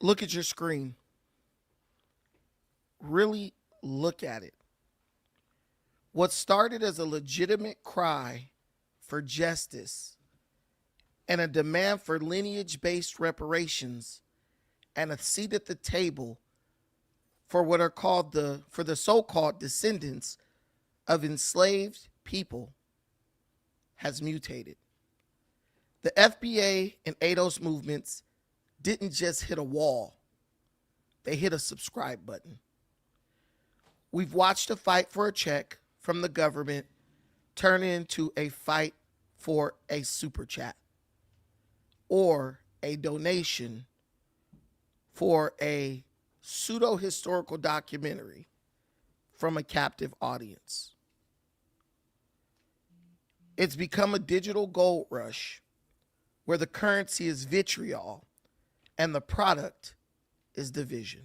Look at your screen. Really look at it. What started as a legitimate cry for justice and a demand for lineage based reparations and a seat at the table for what are called the so-called descendants of enslaved people has mutated. The FBA and ADOS movements didn't just hit a wall, they hit a subscribe button. We've watched a fight for a check from the government turn into a fight for a super chat or a donation for a pseudo historical documentary from a captive audience. It's become a digital gold rush where the currency is vitriol and the product is division.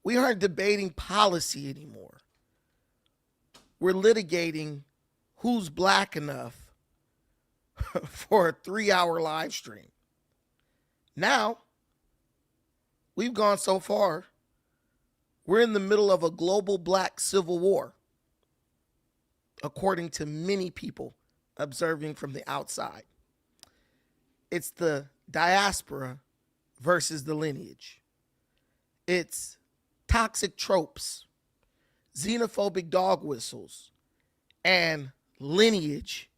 We aren't debating policy anymore. We're litigating who's black enough for a 3-hour live stream. Now, we've gone so far, we're in the middle of a global black civil war, according to many people observing from the outside. It's the diaspora versus the lineage. It's toxic tropes, xenophobic dog whistles, and lineage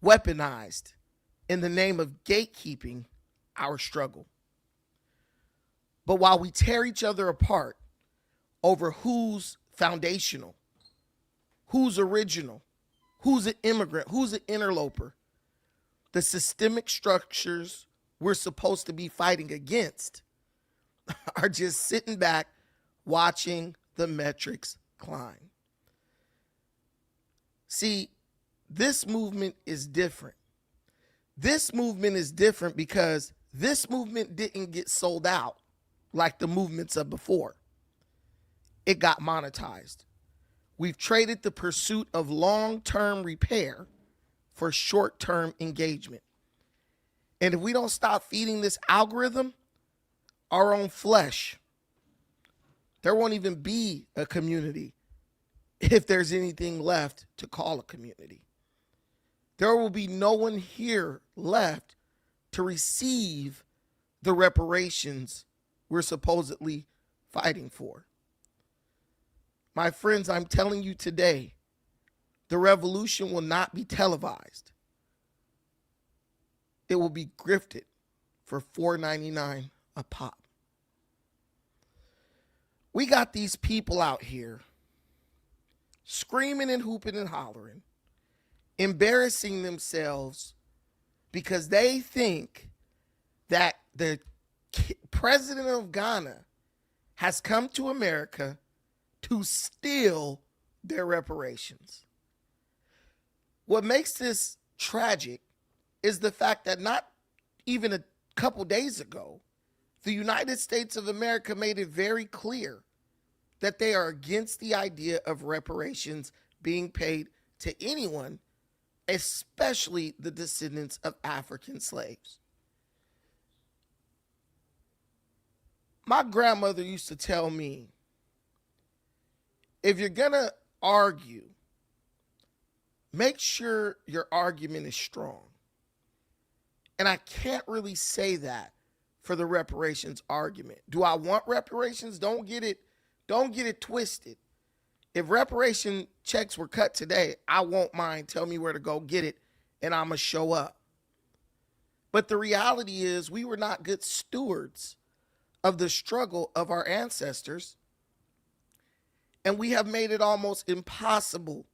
weaponized in the name of gatekeeping our struggle. But while we tear each other apart over who's foundational, who's original, who's an immigrant, who's an interloper, the systemic structures we're supposed to be fighting against are just sitting back watching the metrics climb. See, this movement is different. This movement is different because this movement didn't get sold out like the movements of before. It got monetized. We've traded the pursuit of long-term repair for short-term engagement. And if we don't stop feeding this algorithm our own flesh, there won't even be a community if there's anything left to call a community. There will be no one here left to receive the reparations we're supposedly fighting for. My friends, I'm telling you today, the revolution will not be televised. It will be grifted for $4.99 a pop. We got these people out here screaming and hooping and hollering, embarrassing themselves because they think that the president of Ghana has come to America to steal their reparations. What makes this tragic is the fact that not even a couple days ago, the United States of America made it very clear that they are against the idea of reparations being paid to anyone, especially the descendants of African slaves. My grandmother used to tell me, if you're going to argue, make sure your argument is strong. And I can't really say that for the reparations argument. Do I want reparations? Don't get it twisted. If reparation checks were cut today, I won't mind. Tell me where to go get it, and I'm going to show up. But the reality is we were not good stewards of the struggle of our ancestors, and we have made it almost impossible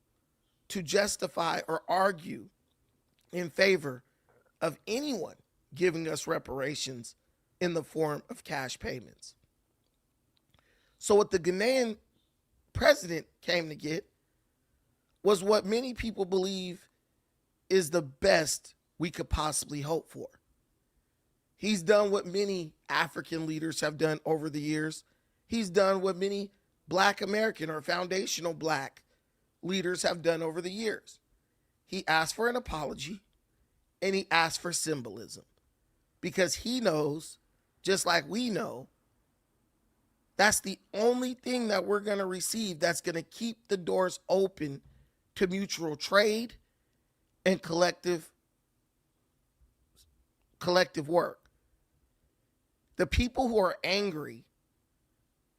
to justify or argue in favor of anyone giving us reparations in the form of cash payments. So what the Ghanaian president came to get was what many people believe is the best we could possibly hope for. He's done what many African leaders have done over the years. He's done what many Black American or foundational Black leaders have done over the years. He asked for an apology and he asked for symbolism because he knows just like we know that's the only thing that we're going to receive that's going to keep the doors open to mutual trade and collective work. The people who are angry,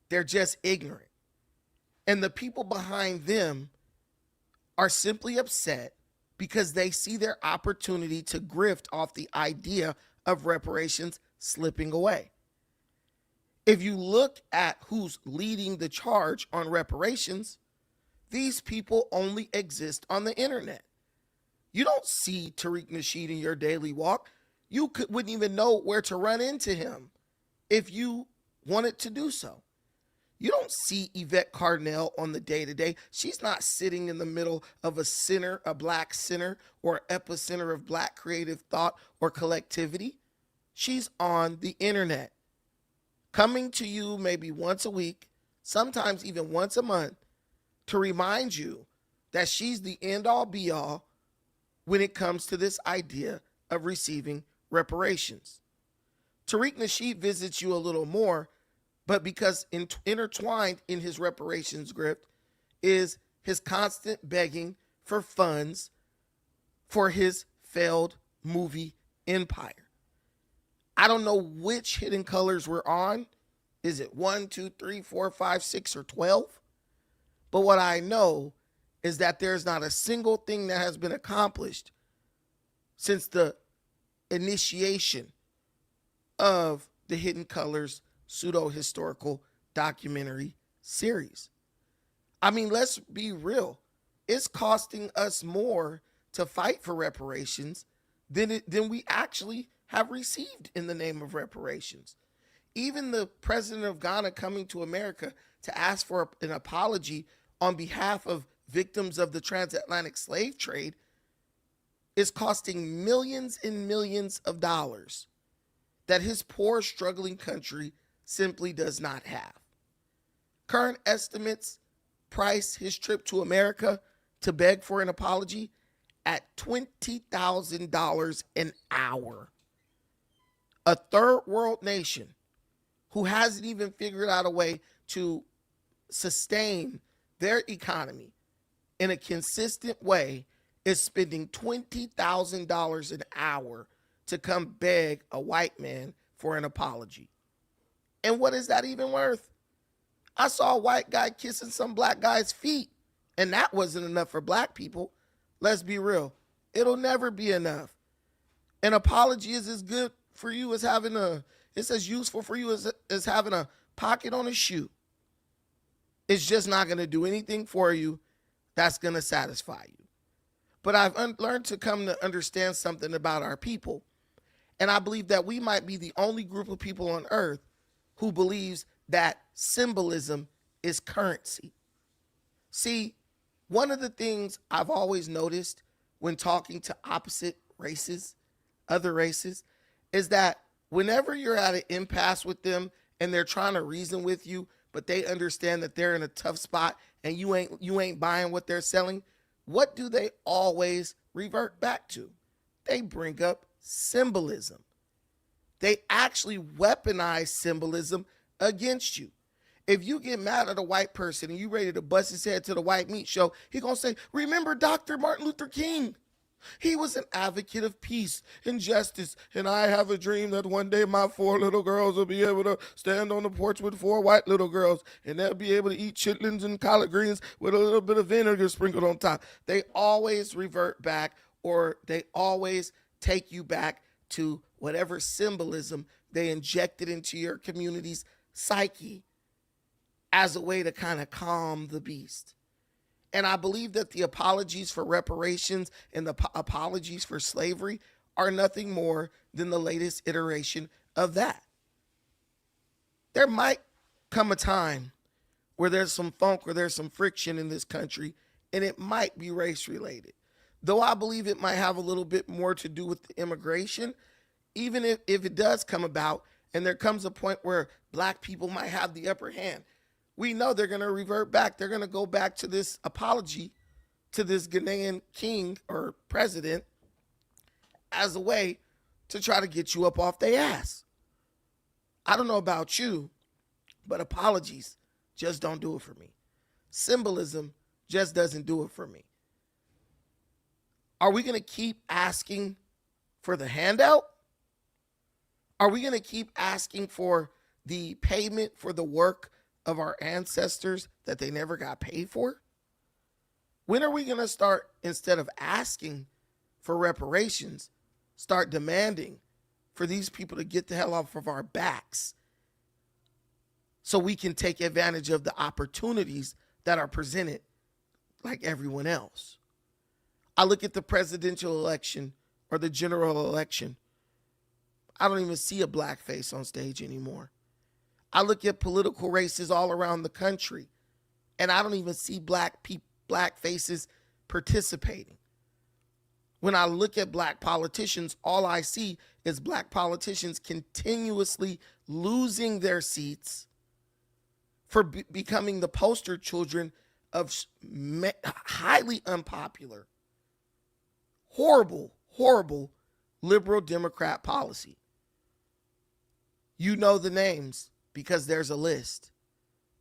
they're just ignorant. And the people behind them are simply upset because they see their opportunity to grift off the idea of reparations slipping away. If you look at who's leading the charge on reparations, these people only exist on the internet. You don't see TARIQ Nasheed in your daily walk. You wouldn't even know where to run into him if you wanted to do so. You don't see Yvette Carnell on the day-to-day. She's not sitting in the middle of a center, a black center, or epicenter of black creative thought or collectivity. She's on the internet, coming to you maybe once a week, sometimes even once a month, to remind you that she's the end-all be-all when it comes to this idea of receiving reparations. TARIQ Nasheed visits you a little more, but because intertwined in his reparations grift is his constant begging for funds for his failed movie empire. I don't know which hidden colors we're on. Is it 1, 2, 3, 4, 5, 6, or 12? But what I know is that there's not a single thing that has been accomplished since the initiation of the Hidden Colors pseudo-historical documentary series. I mean, let's be real. It's costing us more to fight for reparations than we actually have received in the name of reparations. Even the president of Ghana coming to America to ask for an apology on behalf of victims of the transatlantic slave trade is costing millions and millions of dollars that his poor, struggling country simply does not have. Current estimates price his trip to America to beg for an apology at $20,000 an hour. A third world nation who hasn't even figured out a way to sustain their economy in a consistent way is spending $20,000 an hour to come beg a white man for an apology. And what is that even worth? I saw a white guy kissing some black guy's feet, and that wasn't enough for black people. Let's be real. It'll never be enough. An apology is as good for you as it's as useful for you as having a pocket on a shoe. It's just not going to do anything for you that's going to satisfy you. But I've learned to come to understand something about our people. And I believe that we might be the only group of people on earth who believes that symbolism is currency. See, one of the things I've always noticed when talking to opposite races, other races, is that whenever you're at an impasse with them and they're trying to reason with you, but they understand that they're in a tough spot and you ain't buying what they're selling, what do they always revert back to? They bring up symbolism. They actually weaponize symbolism against you. If you get mad at a white person and you ready to bust his head to the white meat show, he gonna say, remember Dr. Martin Luther King? He was an advocate of peace and justice, and I have a dream that one day my 4 little girls will be able to stand on the porch with 4 white little girls, and they'll be able to eat chitlins and collard greens with a little bit of vinegar sprinkled on top. They always revert back, or they always take you back to whatever symbolism they injected into your community's psyche as a way to kind of calm the beast. And I believe that the apologies for reparations and the apologies for slavery are nothing more than the latest iteration of that. There might come a time where there's some funk or there's some friction in this country, and it might be race related. Though I believe it might have a little bit more to do with the immigration, even if it does come about and there comes a point where black people might have the upper hand, we know they're going to revert back. They're going to go back to this apology to this Ghanaian king or president as a way to try to get you up off their ass. I don't know about you, but apologies just don't do it for me. Symbolism just doesn't do it for me. Are we going to keep asking for the handout? Are we going to keep asking for the payment for the work of our ancestors that they never got paid for? When are we going to start, instead of asking for reparations, start demanding for these people to get the hell off of our backs so we can take advantage of the opportunities that are presented like everyone else? I look at the presidential election or the general election. I don't even see a black face on stage anymore. I look at political races all around the country, and I don't even see black faces participating. When I look at black politicians, all I see is black politicians continuously losing their seats for becoming the poster children of highly unpopular, horrible liberal Democrat policy. You know the names because there's a list.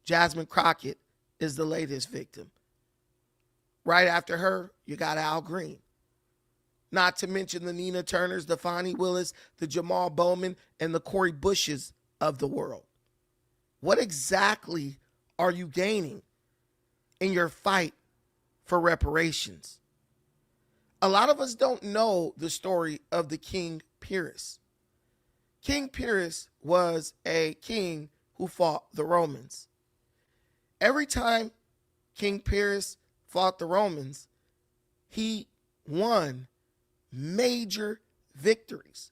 Jasmine Crockett is the latest victim. Right after her, you got Al Green. Not to mention the Nina Turners, the Fonnie Willis, the Jamal Bowman, and the Cori Bushes of the world. What exactly are you gaining in your fight for reparations? A lot of us don't know the story of the King Pyrrhus. King Pyrrhus was a king who fought the Romans. Every time King Pyrrhus fought the Romans, he won major victories.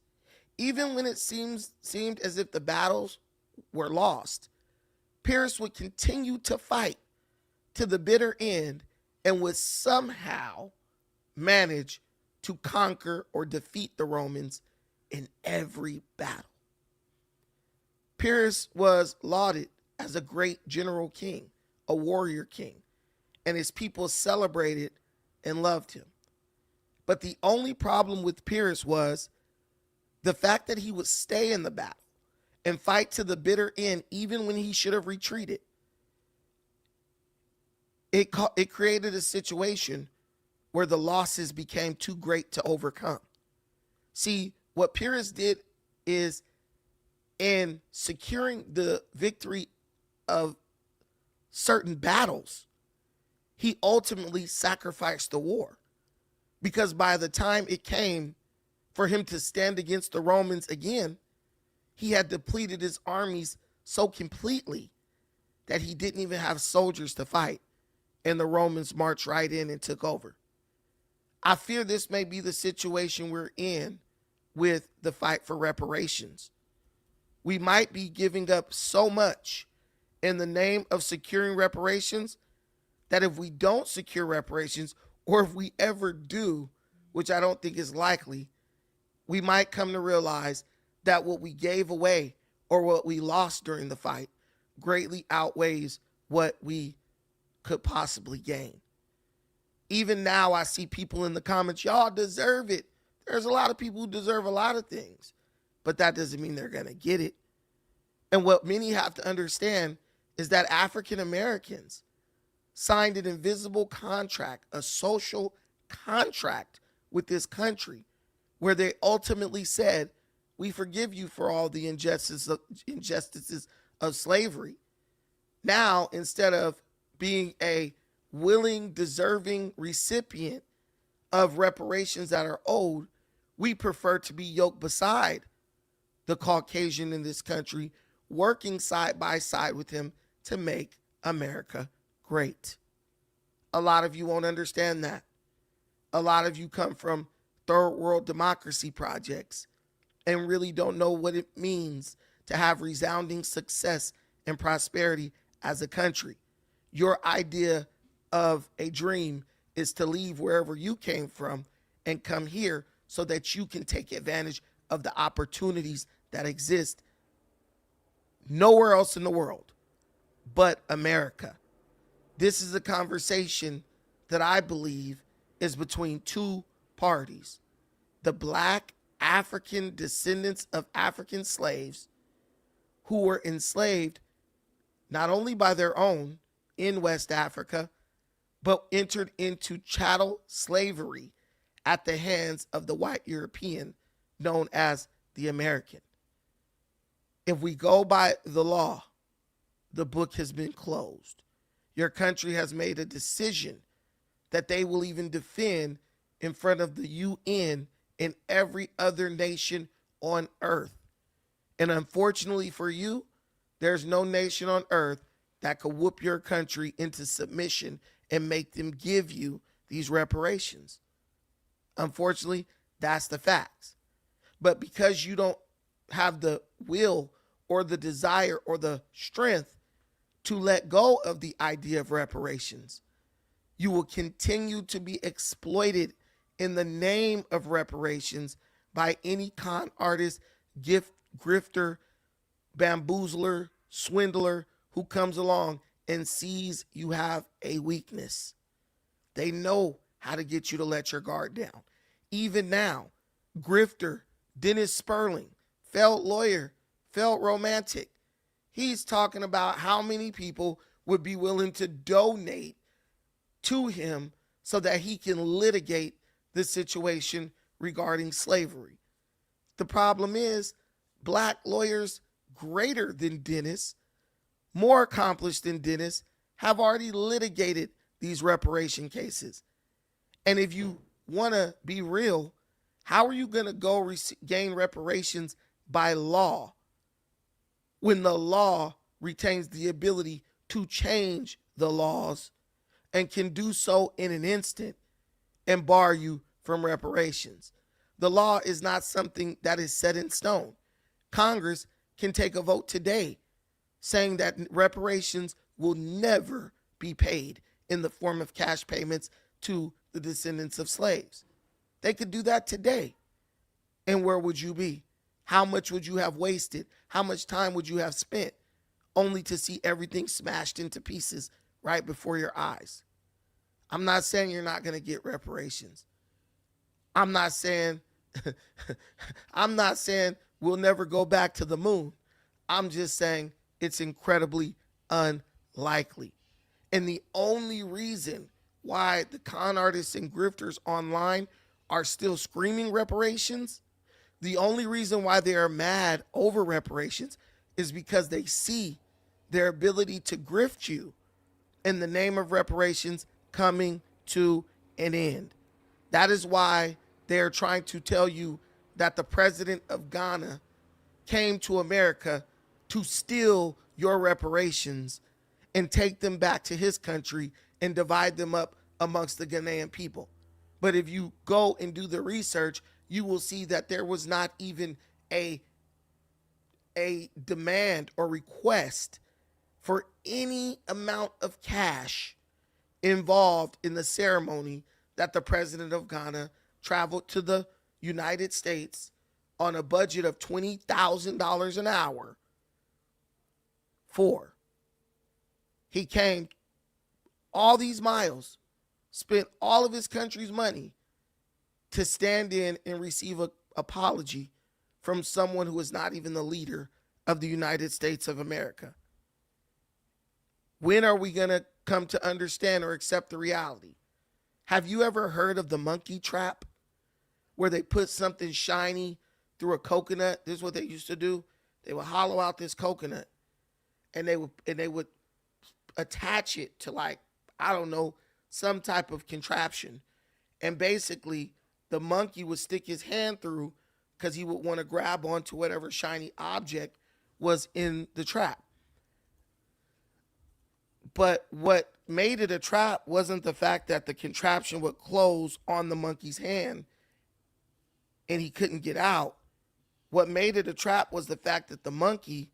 Even when it seemed as if the battles were lost, Pyrrhus would continue to fight to the bitter end and would somehow manage to conquer or defeat the Romans in every battle. Pyrrhus was lauded as a great general king, a warrior king, and his people celebrated and loved him. But the only problem with Pyrrhus was the fact that he would stay in the battle and fight to the bitter end even when he should have retreated. It created a situation where the losses became too great to overcome. See, what Pyrrhus did is, in securing the victory of certain battles, he ultimately sacrificed the war. Because by the time it came for him to stand against the Romans again, he had depleted his armies so completely that he didn't even have soldiers to fight, and the Romans marched right in and took over. I fear this may be the situation we're in with the fight for reparations. We might be giving up so much in the name of securing reparations that if we don't secure reparations, or if we ever do, which I don't think is likely, we might come to realize that what we gave away or what we lost during the fight greatly outweighs what we could possibly gain. Even now, I see people in the comments, y'all deserve it. There's a lot of people who deserve a lot of things, but that doesn't mean they're going to get it. And what many have to understand is that African Americans signed an invisible contract, a social contract with this country, where they ultimately said, we forgive you for all the injustices of slavery. Now, instead of being a willing, deserving recipient of reparations that are owed, we prefer to be yoked beside the Caucasian in this country, working side by side with him to make America great. A lot of you won't understand that. A lot of you come from third world democracy projects and really don't know what it means to have resounding success and prosperity as a country. Your idea of a dream is to leave wherever you came from and come here so that you can take advantage of the opportunities that exist nowhere else in the world but America. This is a conversation that I believe is between two parties: the black African descendants of African slaves who were enslaved not only by their own in West Africa, but entered into chattel slavery at the hands of the white European known as the American. If we go by the law, the book has been closed. Your country has made a decision that they will even defend in front of the UN and every other nation on earth. And unfortunately for you, there's no nation on earth that could whoop your country into submission and make them give you these reparations. Unfortunately, that's the facts. But because you don't have the will or the desire or the strength to let go of the idea of reparations, you will continue to be exploited in the name of reparations by any con artist, grifter, bamboozler, swindler who comes along and sees you have a weakness. They know how to get you to let your guard down. Even now, grifter Dennis Sperling, failed lawyer, failed romantic, he's talking about how many people would be willing to donate to him so that he can litigate the situation regarding slavery. The problem is, black lawyers greater than Dennis, more accomplished than Dennis, have already litigated these reparation cases. And if you want to be real, how are you going to go gain reparations by law when the law retains the ability to change the laws and can do so in an instant and bar you from reparations? The law is not something that is set in stone. Congress can take a vote today saying that reparations will never be paid in the form of cash payments to the descendants of slaves. They could do that today. And where would you be? How much would you have wasted? How much time would you have spent only to see everything smashed into pieces right before your eyes? I'm not saying you're not going to get reparations. I'm not saying we'll never go back to the moon. I'm just saying it's incredibly unlikely. And the only reason why the con artists and grifters online are still screaming reparations, the only reason why they are mad over reparations is because they see their ability to grift you in the name of reparations coming to an end. That is why they're trying to tell you that the president of Ghana came to America to steal your reparations and take them back to his country and divide them up amongst the Ghanaian people. But if you go and do the research, you will see that there was not even a demand or request for any amount of cash involved in the ceremony that the president of Ghana traveled to the United States on a budget of $20,000 an hour for. He came all these miles, spent all of his country's money to stand in and receive an apology from someone who is not even the leader of the United States of America. When are we going to come to understand or accept the reality? Have you ever heard of the monkey trap, where they put something shiny through a coconut? This is what they used to do. They would hollow out this coconut and they would attach it to, like, I don't know, some type of contraption. And basically the monkey would stick his hand through because he would want to grab onto whatever shiny object was in the trap. But what made it a trap wasn't the fact that the contraption would close on the monkey's hand and he couldn't get out. What made it a trap was the fact that the monkey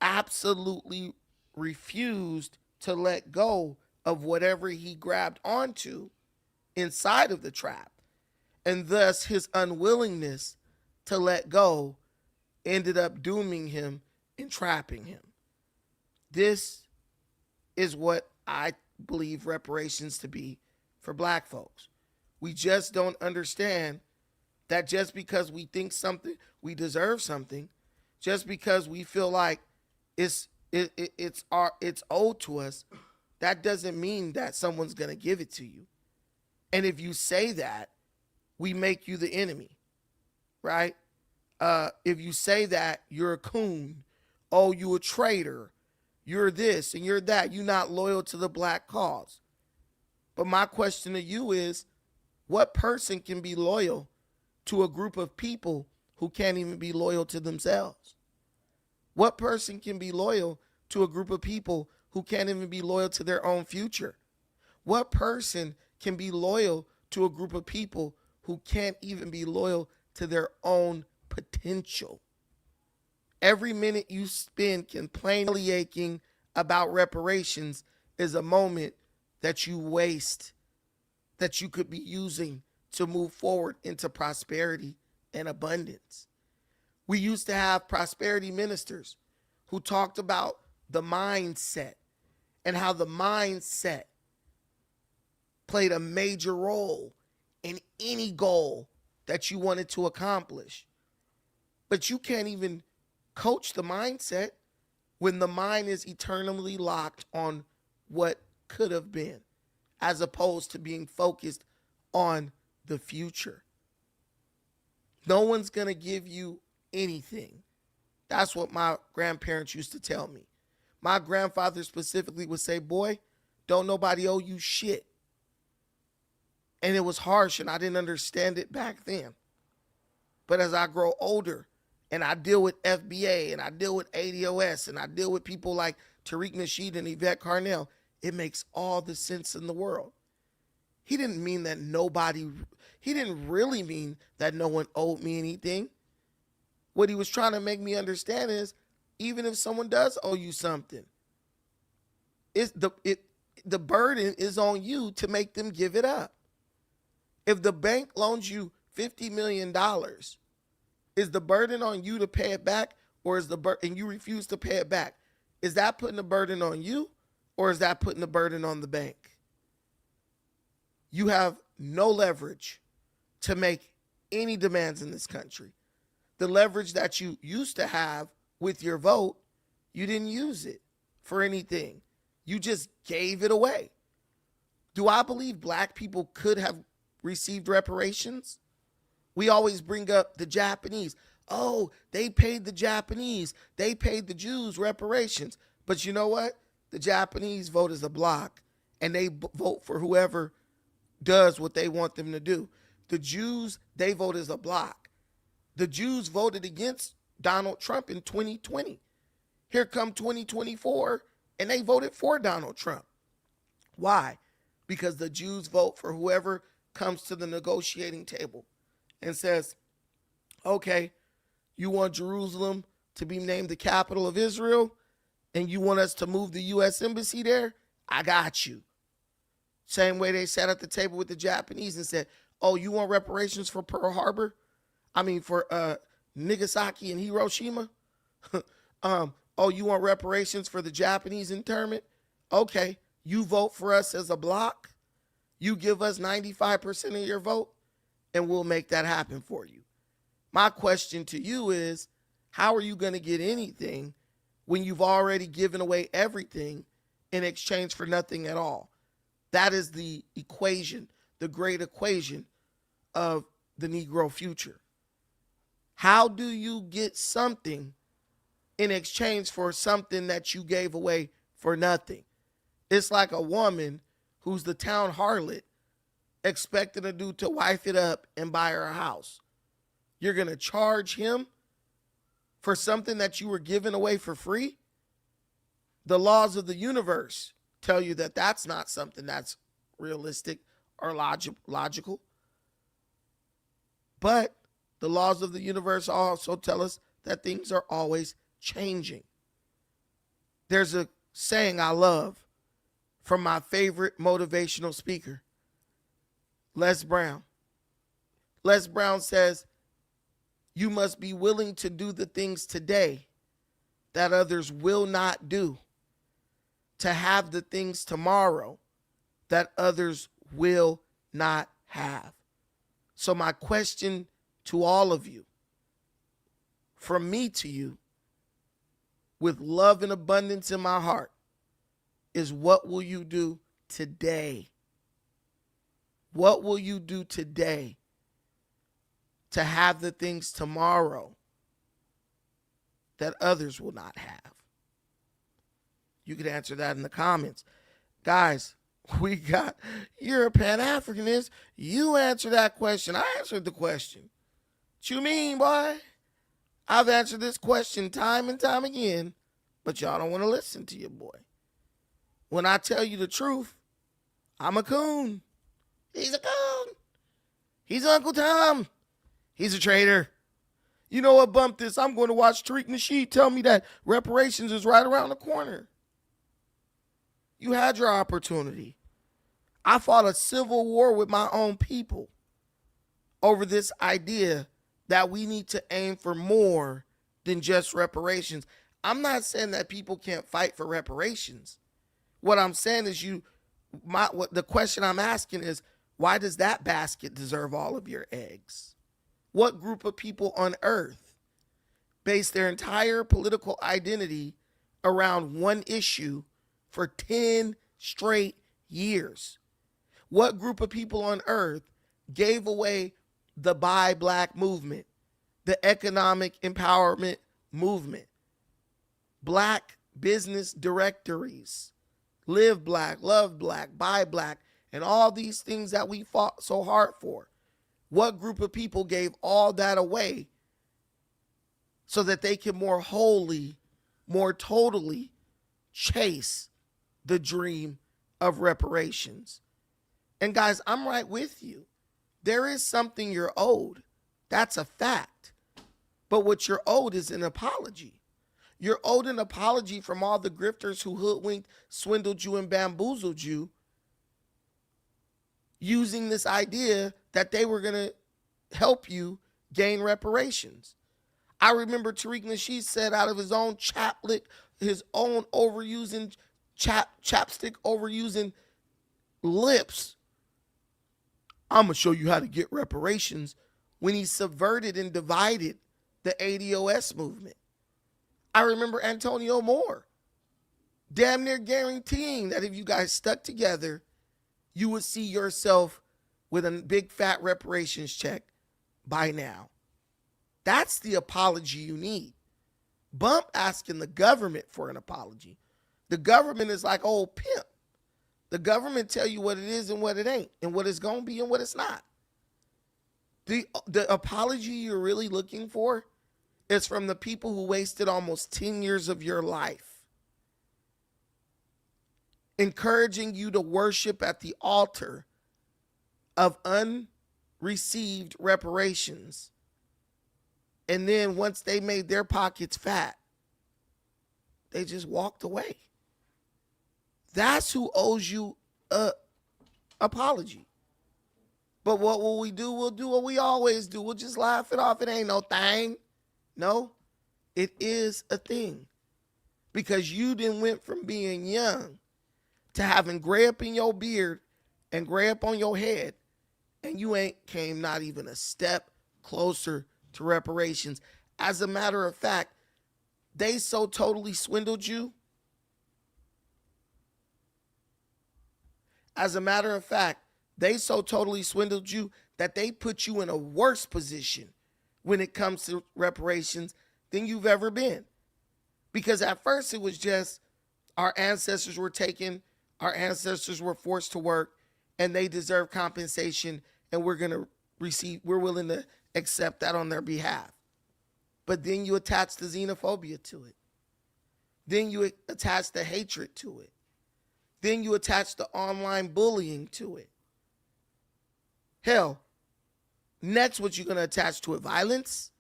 absolutely refused to let go of whatever he grabbed onto inside of the trap. And thus his unwillingness to let go ended up dooming him and trapping him. This is what I believe reparations to be for black folks. We just don't understand that just because we think something, we deserve something, just because we feel like it's owed to us, that doesn't mean that someone's going to give it to you. And if you say that, we make you the enemy, right? If you say that, you're a coon. Oh, you a traitor. You're this and you're that. You're not loyal to the black cause. But my question to you is, what person can be loyal to a group of people who can't even be loyal to themselves? What person can be loyal to a group of people who can't even be loyal to their own future? What person can be loyal to a group of people who can't even be loyal to their own potential? Every minute you spend complaining about reparations is a moment that you waste, that you could be using to move forward into prosperity and abundance. We used to have prosperity ministers who talked about the mindset and how the mindset played a major role in any goal that you wanted to accomplish. But you can't even coach the mindset when the mind is eternally locked on what could have been, as opposed to being focused on the future. No one's going to give you anything. That's what my grandparents used to tell me. My grandfather specifically would say, boy, don't nobody owe you shit. And it was harsh and I didn't understand it back then. But as I grow older and I deal with FBA and I deal with ADOS and I deal with people like TARIQ Nasheed and Yvette Carnell, it makes all the sense in the world. He didn't really mean that no one owed me anything. What he was trying to make me understand is, even if someone does owe you something, the burden is on you to make them give it up. If the bank loans you $50 million, is the burden on you to pay it back, or and you refuse to pay it back? Is that putting the burden on you, or is that putting the burden on the bank? You have no leverage to make any demands in this country. The leverage that you used to have with your vote, you didn't use it for anything. You just gave it away. Do I believe black people could have received reparations? We always bring up the Japanese. Oh, they paid the Japanese. They paid the Jews reparations. But you know what? The Japanese vote as a bloc, and they vote for whoever does what they want them to do. The Jews, they vote as a bloc. The Jews voted against Donald Trump in 2020. Here come 2024, and they voted for Donald Trump. Why? Because the Jews vote for whoever comes to the negotiating table and says, okay, you want Jerusalem to be named the capital of Israel, and you want us to move the U.S. embassy there? I got you. Same way they sat at the table with the Japanese and said, oh, you want reparations for Pearl Harbor? I mean, for Nagasaki and Hiroshima? Oh, you want reparations for the Japanese internment? Okay, you vote for us as a bloc. You give us 95% of your vote, and we'll make that happen for you. My question to you is, how are you going to get anything when you've already given away everything in exchange for nothing at all? That is the equation, the great equation of the Negro future. How do you get something in exchange for something that you gave away for nothing? It's like a woman who's the town harlot expecting a dude to wife it up and buy her a house. You're going to charge him for something that you were giving away for free? The laws of the universe tell you that that's not something that's realistic or logical. But the laws of the universe also tell us that things are always changing. There's a saying I love from my favorite motivational speaker, Les Brown. Les Brown says, you must be willing to do the things today that others will not do, to have the things tomorrow that others will not have. So my question to all of you, from me to you, with love and abundance in my heart is, what will you do today? What will you do today to have the things tomorrow that others will not have? You could answer that in the comments. Guys, you're a Pan-Africanist. You answer that question. I answered the question. What you mean, boy? I've answered this question time and time again, but y'all don't want to listen to your boy. When I tell you the truth, I'm a coon. He's a coon. He's Uncle Tom. He's a traitor. You know what, bump this? I'm going to watch TARIQ NASHEED tell me that reparations is right around the corner. You had your opportunity. I fought a civil war with my own people over this idea that we need to aim for more than just reparations. I'm not saying that people can't fight for reparations. What I'm saying is the question I'm asking is, why does that basket deserve all of your eggs? What group of people on earth base their entire political identity around one issue for 10 straight years? What group of people on earth gave away the Buy Black movement, the economic empowerment movement, black business directories, Live Black, Love Black, Buy Black, and all these things that we fought so hard for? What group of people gave all that away so that they can more wholly, more totally chase the dream of reparations? And guys, I'm right with you. There is something you're owed. That's a fact. But what you're owed is an apology. You're owed an apology from all the grifters who hoodwinked, swindled you, and bamboozled you, using this idea that they were going to help you gain reparations. I remember TARIQ NASHEED said out of his own chapstick overusing lips, I'm going to show you how to get reparations, when he subverted and divided the ADOS movement. I remember Antonio Moore damn near guaranteeing that if you guys stuck together, you would see yourself with a big fat reparations check by now. That's the apology you need. Bump asking the government for an apology. The government is like old pimp. The government tell you what it is and what it ain't, and what it's going to be and what it's not. The apology you're really looking for is from the people who wasted almost 10 years of your life encouraging you to worship at the altar of unreceived reparations. And then once they made their pockets fat, they just walked away. That's who owes you a apology. But what will we do? We'll do what we always do. We'll just laugh it off. It ain't no thing. No, it is a thing. Because you then went from being young to having gray up in your beard and gray up on your head, and you ain't came not even a step closer to reparations. As a matter of fact, they so totally swindled you. As a matter of fact, they so totally swindled you that they put you in a worse position when it comes to reparations than you've ever been. Because at first it was just our ancestors were taken, our ancestors were forced to work, and they deserve compensation, and we're willing to accept that on their behalf. But then you attach the xenophobia to it. Then you attach the hatred to it. Then you attach the online bullying to it. Hell, next what you're going to attach to it? Violence?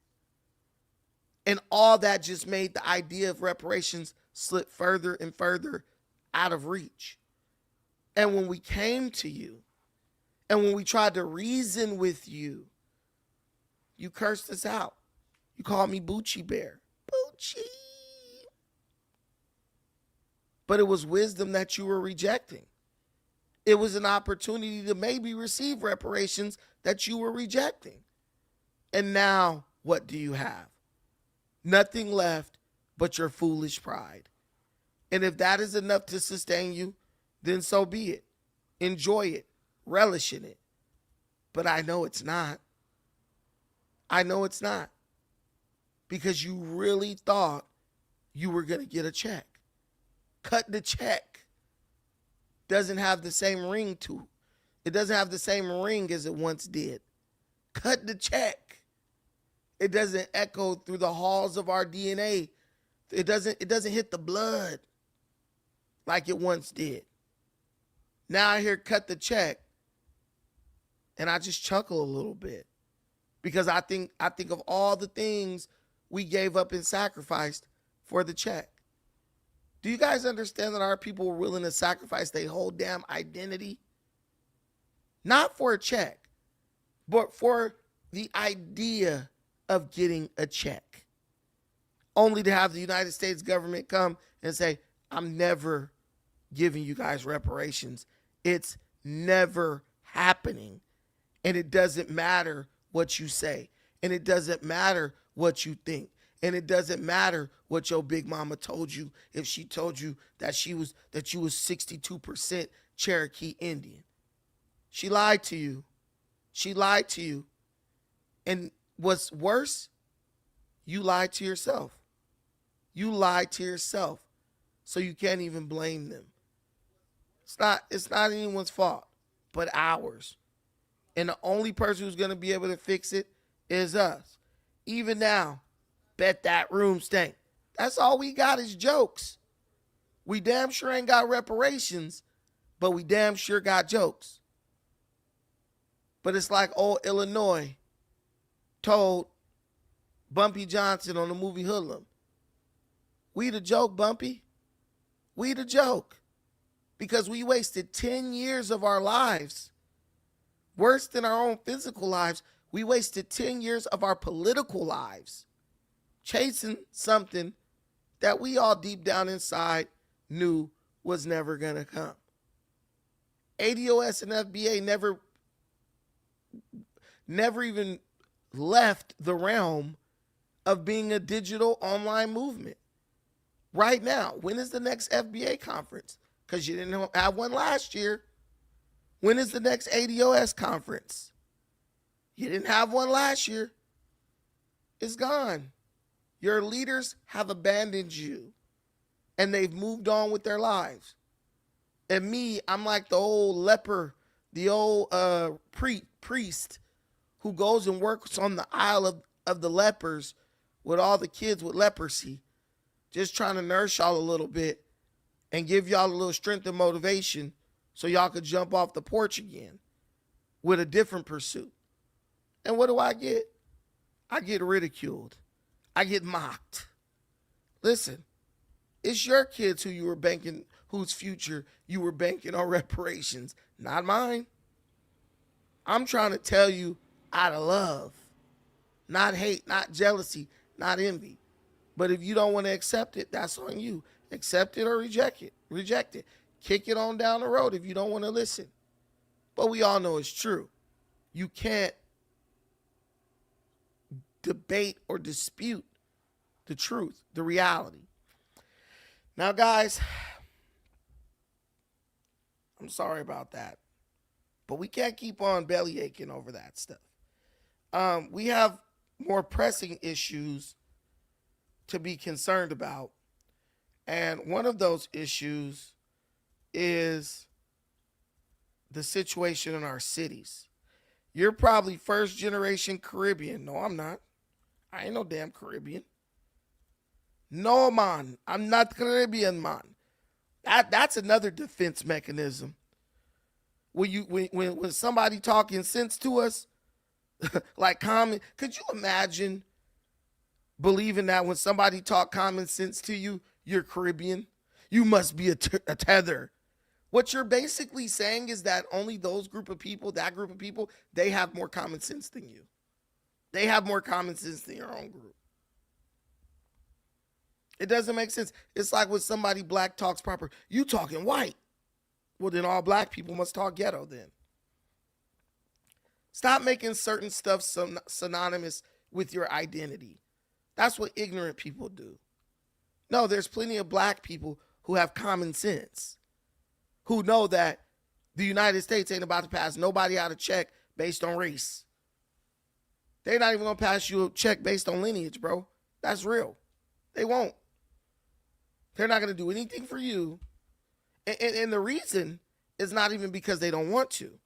And all that just made the idea of reparations slip further and further out of reach. And when we came to you, and when we tried to reason with you, you cursed us out. You called me Bucci Bear. Bucci. But it was wisdom that you were rejecting. It was an opportunity to maybe receive reparations that you were rejecting. And now, what do you have? Nothing left but your foolish pride. And if that is enough to sustain you, then so be it. Enjoy it, relish in it. But I know it's not. I know it's not. Because you really thought you were going to get a check. Cut the check doesn't have the same ring to it. It doesn't have the same ring as it once did. Cut the check. It doesn't echo through the halls of our DNA. It doesn't hit the blood like it once did. Now I hear cut the check, and I just chuckle a little bit because I think of all the things we gave up and sacrificed for the check. Do you guys understand that our people were willing to sacrifice their whole damn identity? Not for a check, but for the idea of getting a check. Only to have the United States government come and say, I'm never giving you guys reparations. It's never happening. And it doesn't matter what you say. And it doesn't matter what you think. And it doesn't matter what your big mama told you if she told you that you was 62% Cherokee Indian. She lied to you. She lied to you. And what's worse, you lied to yourself. You lied to yourself. So you can't even blame them. It's not anyone's fault, but ours. And the only person who's going to be able to fix it is us. Even now, bet that room stank. That's all we got is jokes. We damn sure ain't got reparations, but we damn sure got jokes. But it's like old Illinois told Bumpy Johnson on the movie Hoodlum. We the joke, Bumpy. We the joke. Because we wasted 10 years of our lives. Worse than our own physical lives, we wasted 10 years of our political lives chasing something that we all deep down inside knew was never going to come. ADOS and FBA never even left the realm of being a digital online movement. Right now, when is the next FBA conference? Because you didn't have one last year. When is the next ADOS conference? You didn't have one last year. It's gone. Your leaders have abandoned you, and they've moved on with their lives. And me, I'm like the old leper, the old priest who goes and works on the Isle of the lepers with all the kids with leprosy, just trying to nurse y'all a little bit and give y'all a little strength and motivation so y'all could jump off the porch again with a different pursuit. And what do I get? I get ridiculed. I get mocked. Listen, it's your kids who you were banking, whose future you were banking on reparations, not mine. I'm trying to tell you out of love, not hate, not jealousy, not envy. But if you don't want to accept it, that's on you. Accept it or reject it. Reject it. Kick it on down the road if you don't want to listen. But we all know it's true. You can't debate or dispute the truth, the reality. Now, guys, I'm sorry about that, but we can't keep on belly aching over that stuff. We have more pressing issues to be concerned about. And one of those issues is the situation in our cities. You're probably first generation Caribbean. No, I'm not. I ain't no damn Caribbean. No, man. I'm not Caribbean, man. That's another defense mechanism. When somebody talking sense to us, like common, could you imagine believing that when somebody talk common sense to you, you're Caribbean? You must be a tether. What you're basically saying is that only those group of people, that group of people, they have more common sense than you. They have more common sense than your own group. It doesn't make sense. It's like when somebody black talks proper. You talking white. Well, then all black people must talk ghetto then. Stop making certain stuff synonymous with your identity. That's what ignorant people do. No, there's plenty of black people who have common sense, who know that the United States ain't about to pass nobody out a check based on race. They're not even going to pass you a check based on lineage, bro. That's real. They won't. They're not going to do anything for you. And the reason is not even because they don't want to,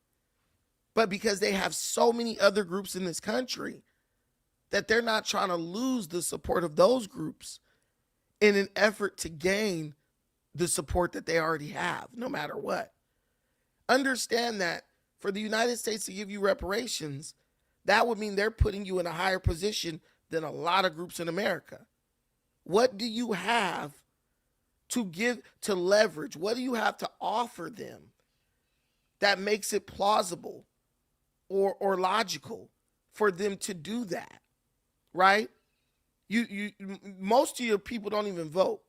but because they have so many other groups in this country that they're not trying to lose the support of those groups in an effort to gain the support that they already have, no matter what. Understand that for the United States to give you reparations, that would mean they're putting you in a higher position than a lot of groups in America. What do you have to give, to leverage? What do you have to offer them that makes it plausible or logical for them to do that, right? Most of your people don't even vote.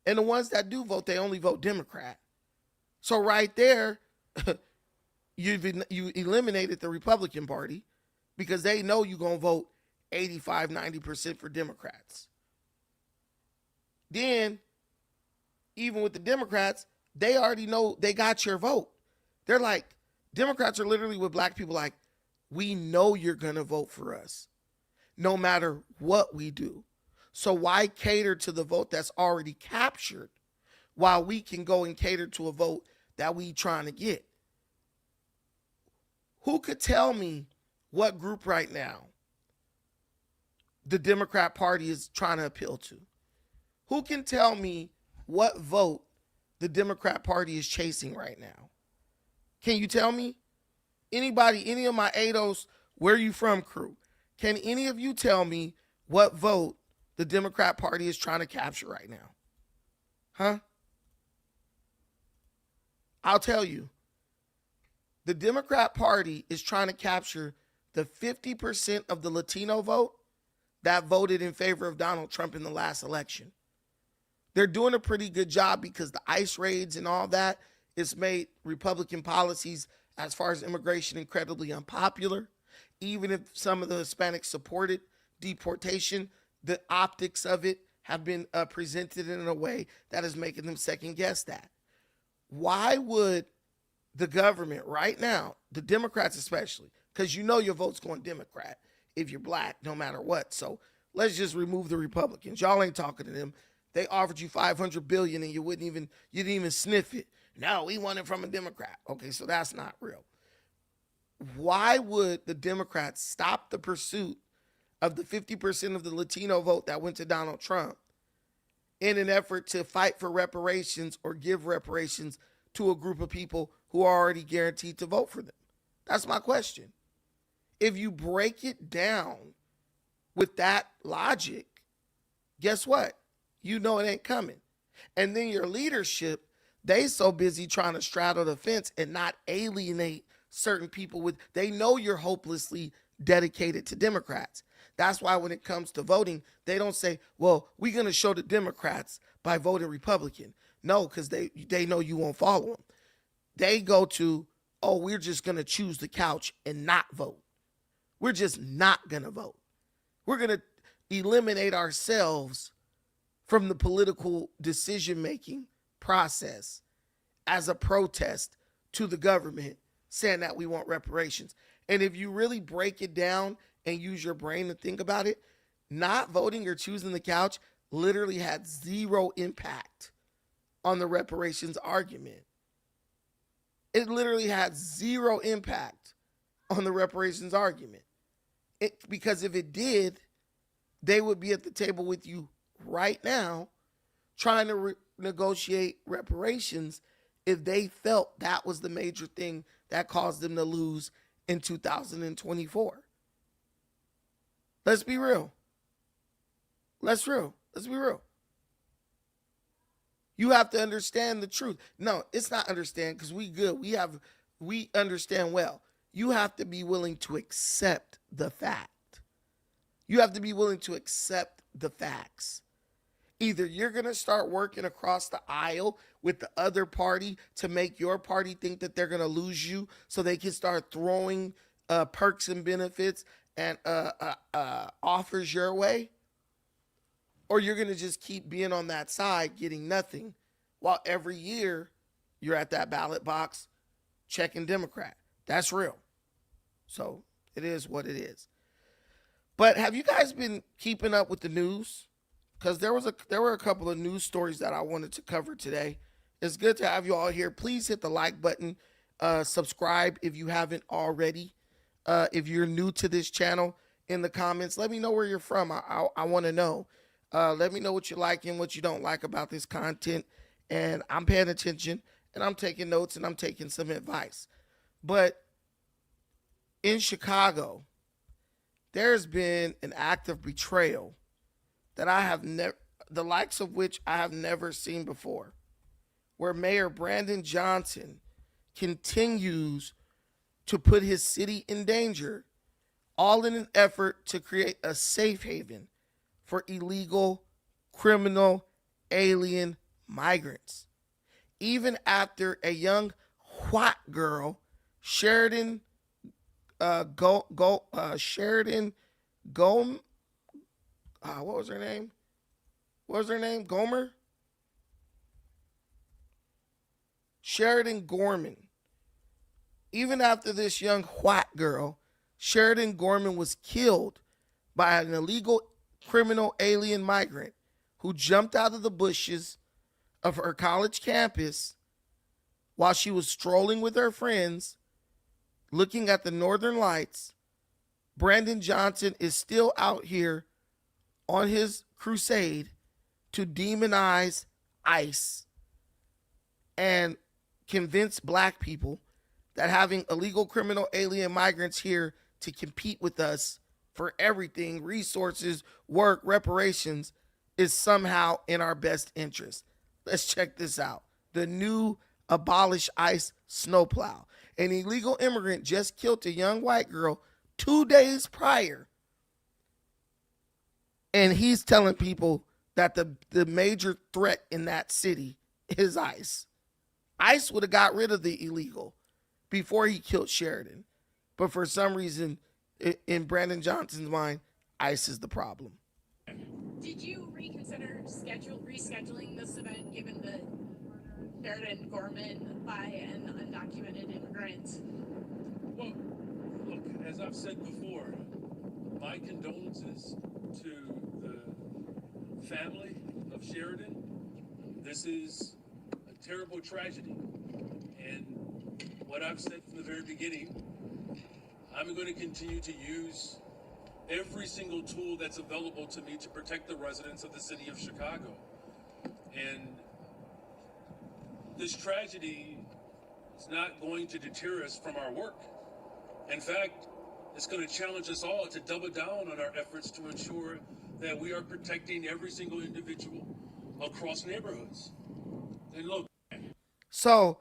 And the ones that do vote, they only vote Democrat. So right there, you eliminated the Republican Party because they know you're going to vote 85, 90% for Democrats. Then, even with the Democrats, they already know they got your vote. They're like, Democrats are literally with black people like, we know you're going to vote for us no matter what we do. So why cater to the vote that's already captured while we can go and cater to a vote that we trying to get? Who could tell me what group right now the Democrat Party is trying to appeal to? Who can tell me what vote the Democrat Party is chasing right now? Can you tell me? Anybody, any of my ADOS, where you from crew, can any of you tell me what vote the Democrat Party is trying to capture right now? Huh? I'll tell you. The Democrat Party is trying to capture the 50% of the Latino vote that voted in favor of Donald Trump in the last election. They're doing a pretty good job because the ICE raids and all that has made Republican policies as far as immigration incredibly unpopular. Even if some of the Hispanics supported deportation, the optics of it have been presented in a way that is making them second guess that. Why would the government right now, the Democrats especially, because you know your vote's going Democrat if you're black, no matter what. So let's just remove the Republicans. Y'all ain't talking to them. They offered you $500 billion and you didn't even sniff it. No, we want it from a Democrat. Okay, so that's not real. Why would the Democrats stop the pursuit of the 50% of the Latino vote that went to Donald Trump in an effort to fight for reparations or give reparations to a group of people who are already guaranteed to vote for them? That's my question. If you break it down with that logic, guess what? You know it ain't coming. And then your leadership, they so busy trying to straddle the fence and not alienate certain people with, they know you're hopelessly dedicated to Democrats. That's why when it comes to voting, they don't say, well, we're going to show the Democrats by voting Republican. No, because they know you won't follow them. They go to, oh, we're just going to choose the couch and not vote. We're just not going to vote. We're going to eliminate ourselves from the political decision-making process as a protest to the government saying that we want reparations. And if you really break it down and use your brain to think about it, not voting or choosing the couch literally had zero impact on the reparations argument. It literally had zero impact on the reparations argument. Because if it did, they would be at the table with you right now trying to negotiate reparations if they felt that was the major thing that caused them to lose in 2024. Let's be real. Let's be real. You have to understand the truth. No, it's not understand because we good. We understand well. You have to be willing to accept the fact. You have to be willing to accept the facts. Either you're going to start working across the aisle with the other party to make your party think that they're going to lose you so they can start throwing perks and benefits and offers your way, or you're going to just keep being on that side getting nothing while every year you're at that ballot box checking Democrat. That's real. So it is what it is. But have you guys been keeping up with the news? Because there were a couple of news stories that I wanted to cover today. It's good to have you all here. Please hit the like button. Subscribe if you haven't already. If you're new to this channel, in the comments, let me know where you're from. I want to know. Let me know what you like and what you don't like about this content. And I'm paying attention and I'm taking notes and I'm taking some advice. But in Chicago, there's been an act of betrayal that I have never, the likes of which I have never seen before, where Mayor Brandon Johnson continues to put his city in danger, all in an effort to create a safe haven for illegal, criminal, alien migrants. Even after a young white girl, Sheridan Sheridan Gom what was her name? Gomer? Sheridan Gorman. Even after this young white girl, Sheridan Gorman, was killed by an illegal criminal alien migrant who jumped out of the bushes of her college campus while she was strolling with her friends, looking at the northern lights. Brandon Johnson is still out here on his crusade to demonize ICE and convince black people that having illegal criminal alien migrants here to compete with us for everything, resources, work, reparations, is somehow in our best interest. Let's check this out. The new abolish ICE snowplow. An illegal immigrant just killed a young white girl 2 days prior. And he's telling people that the major threat in that city is ICE. ICE would have got rid of the illegal before he killed Sheridan. But for some reason, in Brandon Johnson's mind, ICE is the problem. Did you reconsider rescheduling this event given the Sheridan Gorman by an undocumented immigrant? Well, look, as I've said before, my condolences to the family of Sheridan. This is a terrible tragedy. And what I've said from the very beginning, I'm going to continue to use every single tool that's available to me to protect the residents of the city of Chicago. And this tragedy is not going to deter us from our work. In fact, it's going to challenge us all to double down on our efforts to ensure that we are protecting every single individual across neighborhoods. And look. So,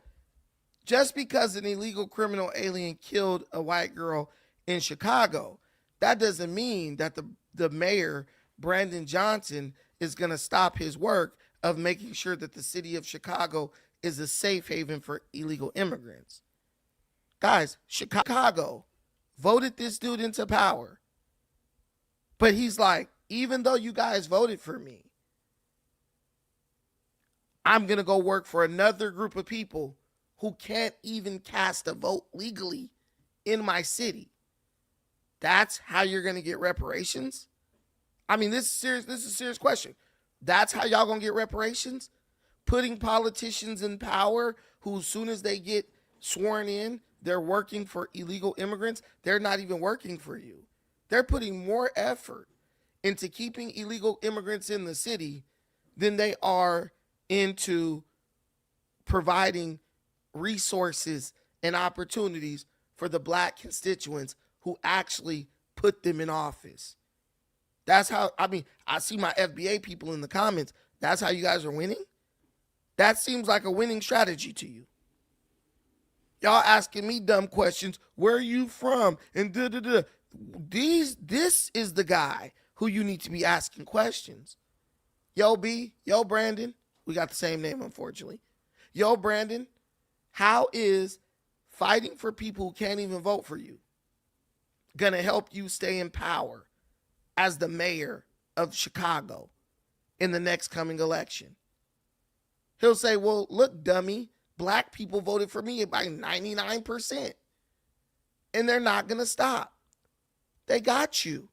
just because an illegal criminal alien killed a white girl in Chicago, that doesn't mean that the mayor, Brandon Johnson, is going to stop his work of making sure that the city of Chicago is a safe haven for illegal immigrants. Guys, Chicago voted this dude into power. But he's like, even though you guys voted for me, I'm going to go work for another group of people who can't even cast a vote legally in my city. That's how you're going to get reparations? I mean, this is a serious question. That's how y'all going to get reparations? Putting politicians in power who, as soon as they get sworn in, they're working for illegal immigrants. They're not even working for you. They're putting more effort into keeping illegal immigrants in the city than they are into providing resources and opportunities for the black constituents who actually put them in office. That's how, I see my FBA people in the comments. That's how you guys are winning? That seems like a winning strategy to you. Y'all asking me dumb questions. Where are you from? And da-da-da. This is the guy who you need to be asking questions. Yo, B, yo, Brandon. We got the same name, unfortunately. Yo, Brandon, how is fighting for people who can't even vote for you gonna help you stay in power as the mayor of Chicago? in the next coming election. He'll say, well, look, dummy, black people voted for me by 99%. And they're not going to stop. They got you.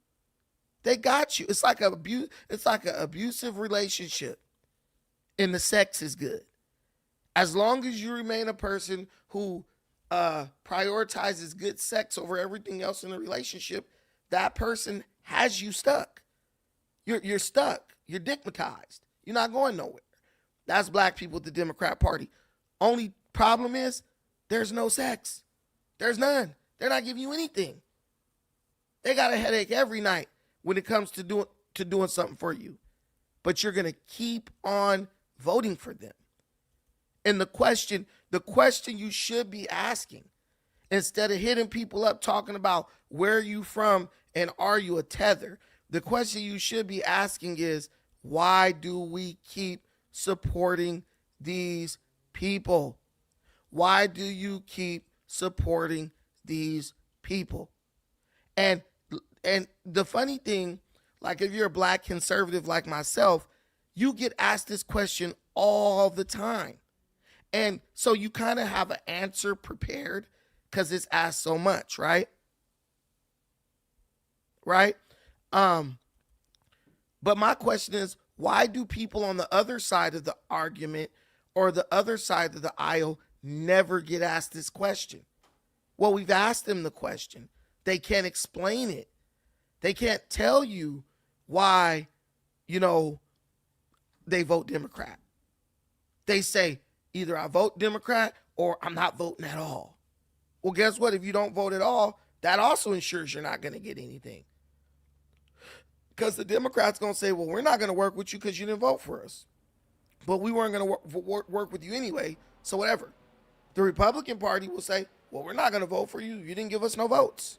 They got you. It's like an abusive relationship. And the sex is good. As long as you remain a person who prioritizes good sex over everything else in the relationship, that person has you stuck. You're stuck. You're digmatized. You're not going nowhere. That's black people with the Democrat Party. Only problem is there's no sex. There's none. They're not giving you anything. They got a headache every night when it comes to doing something for you. But you're going to keep on voting for them. And the question you should be asking, instead of hitting people up talking about where are you from and are you a tether, the question you should be asking is, why do we keep supporting these people? Why do you keep supporting these people? And the funny thing, like if you're a black conservative like myself, you get asked this question all the time. And so you kind of have an answer prepared because it's asked so much, right? Right? But my question is, why do people on the other side of the argument or the other side of the aisle never get asked this question? Well, we've asked them the question. They can't explain it. They can't tell you why, they vote Democrat. They say, either I vote Democrat or I'm not voting at all. Well, guess what? If you don't vote at all, that also ensures you're not going to get anything. Because the Democrats going to say, well, we're not going to work with you because you didn't vote for us. But we weren't going to work with you anyway, so whatever. The Republican Party will say, well, we're not going to vote for you. You didn't give us no votes.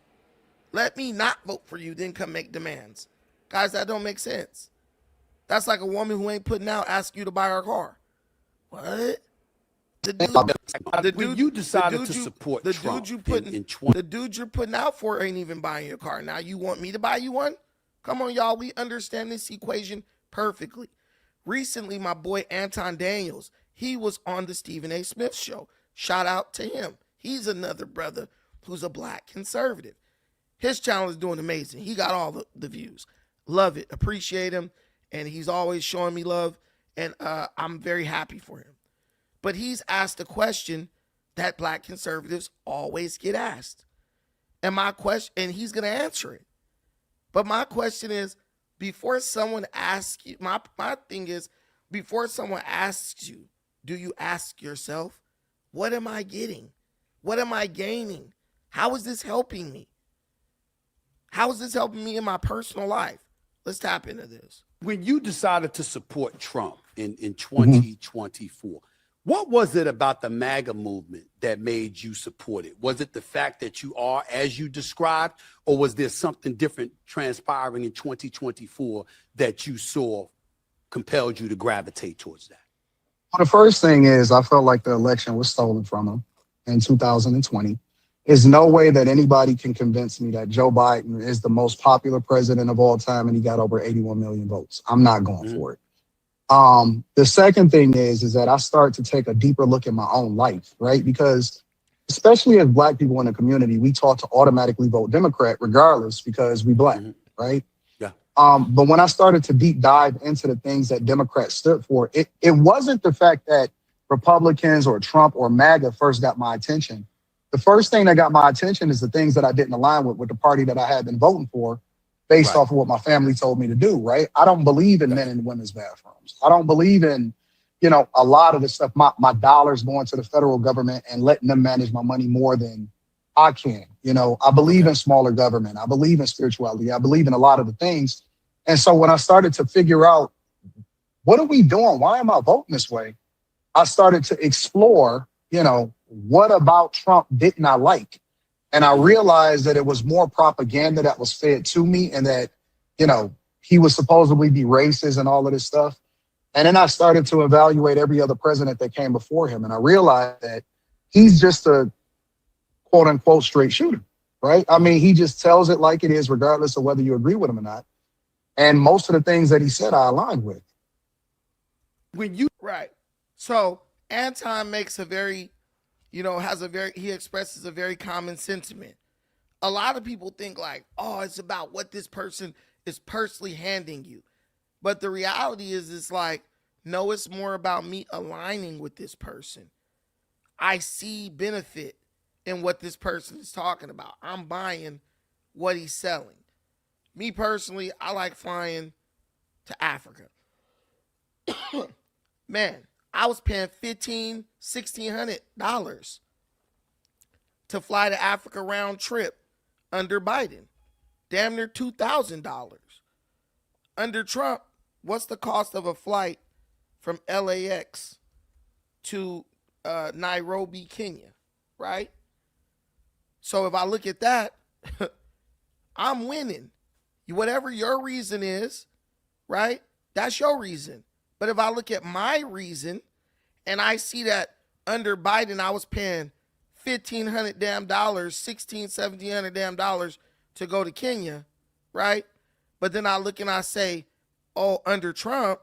Let me not vote for you, then come make demands. Guys, that don't make sense. That's like a woman who ain't putting out asking you to buy her car. What? When you decided to support Trump the dude you're putting out for ain't even buying your car. Now you want me to buy you one? Come on, y'all. We understand this equation perfectly. Recently, my boy Anton Daniels, he was on the Stephen A. Smith show. Shout out to him. He's another brother who's a black conservative. His channel is doing amazing. He got all the views. Love it. Appreciate him. And he's always showing me love. And I'm very happy for him. But he's asked a question that black conservatives always get asked. And he's going to answer it. But my question is, before someone asks you, my thing is, before someone asks you, do you ask yourself, what am I getting? What am I gaining? How is this helping me? How is this helping me in my personal life? Let's tap into this. When you decided to support Trump in 2024, what was it about the MAGA movement that made you support it? Was it the fact that you are, as you described, or was there something different transpiring in 2024 that you saw compelled you to gravitate towards that? Well, the first thing is I felt like the election was stolen from him in 2020. There's no way that anybody can convince me that Joe Biden is the most popular president of all time and he got over 81 million votes. I'm not going for it. The second thing is that I start to take a deeper look at my own life, right? Because especially as black people in the community, we taught to automatically vote Democrat regardless because we black, right? Yeah. But when I started to deep dive into the things that Democrats stood for, it wasn't the fact that Republicans or Trump or MAGA first got my attention. The first thing that got my attention is the things that I didn't align with the party that I had been voting for based off of what my family told me to do, right? I don't believe in men and women's bathrooms. I don't believe in, a lot of the stuff, my dollars going to the federal government and letting them manage my money more than I can. I believe in smaller government. I believe in spirituality. I believe in a lot of the things. And so when I started to figure out, what are we doing? Why am I voting this way? I started to explore, what about Trump didn't I like? And I realized that it was more propaganda that was fed to me and that, he was supposedly be racist and all of this stuff. And then I started to evaluate every other president that came before him. And I realized that he's just a quote unquote straight shooter, right? I mean, he just tells it like it is, regardless of whether you agree with him or not. And most of the things that he said, I aligned with. When you Right. So Anton makes a very, he expresses a very common sentiment. A lot of people think like, oh, it's about what this person is personally handing you. But the reality is, it's like, no, it's more about me aligning with this person. I see benefit in what this person is talking about. I'm buying what he's selling. Me personally, I like flying to Africa. Man, I was paying $1,500, $1,600 to fly to Africa round trip under Biden. Damn near $2,000. Under Trump, what's the cost of a flight from LAX to Nairobi, Kenya, right? So if I look at that, I'm winning. Whatever your reason is, right? That's your reason. But if I look at my reason and I see that under Biden, I was paying $1,500 damn dollars, $1,700 damn dollars to go to Kenya, right? But then I look and I say, oh, under Trump,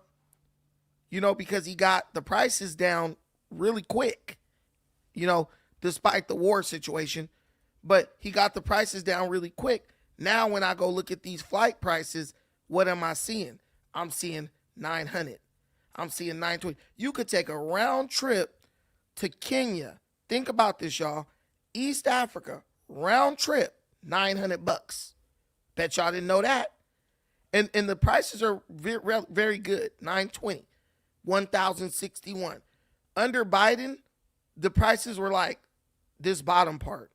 because he got the prices down really quick, despite the war situation, but he got the prices down really quick. Now, when I go look at these flight prices, what am I seeing? I'm seeing 900. I'm seeing 920. You could take a round trip to Kenya. Think about this, y'all. East Africa, round trip, $900. Bet y'all didn't know that. And the prices are very, very good. 920, 1,061. Under Biden, the prices were like this bottom part.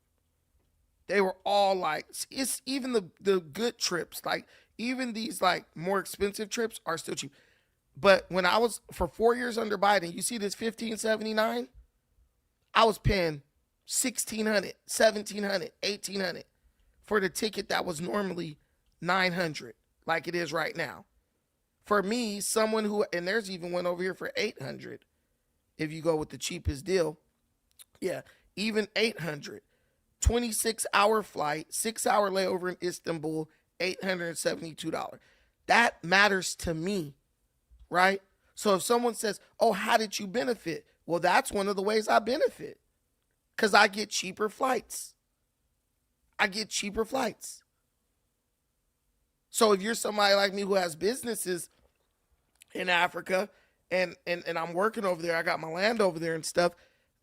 They were all like, it's even the good trips, like even these like more expensive trips are still cheap. But when I was for 4 years under Biden, you see this $1,579, I was paying $1,600, $1,700, $1,800 for the ticket that was normally $900, like it is right now. For me, someone who, and there's even one over here for $800, if you go with the cheapest deal. Yeah, even $800. 26-hour flight, 6-hour layover in Istanbul, $872. That matters to me, right? So if someone says, oh, how did you benefit? Well, that's one of the ways I benefit, because I get cheaper flights. So if you're somebody like me who has businesses in Africa and I'm working over there, I got my land over there and stuff,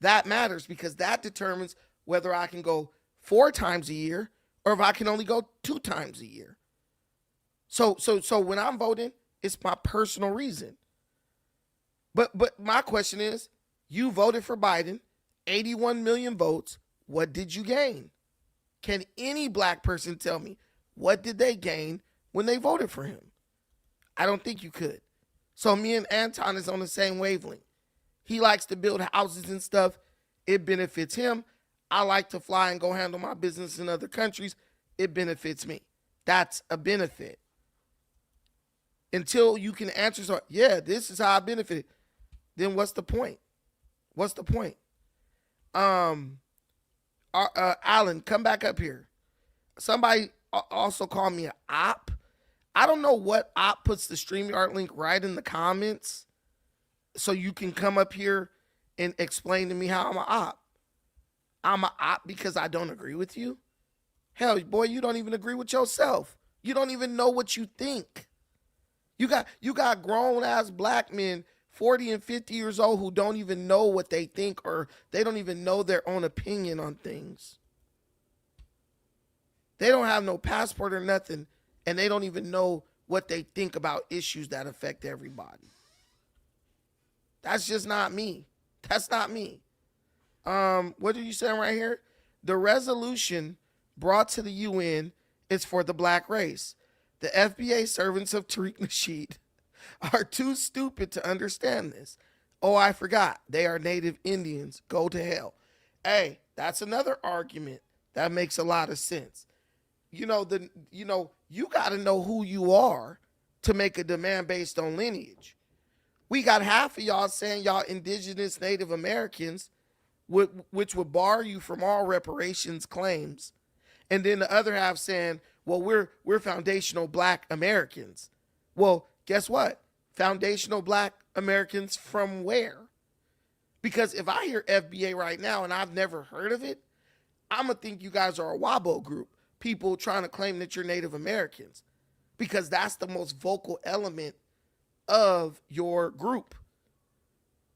that matters, because that determines whether I can go 4 times a year or if I can only go 2 times a year. So when I'm voting, it's my personal reason. But my question is, you voted for Biden, 81 million votes. What did you gain? Can any black person tell me what did they gain when they voted for him? I don't think you could. So me and Anton is on the same wavelength. He likes to build houses and stuff. It benefits him. I like to fly and go handle my business in other countries. It benefits me. That's a benefit. Until you can answer, so yeah, this is how I benefit. Then what's the point? Alan, come back up here. Somebody also called me an op. I don't know what op puts the StreamYard link right in the comments so you can come up here and explain to me how I'm an op. I'm an op because I don't agree with you? Hell, boy, you don't even agree with yourself. You don't even know what you think. You got grown-ass black men, 40 and 50 years old, who don't even know what they think, or they don't even know their own opinion on things. They don't have no passport or nothing, and they don't even know what they think about issues that affect everybody. That's just not me. That's not me. What are you saying right here? The resolution brought to the UN is for the black race. The FBA servants of TARIQ Nasheed are too stupid to understand this. Oh, I forgot. They are native Indians. Go to hell. Hey, that's another argument that makes a lot of sense. You got to know who you are to make a demand based on lineage. We got half of y'all saying y'all indigenous Native Americans, which would bar you from all reparations claims. And then the other half saying, well, we're foundational black Americans. Well, guess what? Foundational Black Americans from where? Because if I hear FBA right now and I've never heard of it, I'm going to think you guys are a Wabo group, people trying to claim that you're Native Americans, because that's the most vocal element of your group.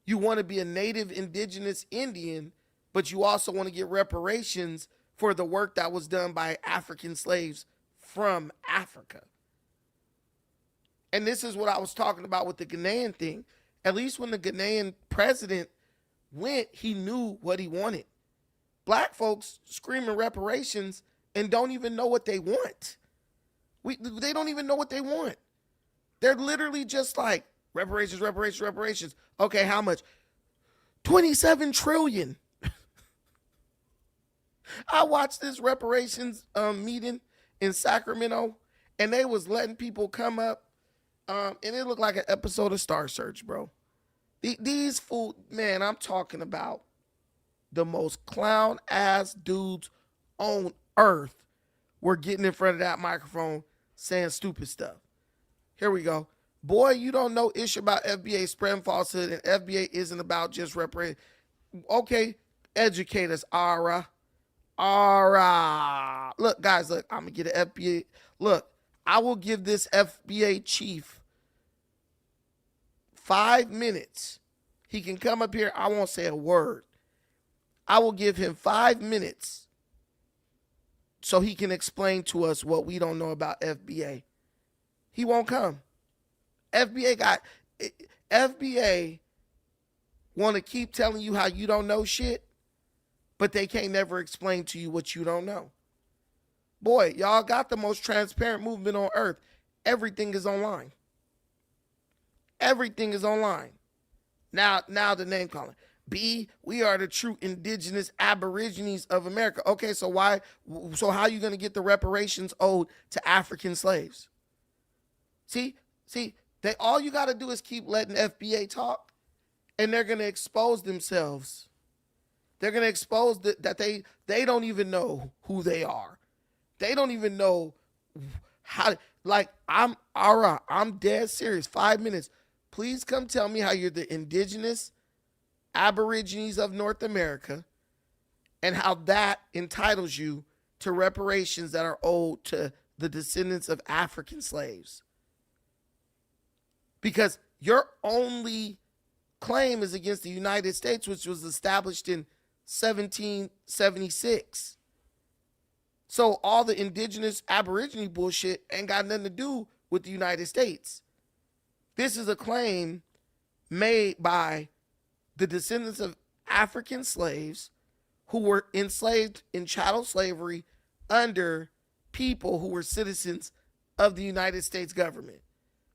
You want to be a native indigenous Indian, but you also want to get reparations for the work that was done by African slaves from Africa. And this is what I was talking about with the Ghanaian thing. At least when the Ghanaian president went, he knew what he wanted. Black folks screaming reparations and don't even know what they want. They don't even know what they want. They're literally just like, reparations, reparations, reparations. Okay, how much? 27 trillion. I watched this reparations meeting in Sacramento, and they was letting people come up, and it looked like an episode of Star Search, bro. These fool, man, I'm talking about the most clown ass dudes on earth were getting in front of that microphone saying stupid stuff. Here we go. Boy, you don't know ish about FBA spreading falsehood, and FBA isn't about just reparating. Okay, educate us, Ara. Look, guys, look, I'm going to get an FBA. Look, I will give this FBA chief 5 minutes. He can come up here. I won't say a word. I will give him 5 minutes so he can explain to us what we don't know about FBA. He won't come. FBA want to keep telling you how you don't know shit, but they can't never explain to you what you don't know. Boy, y'all got the most transparent movement on earth. Everything is online. Everything is online. Now the name calling. B, we are the true indigenous aborigines of America. Okay, so how are you going to get the reparations owed to African slaves? See, all you got to do is keep letting FBA talk, and they're going to expose themselves. They're going to expose that they don't even know who they are. They don't even know how, like, I'm dead serious. 5 minutes. Please come tell me how you're the indigenous aborigines of North America and how that entitles you to reparations that are owed to the descendants of African slaves. Because your only claim is against the United States, which was established in 1776. So all the indigenous aborigine bullshit ain't got nothing to do with the United States. This is a claim made by the descendants of African slaves who were enslaved in chattel slavery under people who were citizens of the United States government.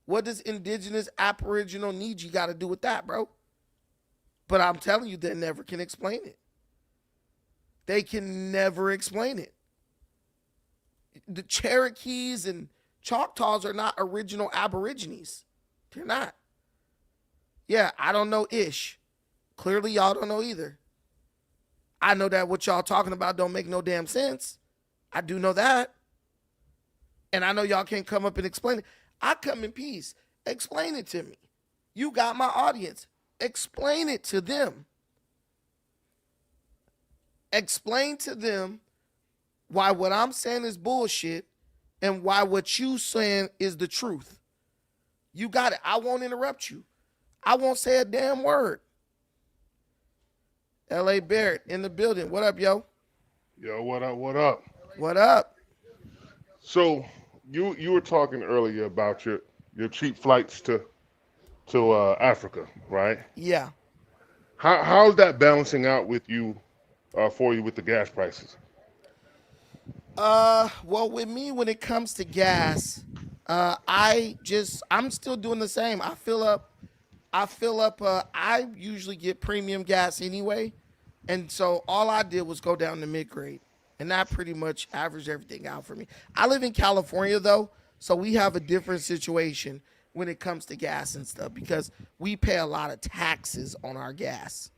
What does indigenous aboriginal need you got to do with that, bro? But I'm telling you, they never can explain it. They can never explain it. The Cherokees and Choctaws are not original aborigines. They're not. Yeah, I don't know ish. Clearly, y'all don't know either. I know that what y'all talking about don't make no damn sense. I do know that. And I know y'all can't come up and explain it. I come in peace. Explain it to me. You got my audience. Explain it to them. Explain to them why what I'm saying is bullshit and why what you saying is the truth. You got it. I won't interrupt you. I won't say a damn word. L.A. Barrett in the building. What up, yo? Yo, what up? What up? What up? So you were talking earlier about your cheap flights to Africa, right? Yeah. How's that balancing out with you for you with the gas prices? Well, with me, when it comes to gas, I'm still doing the same. I fill up, I usually get premium gas anyway. And so all I did was go down to mid-grade, and that pretty much averaged everything out for me. I live in California though, so we have a different situation when it comes to gas and stuff because we pay a lot of taxes on our gas.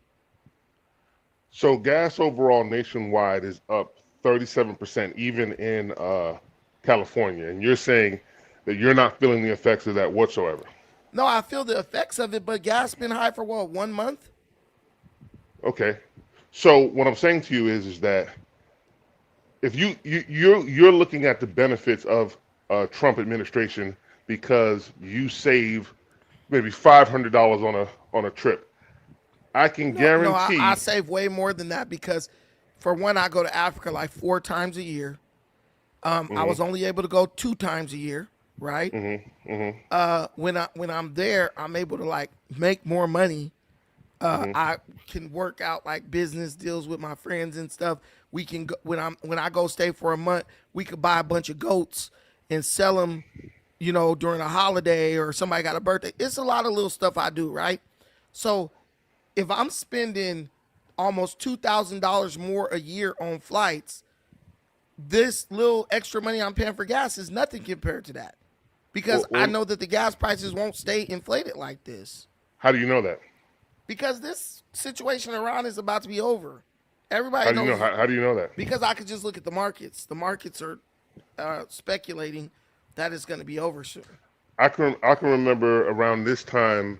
So gas overall nationwide is up 37%, even in California, and you're saying that you're not feeling the effects of that whatsoever. No, I feel the effects of it, but gas been high for what, 1 month? Okay. So what I'm saying to you is that if you're looking at the benefits of Trump administration because you save maybe $500 on a trip. I can No, guarantee. I save way more than that because, for one, I go to Africa like 4 times a year. I was only able to go 2 times a year, right? When I'm there, I'm able to like make more money. I can work out like business deals with my friends and stuff. We can go, when I go stay for a month, we could buy a bunch of goats and sell them, during a holiday or somebody got a birthday. It's a lot of little stuff I do, right? So if I'm spending almost $2,000 more a year on flights, this little extra money I'm paying for gas is nothing compared to that, because I know that the gas prices won't stay inflated like this. How do you know that? Because this situation in Iran is about to be over. Everybody How do you knows. know? How do you know that? Because I could just look at the markets. The markets are speculating that it's going to be over soon. I can remember around this time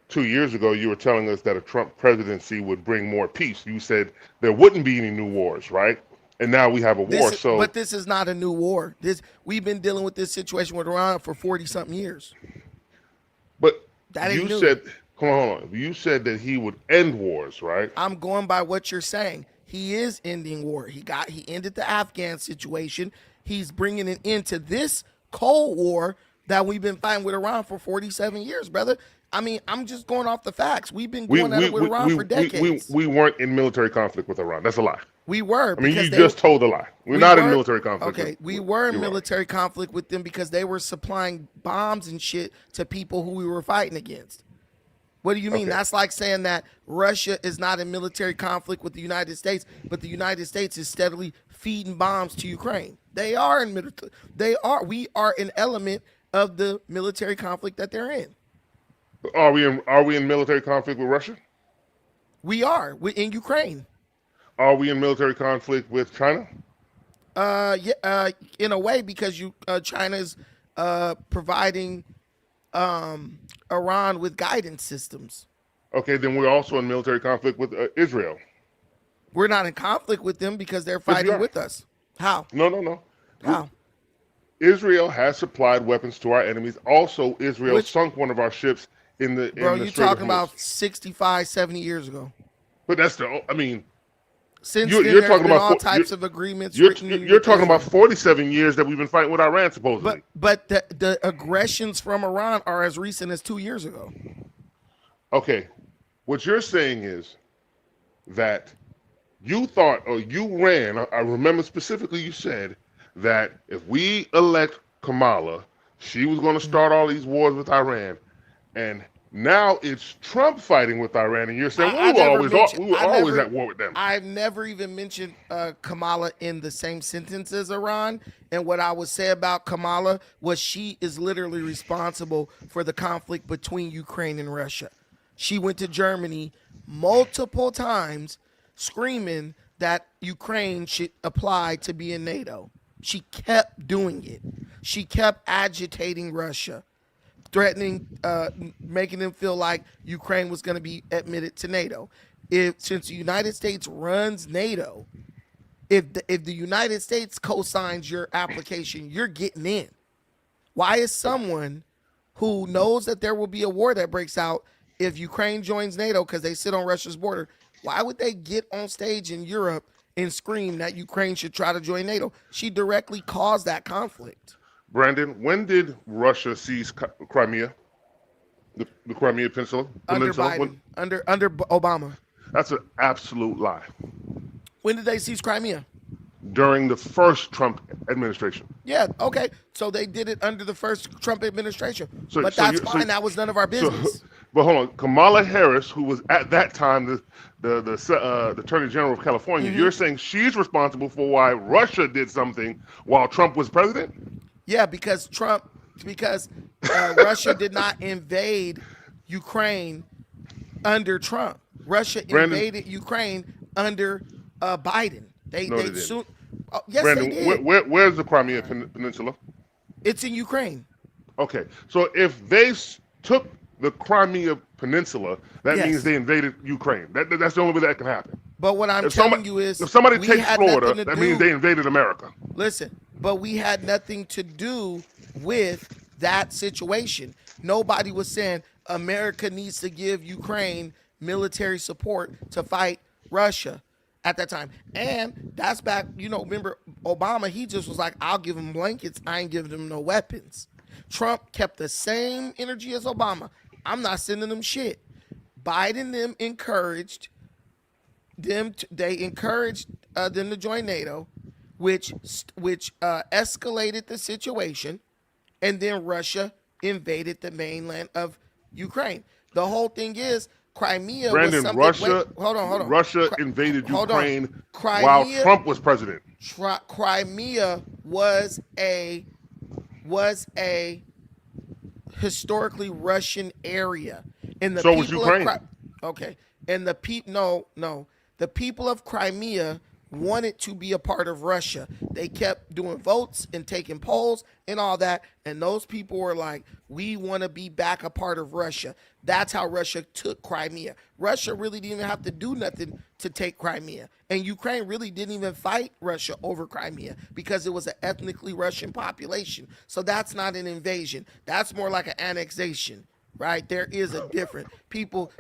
2 years ago, you were telling us that a Trump presidency would bring more peace. You said there wouldn't be any new wars, right? And now we have a war. But this is not a new war. We've been dealing with this situation with Iran for 40-something years. But that you ain't new. said, hold on. You said that he would end wars, right? I'm going by what you're saying. He is ending war. He ended the Afghan situation. He's bringing an end to this Cold War that we've been fighting with Iran for 47 years, brother. I mean, I'm just going off the facts. We've been going at it with Iran for decades. We weren't in military conflict with Iran. That's a lie. We were. I mean, you just told a lie. We're not in military conflict. Okay, we were in military conflict with them because they were supplying bombs and shit to people who we were fighting against. What do you mean? Okay. That's like saying that Russia is not in military conflict with the United States, but the United States is steadily feeding bombs to Ukraine. They are in military. We are an element of the military conflict that they're in. Are we in military conflict with Russia? We are. We're in Ukraine. Are we in military conflict with China? Yeah, in a way, because China's providing Iran with guidance systems. Okay, then we're also in military conflict with Israel. We're not in conflict with them because they're fighting with us. How? No. How? Israel has supplied weapons to our enemies. Also, Israel sunk one of our ships in the Bro, you're talking about 65, 70 years ago. But that's since you're then, there's talking been about all types of agreements. You're talking about 47 years that we've been fighting with Iran, supposedly. But the aggressions from Iran are as recent as 2 years ago. Okay, what you're saying is that you thought, or you ran, I remember specifically you said that if we elect Kamala, she was going to start all these wars with Iran. And now it's Trump fighting with Iran, and you're saying, we were always at war with them. I've never even mentioned Kamala in the same sentence as Iran. And what I would say about Kamala was she is literally responsible for the conflict between Ukraine and Russia. She went to Germany multiple times screaming that Ukraine should apply to be in NATO. She kept doing it. She kept agitating Russia, threatening, making them feel like Ukraine was going to be admitted to NATO. Since the United States runs NATO, if the United States co-signs your application, you're getting in. Why is someone who knows that there will be a war that breaks out if Ukraine joins NATO because they sit on Russia's border, why would they get on stage in Europe and scream that Ukraine should try to join NATO? She directly caused that conflict. Brandon, when did Russia seize Crimea? The Crimea Peninsula? Under Biden, under Obama. That's an absolute lie. When did they seize Crimea? During the first Trump administration. Yeah, okay. So they did it under the first Trump administration. But that's fine. That was none of our business. But hold on. Kamala Harris, who was at that time the Attorney General of California, you're saying she's responsible for why Russia did something while Trump was president? Yeah, because Russia did not invade Ukraine under Trump. Russia invaded Ukraine under Biden. They soon. Yes, Brandon, they did. Where's the Crimea Peninsula? It's in Ukraine. Okay, so if they took the Crimea Peninsula, that Yes. means they invaded Ukraine. That's the only way that can happen. But what I'm If telling somebody, you is, if somebody we takes had Florida, nothing to that do. means they invaded America. Listen, but we had nothing to do with that situation. Nobody was saying America needs to give Ukraine military support to fight Russia at that time. And that's back, remember Obama, he just was like, I'll give them blankets, I ain't giving them no weapons. Trump kept the same energy as Obama. I'm not sending them shit. Biden them encouraged them to join NATO, which escalated the situation, and then Russia invaded the mainland of Ukraine. The whole thing is Crimea Brandon, was something. Russia, Hold on. Russia invaded hold on. Ukraine while Crimea- Trump was president. Crimea was a historically Russian area, and the So was people Ukraine. okay, and the the people of Crimea wanted to be a part of Russia. They kept doing votes and taking polls and all that, and those people were like, we want to be back a part of Russia. That's how Russia took Crimea. Russia really didn't even have to do nothing to take Crimea, and Ukraine really didn't even fight Russia over Crimea because it was an ethnically Russian population. So that's not an invasion. That's more like an annexation. Right? There is a difference.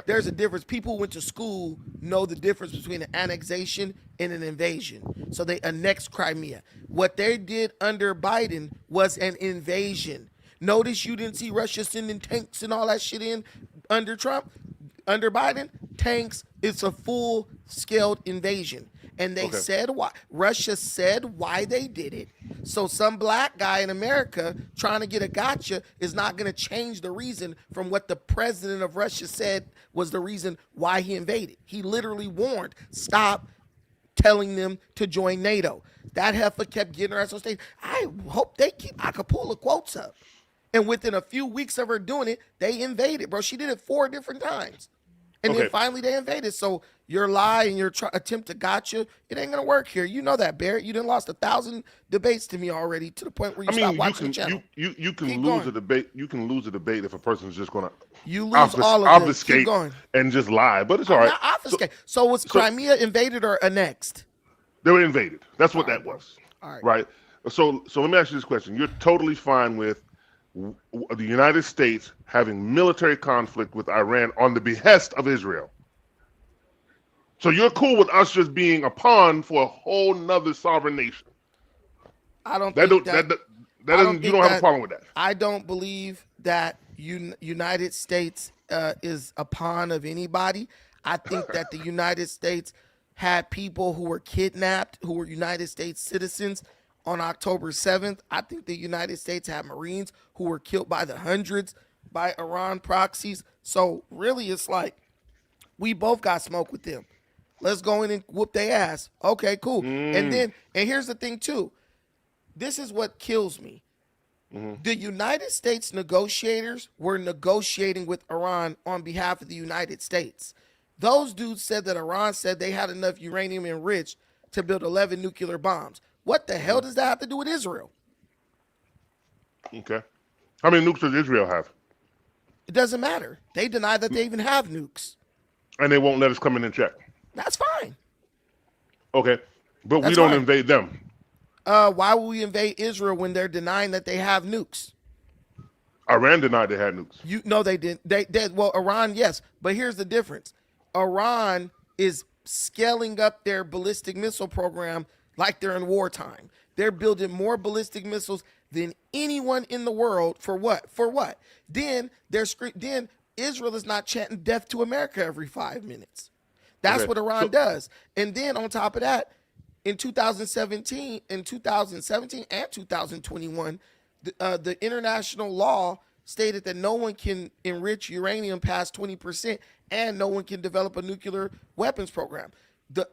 There's a difference. People who went to school know the difference between an annexation and an invasion. So they annexed Crimea. What they did under Biden was an invasion. Notice you didn't see Russia sending tanks and all that shit in under Trump. Under Biden, tanks, it's a full-scaled invasion. And they said why. Russia said why they did it. So some black guy in America trying to get a gotcha is not going to change the reason from what the president of Russia said was the reason why he invaded. He literally warned, stop telling them to join NATO. That heifer kept getting her ass on stage. I hope I could pull the quotes up. And within a few weeks of her doing it, they invaded, bro. She did it 4 different times. And then finally they invaded. So your lie and your attempt to gotcha, it ain't gonna work here. You know that, Barrett. You done lost 1,000 debates to me already, to the point where you stop watching the channel. You can lose a debate. You can lose a debate if a person's just gonna lose all of obfuscate Keep going. and just lie. But it's all right. Not obfuscate. So was Crimea invaded or annexed? They were invaded. That's what that was. All right. Right. So let me ask you this question. You're totally fine with the United States having military conflict with Iran on the behest of Israel. So you're cool with us just being a pawn for a whole nother sovereign nation. I don't You think don't have a problem with that. I don't believe that United States is a pawn of anybody. I think that the United States had people who were kidnapped, who were United States citizens on October 7th. I think the United States had Marines who were killed by the hundreds by Iran proxies. So really it's like we both got smoke with them. Let's go in and whoop their ass. Okay, cool. And here's the thing too. This is what kills me. The United States negotiators were negotiating with Iran on behalf of the United States. Those dudes said that Iran said they had enough uranium enriched to build 11 nuclear bombs. What the hell does that have to do with Israel? Okay. How many nukes does Israel have? It doesn't matter. They deny that they even have nukes. And they won't let us come in and check. That's fine. Okay. But we That's don't fine. invade them. Why would we invade Israel when they're denying that they have nukes? Iran denied they had nukes. No, they didn't. They did. Well, Iran, yes. But here's the difference. Iran is scaling up their ballistic missile program like they're in wartime. They're building more ballistic missiles than anyone in the world. For what? For what? Then Israel is not chanting death to America every 5 minutes. That's what Iran does. And then on top of that, in 2017 and 2021, the international law stated that no one can enrich uranium past 20% and no one can develop a nuclear weapons program.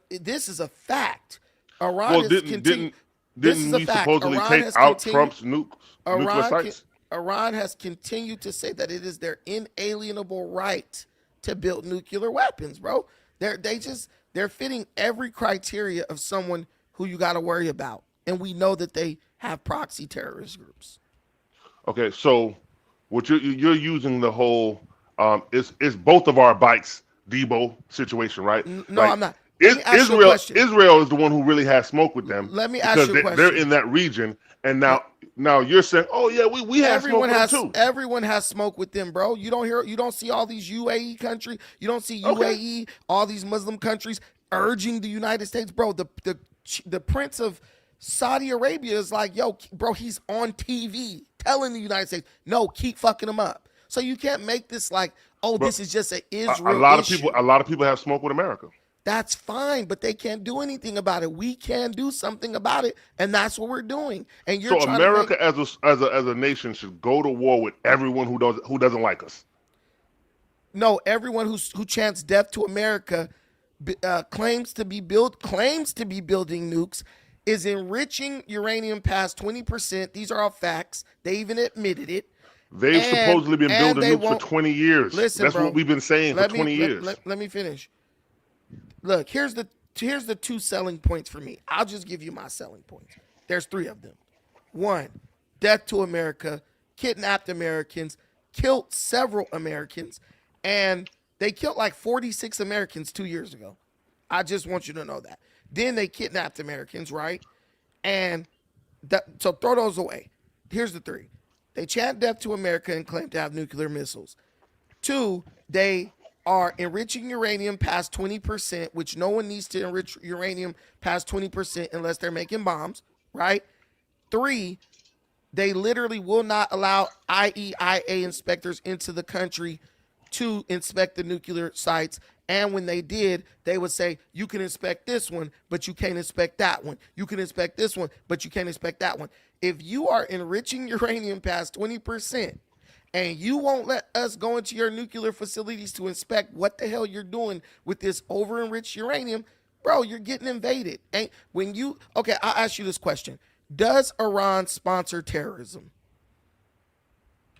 This is a fact. Iran didn't we supposedly take out Trump's nuclear sites? Iran has continued to say that it is their inalienable right to build nuclear weapons, bro. They're fitting every criteria of someone who you got to worry about, and we know that they have proxy terrorist groups. Okay, so what you're using the whole It's both of our bikes, Debo situation, right? No, I'm not. Let me ask you a Israel, question. Israel is the one who really has smoke with them. Let me ask because you a they're question. in that region, and now you're saying, oh yeah, we have smoke with them too. Everyone has smoke with them, bro. You don't see all these UAE country. You don't see Okay. UAE, all these Muslim countries urging the United States, bro. The Prince of Saudi Arabia is like, yo, bro, he's on TV telling the United States, no, keep fucking him up. So you can't make this like, oh, Bro, this is just an Israel a lot issue. a lot of people have smoke with America. That's fine, but they can't do anything about it. We can do something about it, and that's what we're doing. And you're So trying America to make, as a nation should go to war with everyone who doesn't like us. no, everyone who chants death to America claims to be building nukes, is enriching uranium past 20%. These are all facts. They even admitted it. They've supposedly been building nukes for 20 years. Listen, That's bro, what we've been saying for 20 years. Let me finish. Look, here's the two selling points for me. I'll just give you my selling points. There's 3 of them. 1, death to America, kidnapped Americans, killed several Americans, and they killed like 46 Americans 2 years ago. I just want you to know that. Then they kidnapped Americans, right? And so throw those away. Here's the 3. They chant death to America and claim to have nuclear missiles. 2, they are enriching uranium past 20%, which no one needs to enrich uranium past 20% unless they're making bombs, right? 3, they literally will not allow IEIA inspectors into the country to inspect the nuclear sites. And when they did, they would say, you can inspect this one, but you can't inspect that one. You can inspect this one, but you can't inspect that one. If you are enriching uranium past 20%, and you won't let us go into your nuclear facilities to inspect what the hell you're doing with this over-enriched uranium, bro, you're getting invaded. Okay, I'll ask you this question. Does Iran sponsor terrorism?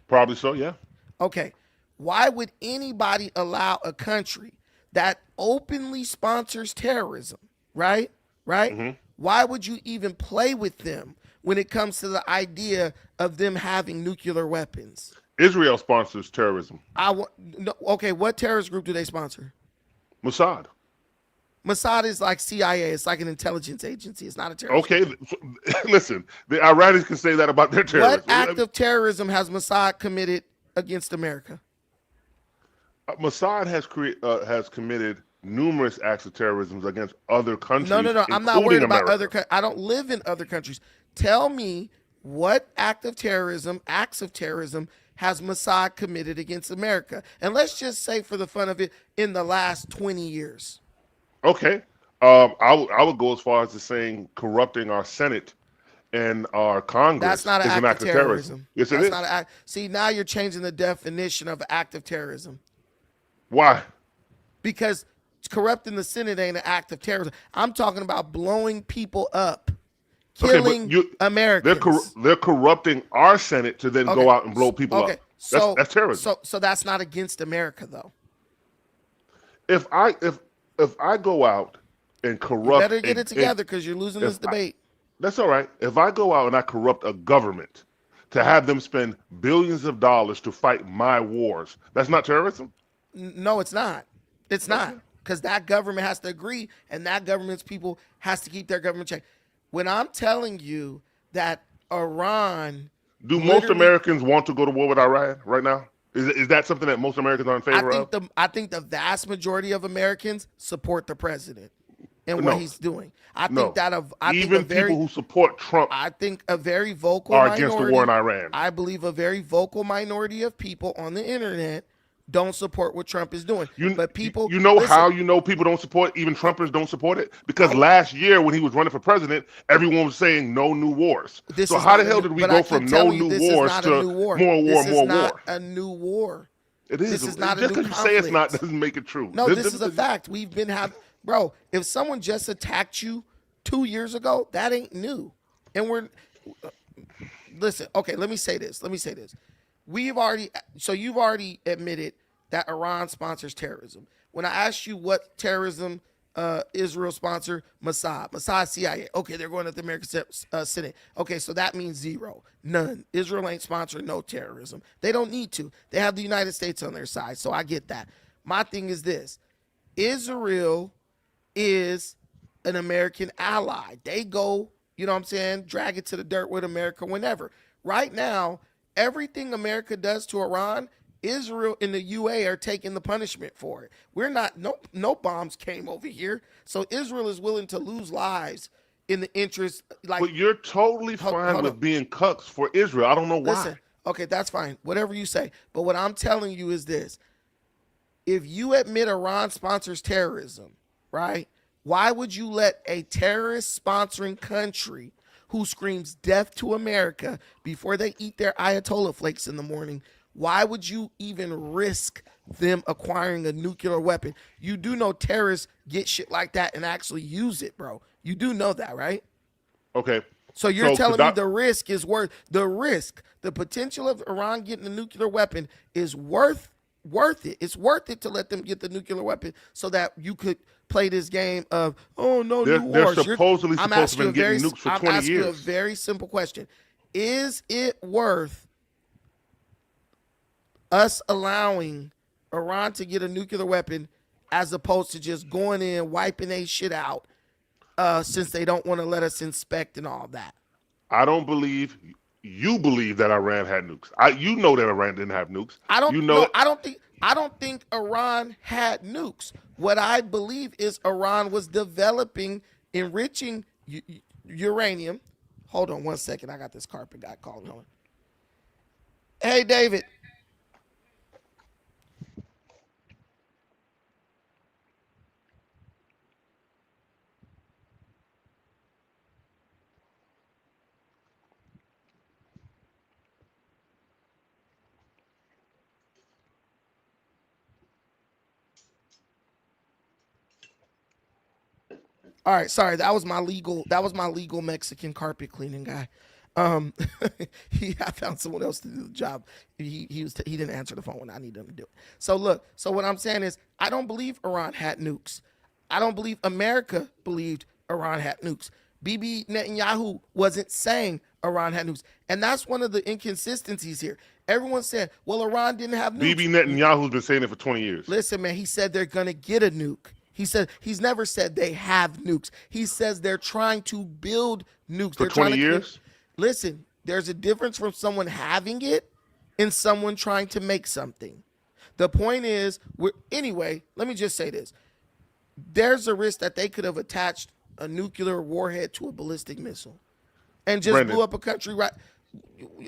Probably so, yeah. Okay, why would anybody allow a country that openly sponsors terrorism, right? Mm-hmm. Why would you even play with them when it comes to the idea of them having nuclear weapons? Israel sponsors terrorism. Okay, what terrorist group do they sponsor? Mossad. Mossad is like CIA. It's like an intelligence agency. It's not a terrorist group. Listen, the Iranians can say that about their terrorism. What act of terrorism has Mossad committed against America? Mossad has committed numerous acts of terrorism against other countries. No. I'm not worried about America. other countries. I don't live in other countries. Tell me what acts of terrorism has Mossad committed against America? And let's just say, for the fun of it, in the last 20 years. Okay. I would go as far as to saying corrupting our Senate and our Congress. That's not an act of terrorism. Yes, That's it is. not an act. See, now you're changing the definition of an act of terrorism. Why? Because corrupting the Senate ain't an act of terrorism. I'm talking about blowing people up, killing Americans. They're corrupting our Senate to then go out and blow people up. That's terrorism. So that's not against America, though. If I go out and corrupt, you better get it together because you're losing this debate. That's all right. If I go out and I corrupt a government to have them spend billions of dollars to fight my wars, that's not terrorism? No, it's not. It's not. Because that government has to agree, and that government's people has to keep their government check. When I'm telling you that Iran... Do most Americans want to go to war with Iran right now? Is that something that most Americans are in favor of? I think the vast majority of Americans support the president and what he's doing. Even people who support Trump, I think a very vocal are minority, against the war in Iran. I believe a very vocal minority of people on the internet don't support what Trump is doing. But people, how people don't support, even Trumpers don't support it? Because last year when he was running for president, everyone was saying no new wars. So how the hell did we go from no new wars to more war, more war? This is not a new war. It is. This is not a just new because you conflict. say it's not doesn't make it true. No, this is a fact. We've been having, bro, if someone just attacked you 2 years ago, that ain't new. And listen, okay, let me say this. You've already admitted that Iran sponsors terrorism. When I asked you what terrorism Israel sponsor Mossad. Mossad CIA. Okay, they're going to the American Senate. Okay, so that means zero. None. Israel ain't sponsoring no terrorism. They don't need to. They have the United States on their side, so I get that. My thing is this. Israel is an American ally. They go, you know what I'm saying, drag it to the dirt with America whenever. Right now, everything America does to Iran, Israel and the UA are taking the punishment for it. We're not, no bombs came over here. So Israel is willing to lose lives in the interest. Like, but you're totally fine with being cucks for Israel. I don't know why. Listen, okay, that's fine. Whatever you say. But what I'm telling you is this. If you admit Iran sponsors terrorism, right, why would you let a terrorist sponsoring country who screams death to America before they eat their Ayatollah flakes in the morning, why would you even risk them acquiring a nuclear weapon? You do know terrorists get shit like that and actually use it, bro. You do know that, right? Okay. So you're telling me the risk is worth the potential of Iran getting a nuclear weapon is worth it. It's worth it to let them get the nuclear weapon so that you could play this game of, oh, no, new wars. They're supposed to be getting nukes for 20 years. I'm asking you a very simple question. Is it worth us allowing Iran to get a nuclear weapon as opposed to just going in, wiping their shit out since they don't want to let us inspect and all that? I don't believe you believe that Iran had nukes. You know that Iran didn't have nukes. I don't think Iran had nukes. What I believe is Iran was developing, enriching uranium. Hold on one second. I got this carpet guy calling on. Hey, David. All right, sorry, that was my legal Mexican carpet cleaning guy. I found someone else to do the job. He didn't answer the phone when I needed him to do it. So look, what I'm saying is I don't believe Iran had nukes. I don't believe America believed Iran had nukes. Bibi Netanyahu wasn't saying Iran had nukes. And that's one of the inconsistencies here. Everyone said, well, Iran didn't have nukes. Bibi Netanyahu's been saying it for 20 years. Listen, man, he said they're going to get a nuke. He said he's never said they have nukes. He says they're trying to build nukes. For 20 years? Listen, there's a difference from someone having it and someone trying to make something. The point is, anyway, let me just say this. There's a risk that they could have attached a nuclear warhead to a ballistic missile and just blew up a country. Right?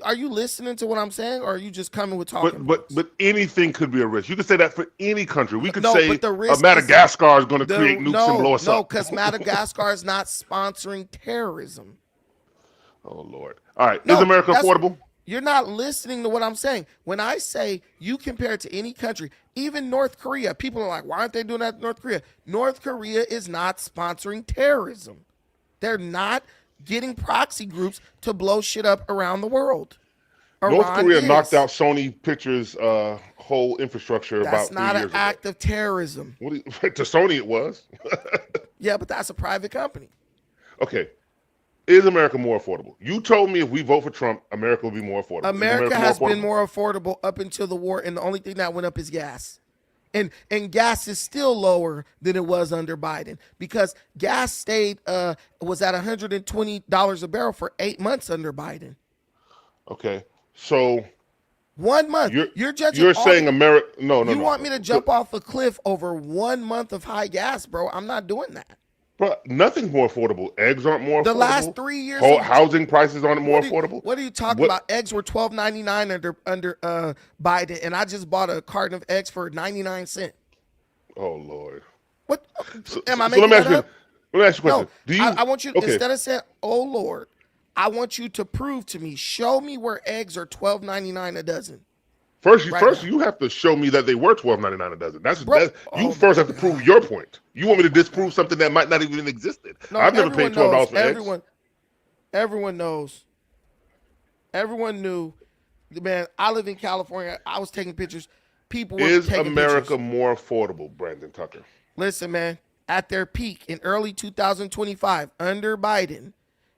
Are you listening to what I'm saying, or are you just coming with talking? But anything could be a risk. You could say that for any country. We could say Madagascar is going to create nukes and blow us up. No, because Madagascar is not sponsoring terrorism. Oh, Lord. All right. Is America affordable? You're not listening to what I'm saying. When I say you compare it to any country, even North Korea, people are like, why aren't they doing that in North Korea? North Korea is not sponsoring terrorism. They're not getting proxy groups to blow shit up around the world. North Korea knocked out Sony Pictures' whole infrastructure about 3 years ago. That's not an act of terrorism. To Sony it was. Yeah, but that's a private company. Okay. Is America more affordable? You told me if we vote for Trump, America will be more affordable. America has been more affordable up until the war, and the only thing that went up is gas. And gas is still lower than it was under Biden because gas was at $120 a barrel for 8 months under Biden. Okay, so 1 month. You're judging. You're saying America? No. You want me to jump off a cliff over 1 month of high gas, bro? I'm not doing that. But nothing's more affordable. Eggs aren't more affordable. The last 3 years, housing prices aren't more affordable. What are you talking about? Eggs were $12.99 under Biden, and I just bought a carton of eggs for 99 cents. Oh Lord! What am I making that up? Let me ask you a question. No, I want you instead of saying, "Oh Lord," I want you to prove to me, show me where eggs are $12.99 a dozen. First, you have to show me that they were $12.99 a dozen. You first have to prove your point. You want me to disprove something that might not even existed? No, I've never paid $12 for eggs. Everyone knows. Everyone knew. Man, I live in California. I was taking pictures. People were taking pictures. Is America more affordable, Brandon Tucker? Listen, man. At their peak in early 2025, under Biden,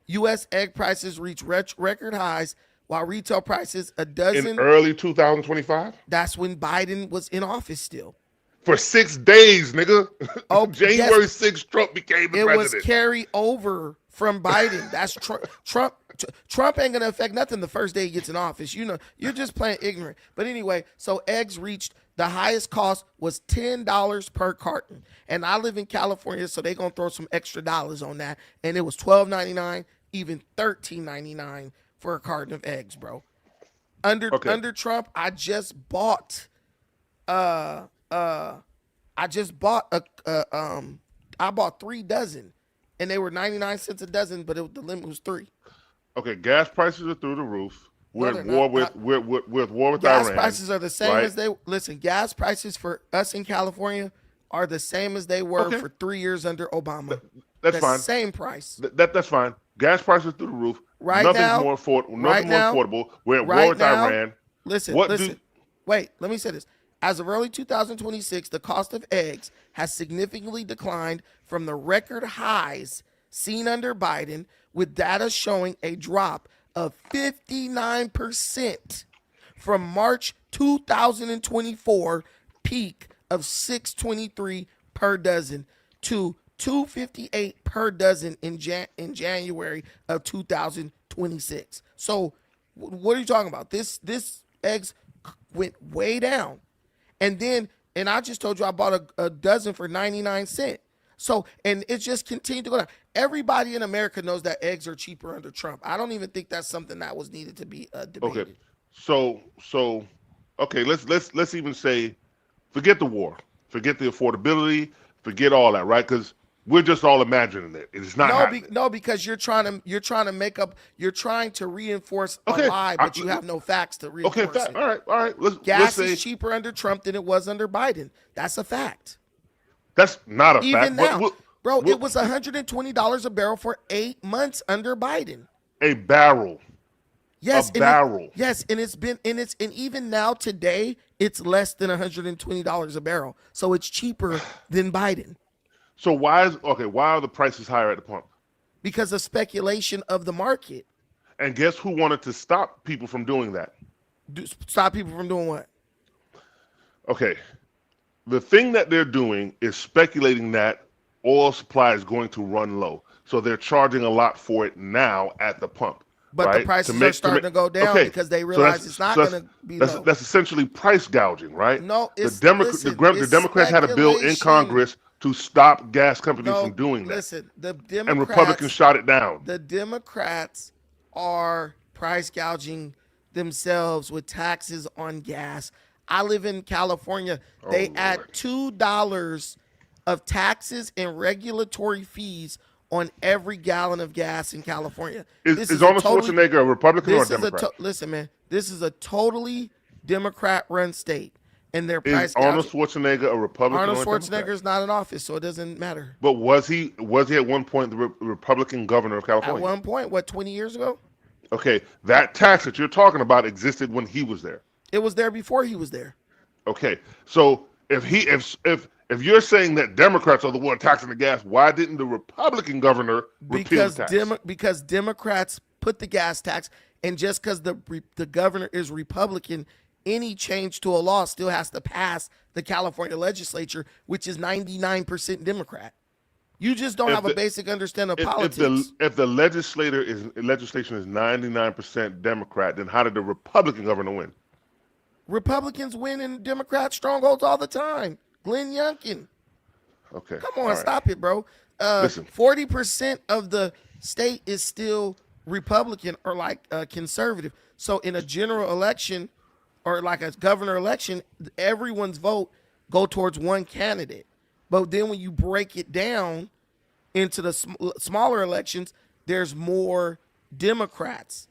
U.S. egg prices reached record highs, while retail prices a In dozen. early 2025? That's when Biden was in office still. For 6 days, nigga. Oh, January yes. 6th, Trump became the It was president. carry over from Biden. That's Trump ain't gonna affect nothing the first day he gets in office. You know, you're just playing ignorant. But anyway, so eggs reached the highest cost was $10 per carton, and I live in California, so they gonna throw some extra dollars on that, and it was $12.99, even $13.99 for a carton of eggs, bro. Under Trump, I just bought I bought 3 dozen, and they were 99 cents a dozen, but the limit was 3. Okay, gas prices are through the roof. We're No, at they're war not. with war with Gas Iran. prices are the same right? as they listen. Gas prices for us in California are the same as they were Okay. for 3 years under Obama. That's the fine. Same price. That's fine. Gas prices through the roof. Right Nothing's now- more affordable. right now- affordable. We're at war right with now- Iran. Listen. Wait, let me say this. As of early 2026, the cost of eggs has significantly declined from the record highs seen under Biden, with data showing a drop of 59% from March 2024 peak of $6.23 per dozen to $2.58 per dozen in January of 2026. So what are you talking about? This eggs went way down. And I just told you I bought a dozen for 99 cents. So, and it just continued to go down. Everybody in America knows that eggs are cheaper under Trump. I don't even think that's something that was needed to be debated. Okay. So okay, let's even say, forget the war, forget the affordability, forget all that, right? Because we're just all imagining it. It's not happening. No, because you're trying to reinforce a lie, but you have no facts to reinforce it. All right. Let's Gas say is cheaper under Trump than it was under Biden. That's a fact. that's not a fact. Even now, but it was $120 a barrel for 8 months under Biden. a barrel. Yes, A barrel. And even now today, it's less than $120 a barrel. So it's cheaper than Biden So why are the prices higher at the pump? because of speculation of the market. And guess who wanted to stop people from doing that? Stop people from doing what? Okay. The thing that they're doing is speculating that oil supply is going to run low. So they're charging a lot for it now at the pump. But right? the prices are starting to go down because they realize it's not going to be low. That's essentially price gouging, right? No, it's the Democrats had a bill in Congress to stop gas companies from doing that. Listen, the Democrats And Republicans shot it down. The Democrats are price gouging themselves with taxes on gas. I live in California. They add $2 of taxes and regulatory fees on every gallon of gas in California. Is Arnold Schwarzenegger a Republican or a Democrat? Listen, man, this is a totally Democrat-run state, and their Is price Arnold gouging. Schwarzenegger a Republican Arnold or a Schwarzenegger Democrat? is not in office, so it doesn't matter. But was he at one point the Republican governor of At California? one point, 20 years ago? Okay, that tax that you're talking about existed when he was there. It was there before he was there. Okay, so if you're saying that Democrats are the one taxing the gas, why didn't the Republican governor repeal the tax? Because Democrats put the gas tax, and just because the governor is Republican, any change to a law still has to pass the California legislature, which is 99% Democrat. You just don't have a basic understanding of politics. If the legislation is 99% Democrat, then how did the Republican governor win? Republicans win in Democrat strongholds all the time. Glenn Youngkin. Okay. Come on, all right. stop it, bro. Listen. 40% of the state is still Republican or conservative. So in a general election or like a governor election, everyone's vote go towards one candidate. But then when you break it down into the smaller elections, there's more Democrats,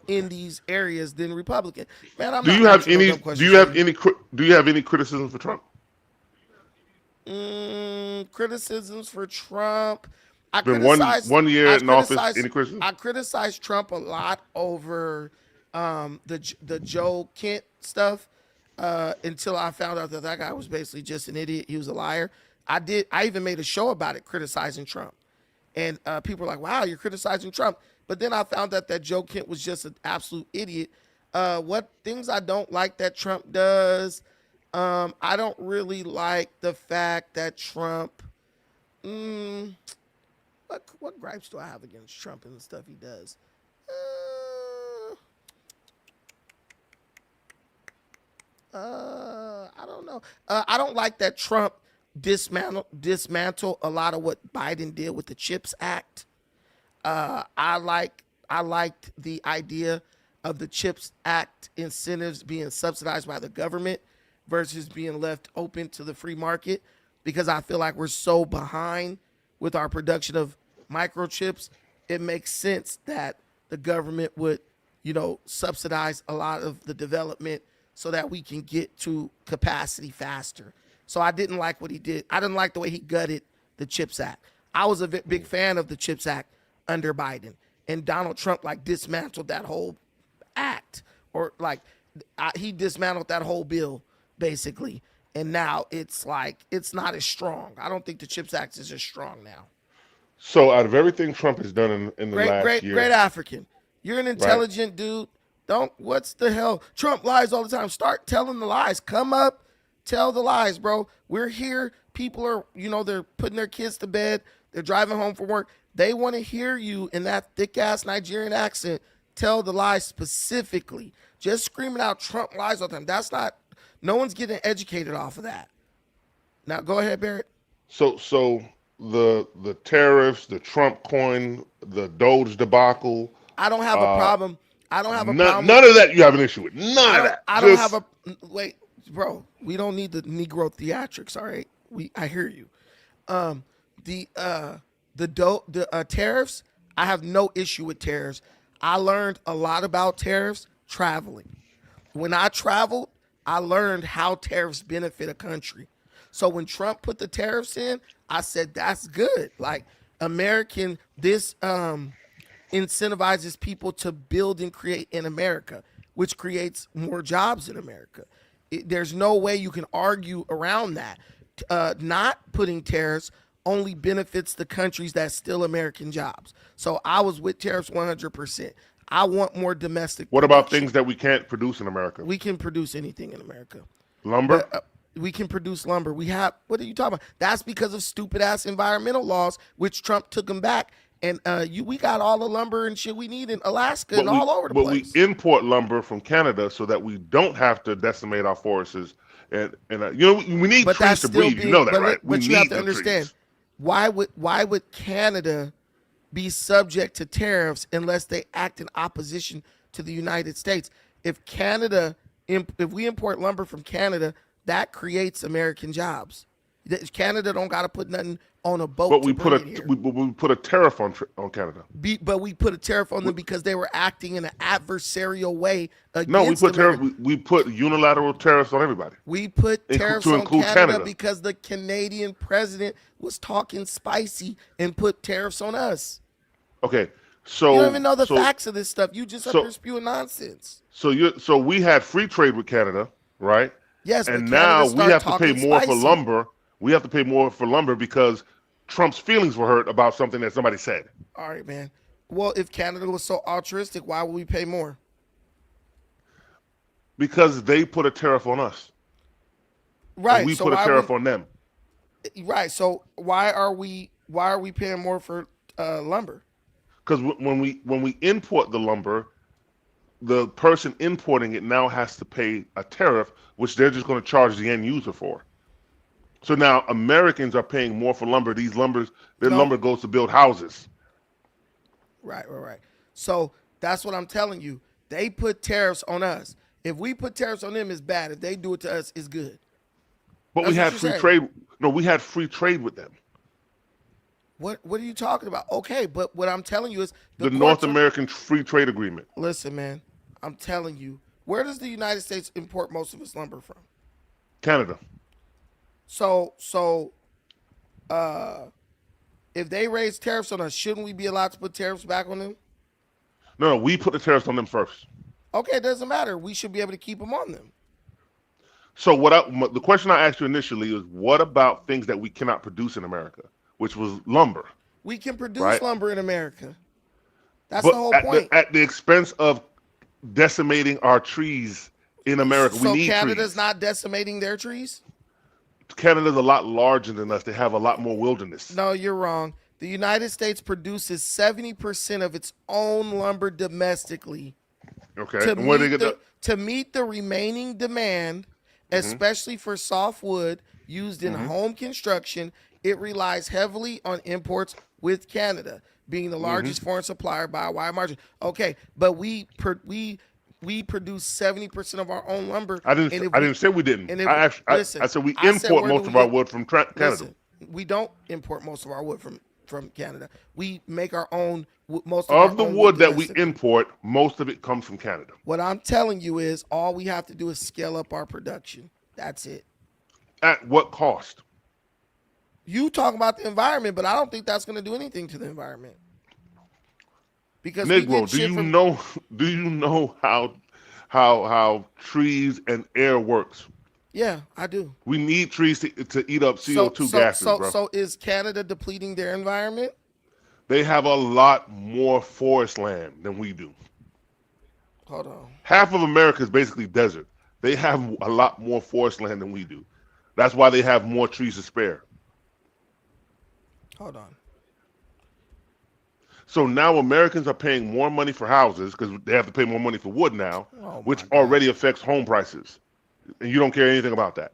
in these areas than Republican. Man, Do you have any criticism for Trump? Criticisms for Trump. Been one year in office. Any criticism? I criticized Trump a lot over the Joe Kent stuff until I found out that guy was basically just an idiot. He was a liar. I even made a show about it, criticizing Trump. And people were like, wow, you're criticizing Trump. But then I found out that Joe Kent was just an absolute idiot. What things I don't like that Trump does, I don't really like the fact that Trump, what gripes do I have against Trump and the stuff he does? I don't know. I don't like that Trump dismantle a lot of what Biden did with the CHIPS Act. I liked the idea of the CHIPS Act incentives being subsidized by the government versus being left open to the free market, because I feel like we're so behind with our production of microchips. It makes sense that the government would, subsidize a lot of the development so that we can get to capacity faster. So I didn't like what he did. I didn't like the way he gutted the CHIPS Act. I was a big fan of the CHIPS Act under Biden, and Donald Trump dismantled that whole act, or he dismantled that whole bill basically. And now it's not as strong. I don't think the CHIPS Act is as strong now. So out of everything Trump has done in the last year, great African, you're an intelligent dude. What's the hell? Trump lies all the time. Start telling the lies. Come up, tell the lies, bro. We're here. People are, they're putting their kids to bed. They're driving home from work. They want to hear you in that thick ass Nigerian accent tell the lies specifically. Just screaming out Trump lies all the time. No one's getting educated off of that. Now go ahead, Barrett. So the tariffs, the Trump coin, the Doge debacle. I don't have a problem. I don't have a problem. None of that you have an issue with. None of that. I don't have a wait, bro. We don't need the Negro theatrics. All right, I hear you. The tariffs. I have no issue with tariffs. I learned a lot about tariffs traveling. When I traveled, I learned how tariffs benefit a country. So when Trump put the tariffs in, I said that's good. This incentivizes people to build and create in America, which creates more jobs in America. There's no way you can argue around that. Not putting tariffs only benefits the countries that still American jobs. So I was with tariffs 100%. I want more domestic. What about things that we can't produce in America? We can produce anything in America. Lumber? We can produce lumber. What are you talking about? That's because of stupid ass environmental laws, which Trump took them back. And we got all the lumber and shit we need in Alaska and all over the place. But we import lumber from Canada so that we don't have to decimate our forests. And we need trees to breathe. You know that, right? But you have to understand, why would Canada be subject to tariffs unless they act in opposition to the United States? If we import lumber from Canada, that creates American jobs. Canada don't got to put nothing on a boat. But we put a tariff on Canada. But we put a tariff on them because they were acting in an adversarial way against we put unilateral tariffs on everybody. We put tariffs on Canada because the Canadian president was talking spicy and put tariffs on us. Okay, so you don't even know the facts of this stuff. You just up here spewing nonsense. So we had free trade with Canada, right? Yes, and now we have to pay more for lumber. We have to pay more for lumber because Trump's feelings were hurt about something that somebody said. All right, man. Well, if Canada was so altruistic, why would we pay more? Because they put a tariff on us. Right. And we put a tariff on them. Right. So why are we paying more for lumber? Because when we import the lumber, the person importing it now has to pay a tariff, which they're just going to charge the end user for. So now Americans are paying more for lumber. Lumber goes to build houses. Right. So that's what I'm telling you. They put tariffs on us. If we put tariffs on them, it's bad. If they do it to us, it's good. But we had free trade. No, we had free trade with them. What are you talking about? Okay, but what I'm telling you is the North American Free Trade Agreement. Listen, man, I'm telling you, where does the United States import most of its lumber from? Canada. So, if they raise tariffs on us, shouldn't we be allowed to put tariffs back on them? No, we put the tariffs on them first. Okay, it doesn't matter. We should be able to keep them on them. So the question I asked you initially is, what about things that we cannot produce in America, which was lumber, We can produce right? lumber in America. That's But the whole point. at the expense of decimating our trees in America. We So need Canada's trees. not decimating their trees? Canada's a lot larger than us. They have a lot more wilderness. No, you're wrong. The United States produces 70% of its own lumber domestically. Okay. And where do they get that? To meet the remaining demand, especially for softwood used in home construction, it relies heavily on imports, with Canada being the largest foreign supplier by a wide margin. Okay, but we produce 70% of our own lumber. I didn't say we didn't. I said we import most of our wood from Canada. Listen, we don't import most of our wood from Canada. We make our own most of the wood that we import. Most of it comes from Canada. What I'm telling you is, all we have to do is scale up our production. That's it. At what cost? You talk about the environment, but I don't think that's going to do anything to the environment. Because Negro, do you know how trees and air works? Yeah, I do. We need trees to eat up CO2 gases, bro. So is Canada depleting their environment? They have a lot more forest land than we do. Hold on. Half of America is basically desert. They have a lot more forest land than we do. That's why they have more trees to spare. Hold on. So now Americans are paying more money for houses because they have to pay more money for wood now, which already affects home prices. And you don't care anything about that.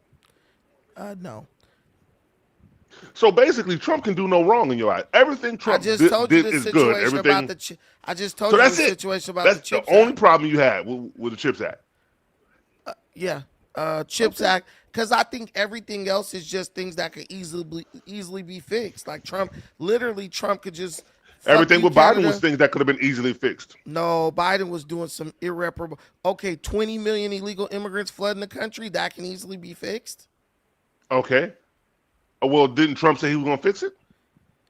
No. So basically, Trump can do no wrong in your eyes. Everything Trump did is good. Everything. I just told you the situation about the CHIPS Act. That's the only problem you had with the CHIPS Act. CHIPS Act, because I think everything else is just things that could easily be fixed. Like Trump could just. Everything with Biden was things that could have been easily fixed. No, Biden was doing some irreparable. Okay, 20 million illegal immigrants flooding the country. That can easily be fixed. Okay. Well, didn't Trump say he was going to fix it?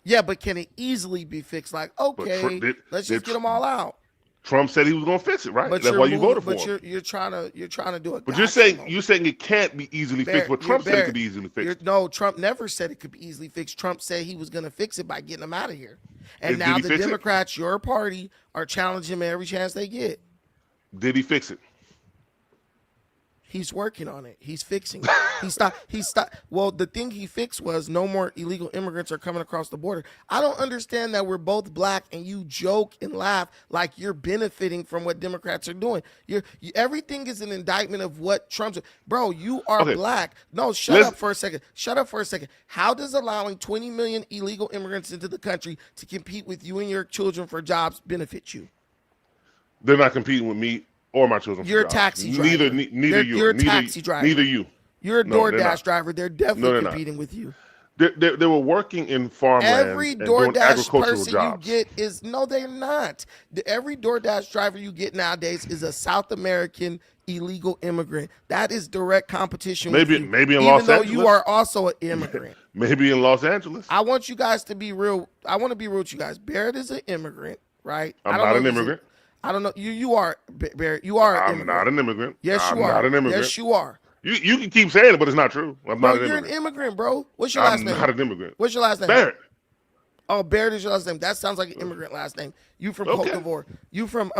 Yeah, but can it easily be fixed? Like, okay, let's just get them all out. Trump said he was going to fix it, right? That's why you voted for him. But you're trying to do it. But you're saying it can't be easily fixed. But Trump said it could be easily fixed. No, Trump never said it could be easily fixed. Trump said he was going to fix it by getting them out of here. And now the Democrats, your party, are challenging him every chance they get. Did he fix it? He's working on it. He's fixing it. He stopped. Well, the thing he fixed was no more illegal immigrants are coming across the border. I don't understand that we're both black and you joke and laugh like you're benefiting from what Democrats are doing. Everything is an indictment of what Trump's. Bro, you are black. No, shut up for a second. How does allowing 20 million illegal immigrants into the country to compete with you and your children for jobs benefit you? They're not competing with me or my children. You're a taxi driver. Neither you. You're a taxi driver. Neither you. You're a DoorDash driver. They're definitely competing with you. They were working in farmland every and doing DoorDash agricultural person jobs. you get is no, they're not. Every DoorDash driver you get nowadays is a South American illegal immigrant. That is direct competition. Maybe with you, maybe in Los Angeles. Even though you are also an immigrant. Maybe in Los Angeles. I want you guys to be real. I want to be real with you guys. Barrett is an immigrant, right? I'm not an immigrant. I don't know. You are, Barrett. You are. I'm not an immigrant. Yes, you are. I'm not an immigrant. Yes, you are. You can keep saying it, but it's not true. I'm not an immigrant. You're an immigrant, bro. What's your last name? I'm not an immigrant. What's your last name? Barrett. Oh, Barrett is your last name. That sounds like an immigrant last name. You from Cote d'Ivoire. You from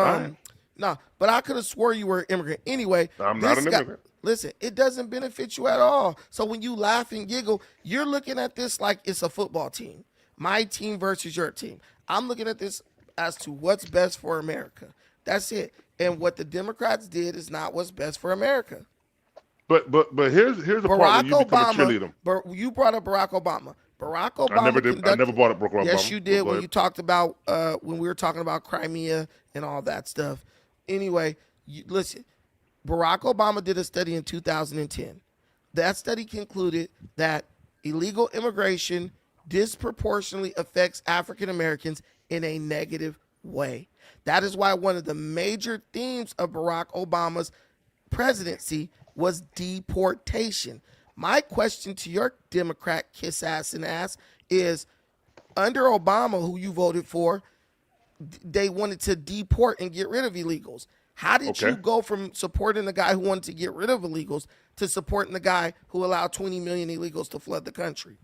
No, but I could have swore you were an immigrant. Anyway, I'm not an immigrant. Listen, it doesn't benefit you at all. So when you laugh and giggle, you're looking at this like it's a football team. My team versus your team. I'm looking at this as to what's best for America. That's it. And what the Democrats did is not what's best for America. But here's the part where you become a cheerleader. You brought up Barack Obama. Barack Obama. I never did. I never brought up Barack Obama. Yes, you did when you talked about when we were talking about Crimea and all that stuff. Anyway, listen. Barack Obama did a study in 2010. That study concluded that illegal immigration disproportionately affects African Americans in a negative way. That is why one of the major themes of Barack Obama's presidency was deportation. My question to your Democrat kiss ass and ass is, under Obama, who you voted for, they wanted to deport and get rid of illegals. How did you go from supporting the guy who wanted to get rid of illegals to supporting the guy who allowed 20 million illegals to flood the country.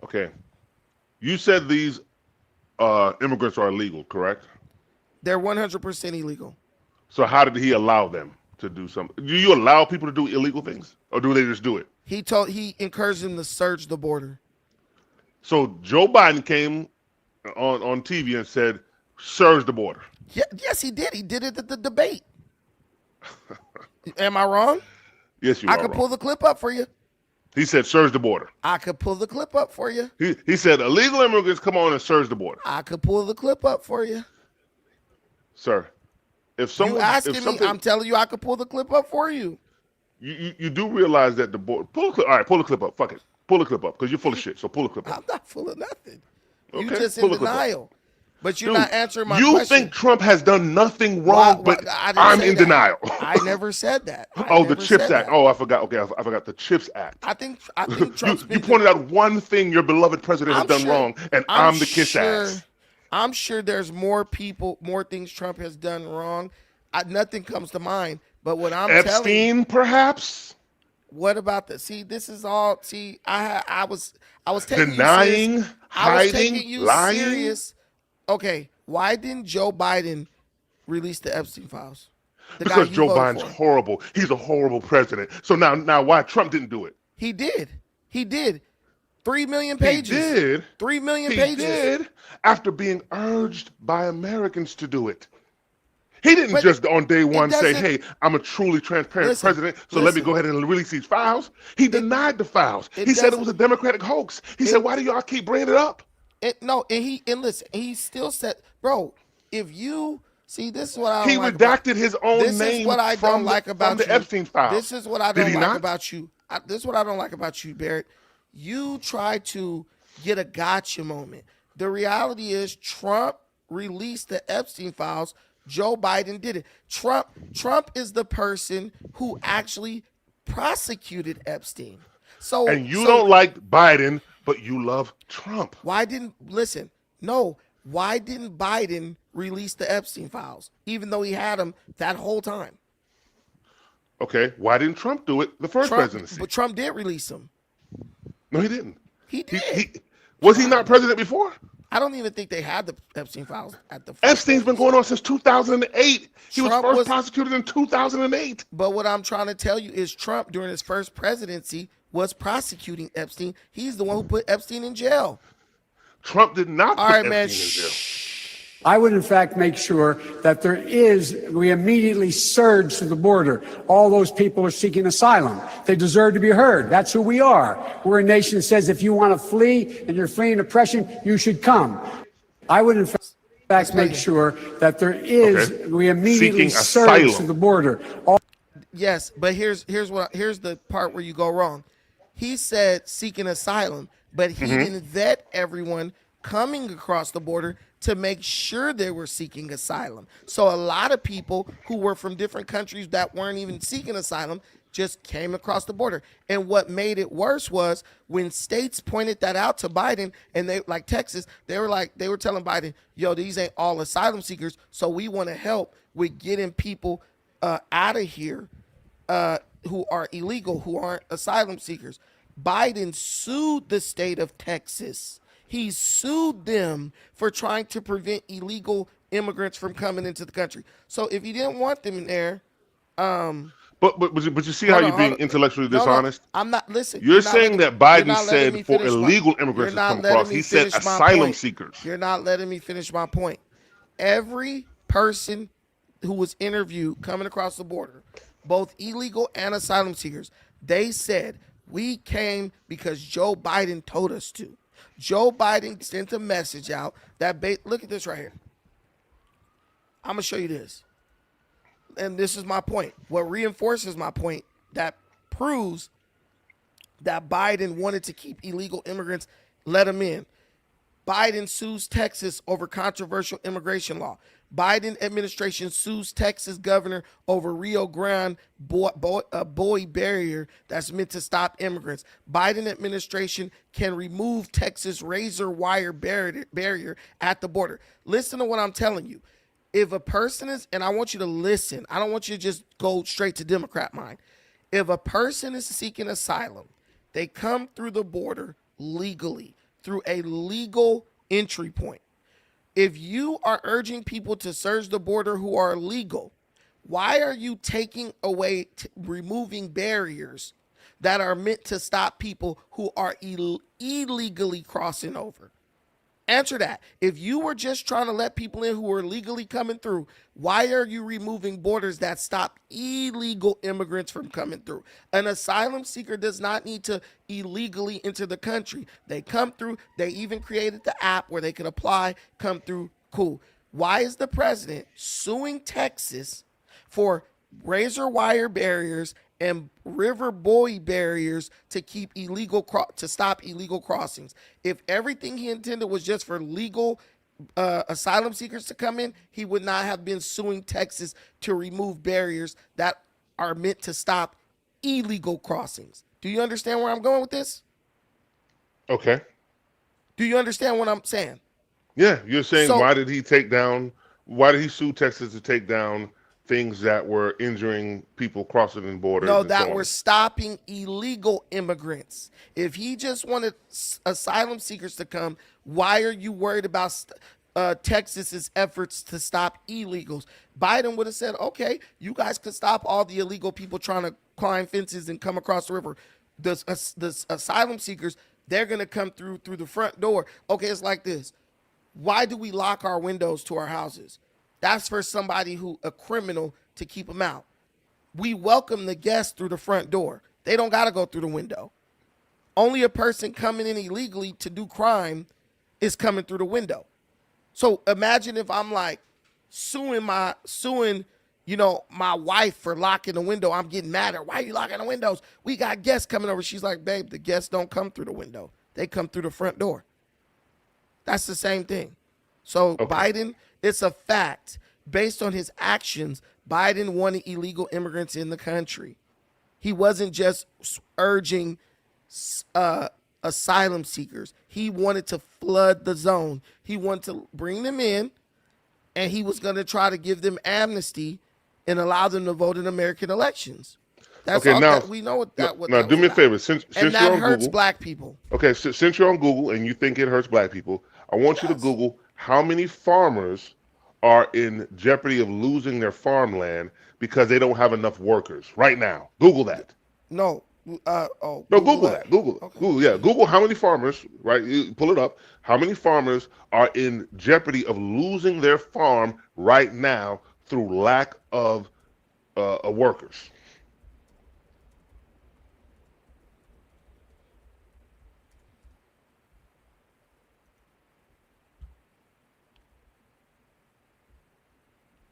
Okay. You said these immigrants are illegal, correct? They're 100% illegal. So how did he allow them to do something? Do you allow people to do illegal things, or do they just do it? He encouraged them to surge the border. So Joe Biden came on TV and said, "Surge the border." Yeah, yes, he did. He did it at the debate. Am I wrong? Yes, you I are could wrong. pull the clip up for you. He said, "Surge the border." I could pull the clip up for you. He said, "Illegal immigrants, come on and surge the border." I could pull the clip up for you. Sir, if someone, You asking if me, something, I'm telling you I could pull the clip up for you. you do realize that the border. Pull the clip. All right, pull the clip up. Fuck it. Pull the clip up because you're full of shit. So pull the clip up. I'm not full of nothing. You Okay, just pull in the clip up. denial. But you're Dude, not answering my you question. think Trump has done nothing wrong, but I didn't I'm say in that. denial. I never said that. I Oh, the never CHIPS said Act. that. Oh, I forgot. Okay, I forgot the CHIPS Act. I think Trump's You been pointed out one thing your beloved president has I'm done sure- wrong, and I'm the kiss ass. I'm sure there's more things Trump has done wrong. Nothing comes to mind. But what I'm telling Epstein, perhaps? what about the? See, this is all. See, I was taking Denying, you serious. I was taking hiding, you lying? serious. Okay, why didn't Joe Biden release the Epstein files? The guy Because you Joe voted Biden's for. horrible. He's a horrible president. So now why Trump didn't do it? He did. 3 million pages. He did. 3 million He pages. did after being urged by Americans to do it. He didn't But just on day one say, doesn't- "Hey, I'm a truly transparent Listen, president, so let me listen. go ahead and release these files." He denied the files. it He said it doesn't- was a Democratic hoax. He said, "Why do y'all keep bringing it up?" Listen, he still said, bro, if you see, this is what I don't He like redacted about, his own this name is what I from don't like about the you. Epstein files. This is what I Did don't he like not? about you. This is what I don't like about you, Barrett. You try to get a gotcha moment. The reality is Trump released the Epstein files. Joe Biden did it. Trump is the person who actually prosecuted Epstein. So And you don't like Biden, but you love Trump. why didn't Biden release the Epstein files, even though he had them that whole time? Okay, why didn't Trump do it the first presidency? But Trump did release them. No, he didn't. He did. Was he not president before? I don't even think they had the Epstein files at the first Epstein's been going on since 2008. He was Trump first was- prosecuted in 2008. But what I'm trying to tell you is Trump, during his first presidency, was prosecuting Epstein. He's the one who put Epstein in jail. Trump did not All put right, Epstein man. in jail. I would, in fact, make sure that we immediately surge to the border. All those people are seeking asylum. They deserve to be heard. That's who we are. We're a nation that says if you want to flee and you're fleeing oppression, you should come. I would, in fact, make sure that we immediately Seeking surge asylum. to the border. Yes, but here's the part where you go wrong. He said seeking asylum, but he didn't vet everyone coming across the border to make sure they were seeking asylum. So a lot of people who were from different countries that weren't even seeking asylum just came across the border. And what made it worse was when states pointed that out to Biden, and they, like Texas, they were telling Biden, yo, these ain't all asylum seekers, so we want to help with getting people out of here who are illegal, who aren't asylum seekers. Biden sued the state of Texas. He sued them for trying to prevent illegal immigrants from coming into the country. So if you didn't want them in there, But you see how you're being intellectually dishonest? I'm not. Listen, You're saying that Biden said for illegal you're immigrants to not come letting across, me he said finish my asylum point. seekers. You're not letting me finish my point. Every person who was interviewed coming across the border, both illegal and asylum seekers, they said, we came because Joe Biden told us to. Joe Biden sent a message out that, look at this right here. I'm going to show you this. And this is my point. What reinforces my point, that proves that Biden wanted to keep illegal immigrants, let them in. Biden sues Texas over controversial immigration law. Biden administration sues Texas governor over Rio Grande buoy barrier that's meant to stop immigrants. Biden administration can remove Texas razor wire barrier at the border. Listen to what I'm telling you. If a person is, and I want you to listen, I don't want you to just go straight to Democrat mind. If a person is seeking asylum, they come through the border legally, through a legal entry point. If you are urging people to search the border who are legal, why are you taking away, removing barriers that are meant to stop people who are illegally crossing over? Answer that. If you were just trying to let people in who are legally coming through, why are you removing borders that stop illegal immigrants from coming through? An asylum seeker does not need to illegally enter the country. They come through. They even created the app where they can apply, come through. Cool. Why is the president suing Texas for razor wire barriers and river buoy barriers to keep to stop illegal crossings? If everything he intended was just for legal asylum seekers to come in, he would not have been suing Texas to remove barriers that are meant to stop illegal crossings. Do you understand where I'm going with this? Okay. Do you understand what I'm saying? Yeah, you're saying So- why did he sue Texas to take down things that were injuring people crossing the border? No, that were stopping illegal immigrants. If he just wanted asylum seekers to come, why are you worried about Texas's efforts to stop illegals? Biden would have said, okay, you guys could stop all the illegal people trying to climb fences and come across the river. The asylum seekers, they're going to come through the front door. Okay, it's like this. Why do we lock our windows to our houses? That's for somebody a criminal, to keep them out. We welcome the guests through the front door. They don't got to go through the window. Only a person coming in illegally to do crime is coming through the window. So imagine if I'm like suing my wife for locking the window. I'm getting mad at her. Why are you locking the windows? We got guests coming over. She's like, babe, the guests don't come through the window. They come through the front door. That's the same thing. So Okay. Biden, it's a fact. Based on his actions, Biden wanted illegal immigrants in the country. He wasn't just urging asylum seekers. He wanted to flood the zone. He wanted to bring them in, and he was going to try to give them amnesty and allow them to vote in American elections. That's Okay, all now- that we know. What Now, that do was me a about. favor. Since And you're that on hurts Google, black people. okay, since you're on Google and you think it hurts black people, I want you to Yes. Google how many farmers are in jeopardy of losing their farmland because they don't have enough workers right now. Google that. No. No, Google that. Google it. Okay. Google, yeah. Google how many farmers, right? You pull it up. How many farmers are in jeopardy of losing their farm right now through lack of workers?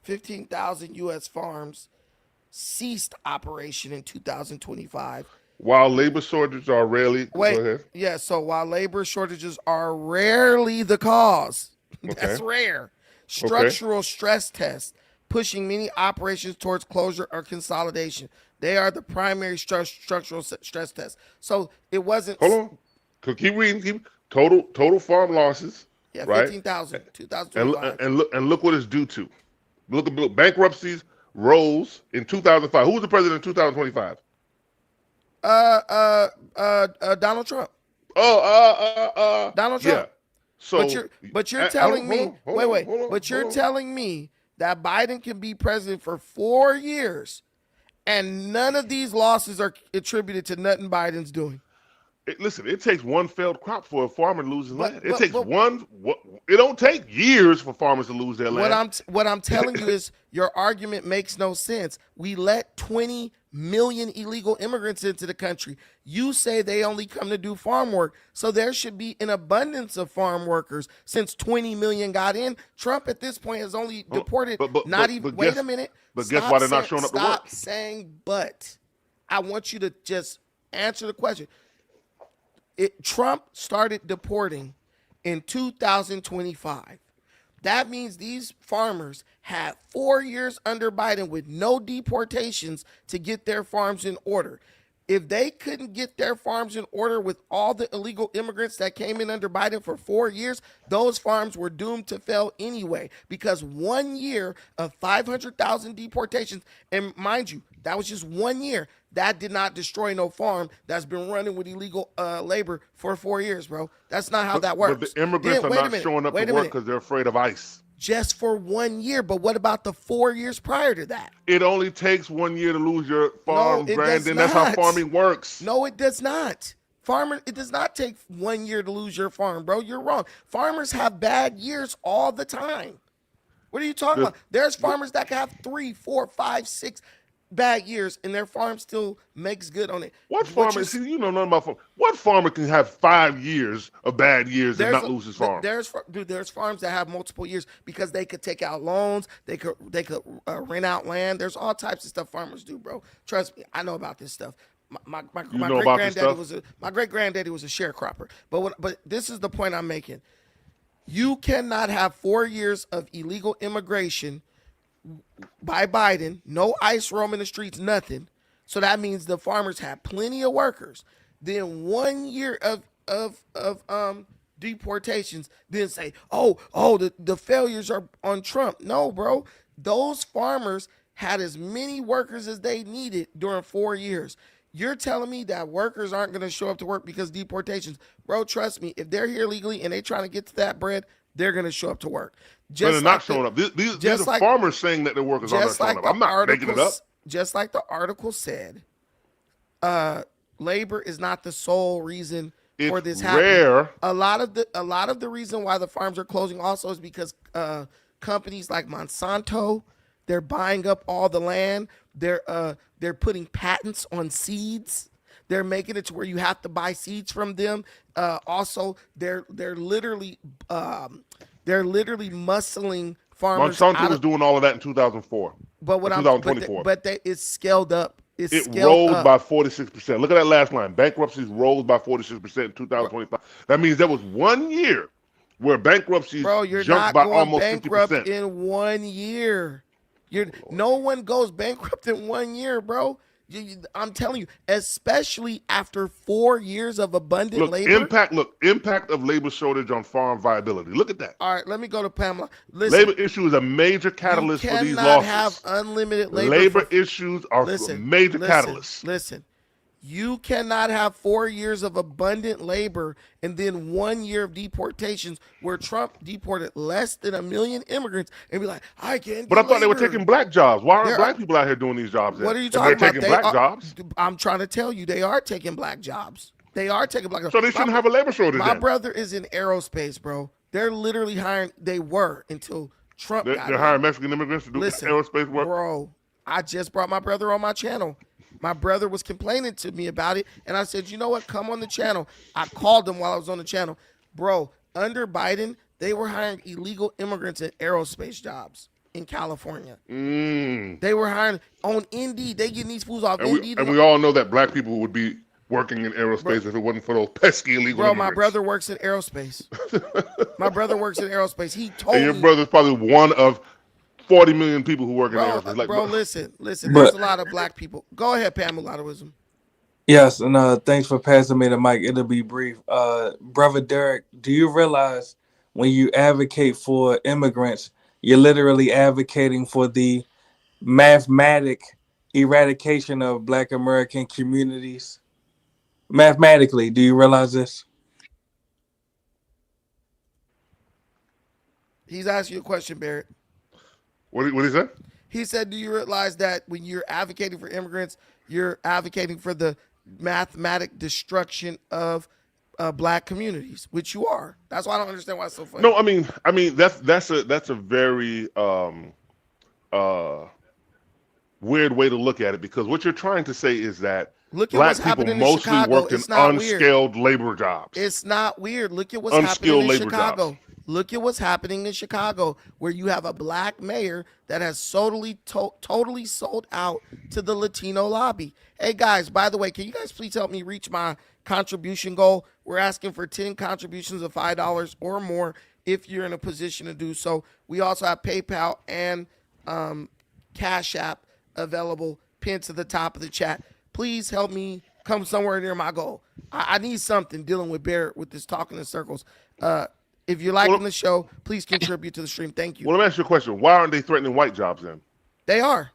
$15,000 U.S. farms ceased operation in 2025. While labor shortages are rarely, go Wait, ahead. yeah, so while labor shortages are rarely the cause, that's Okay. rare, structural stress tests pushing many operations towards closure or consolidation. They are the primary structural stress tests. So it wasn't. Hold on. Keep reading. Total farm losses. Yeah, right? 15,000, And 2025. look what it's due to. Look at bankruptcies rose in 2005. Who was the president in 2025? Donald Trump. Donald Trump. Yeah. So, but you're telling me, hold on. you're telling me that Biden can be president for 4 years, and none of these losses are attributed to nothing Biden's doing. Listen, it takes one failed crop for a farmer to lose his land. It but- takes but- one. It don't take years for farmers to lose their land. What I'm telling you is your argument makes no sense. We let 20 million illegal immigrants into the country. You say they only come to do farm work. So there should be an abundance of farm workers since 20 million got in. Trump at this point has only deported wait a minute. But guess why they're not showing up to work? Stop saying but. I want you to just answer the question. Trump started deporting in 2025. That means these farmers had 4 years under Biden with no deportations to get their farms in order. If they couldn't get their farms in order with all the illegal immigrants that came in under Biden for 4 years, those farms were doomed to fail anyway, because 1 year of 500,000 deportations, and mind you, That was just 1 year. That did not destroy no farm that's been running with illegal labor for 4 years, bro. That's not how that works. But the immigrants are not showing up to work because they're afraid of ICE. Just for 1 year, but what about the 4 years prior to that? It only takes 1 year to lose your farm, No, it Brandon. does That's how not. farming works. No, it does not. It does not take 1 year to lose your farm, bro. You're wrong. Farmers have bad years all the time. What are you talking about? There's farmers that can have 3, 4, 5, 6 bad years, and their farm still makes good on it. What farmer? See, you know nothing about farm. What farmer can have 5 years of bad years and not lose his farm? There's farms that have multiple years because they could take out loans. They could rent out land. There's all types of stuff farmers do, bro. Trust me, I know about this stuff. My great granddaddy was a sharecropper. But this is the point I'm making. You cannot have 4 years of illegal immigration by Biden, no ICE roaming the streets, nothing. So that means the farmers have plenty of workers. Then 1 year of deportations, then say, the failures are on Trump. No, bro. Those farmers had as many workers as they needed during 4 years. You're telling me that workers aren't going to show up to work because deportations? Bro, trust me, if they're here legally and they're trying to get to that bread, they're going to show up to work. They're not showing up. These are farmers saying that their workers aren't showing up. I'm not making it up. Just like the article said, labor is not the sole reason for this happening. Rare. A lot of the reason why the farms are closing also is because companies like Monsanto, they're buying up all the land. They're putting patents on seeds. They're making it to where you have to buy seeds from them. Also, they're literally muscling farmers. Monsanto was doing all of that in 2004. But 2024. It's scaled up. It rose by 46%. Look at that last line. Bankruptcies rose by 46% in 2025. That means there was 1 year where bankruptcies jumped by almost 50%. Bro, you're not going bankrupt in 1 year. No one goes bankrupt in 1 year, bro. I'm telling you, especially after 4 years of abundant labor. Impact of labor shortage on farm viability. Look at that. All right, let me go to Pamela. Listen, labor issue is a major catalyst for these losses. You cannot have unlimited labor. Labor issues are a major catalyst. Listen, you cannot have 4 years of abundant labor and then 1 year of deportations where Trump deported less than 1 million immigrants and be like, I can't. But I thought they were taking black jobs. Why aren't black people out here doing these jobs? What are you talking about? They're taking black jobs. I'm trying to tell you, they are taking black jobs. They are taking black jobs. So they shouldn't have a labor shortage. My brother is in aerospace, bro. They're literally hiring. They were until Trump got They're hiring Mexican immigrants to do aerospace work. Bro, I just brought my brother on my channel. My brother was complaining to me about it, and I said, you know what? Come on the channel. I called him while I was on the channel. Bro, under Biden, they were hiring illegal immigrants in aerospace jobs in California. They were hiring on Indeed. They getting these fools off Indeed. And we all know that black people would be working in aerospace if it wasn't for those pesky illegal immigrants. My brother works in aerospace. My brother works in aerospace. He told me. And your brother's probably one of 40 million people who work in aerospace. Listen. There's a lot of black people. Go ahead, Pamela Wisdom. Yes, and thanks for passing me the mic. It'll be brief. Brother Derek, do you realize when you advocate for immigrants, you're literally advocating for the mathematic eradication of Black American communities? Mathematically, do you realize this? He's asking you a question, Barrett. What did he say? He said, do you realize that when you're advocating for immigrants, you're advocating for the mathematic destruction of black communities, which you are. That's why I don't understand why it's so funny. No, I mean that's a very weird way to look at it, because what you're trying to say is that black people mostly worked in unskilled labor jobs. It's not weird. Look at what's happening in Chicago. Look at what's happening in Chicago, where you have a black mayor that has totally sold out to the Latino lobby. Hey, guys, by the way, can you guys please help me reach my contribution goal? We're asking for 10 contributions of $5 or more if you're in a position to do so. We also have PayPal and Cash App available, pinned to the top of the chat. Please help me come somewhere near my goal. I need something dealing with Barrett with this talking in circles. If you're liking the show, please contribute to the stream. Thank you. Well, let me ask you a question. Why aren't they threatening white jobs then? They are.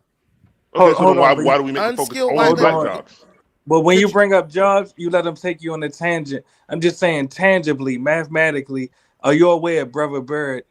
Okay, so then hold on. why do we make the focus Unskilled only white black labor. jobs? But when you Could you- bring up jobs, you let them take you on a tangent. I'm just saying, tangibly, mathematically, are you aware, Brother Bird?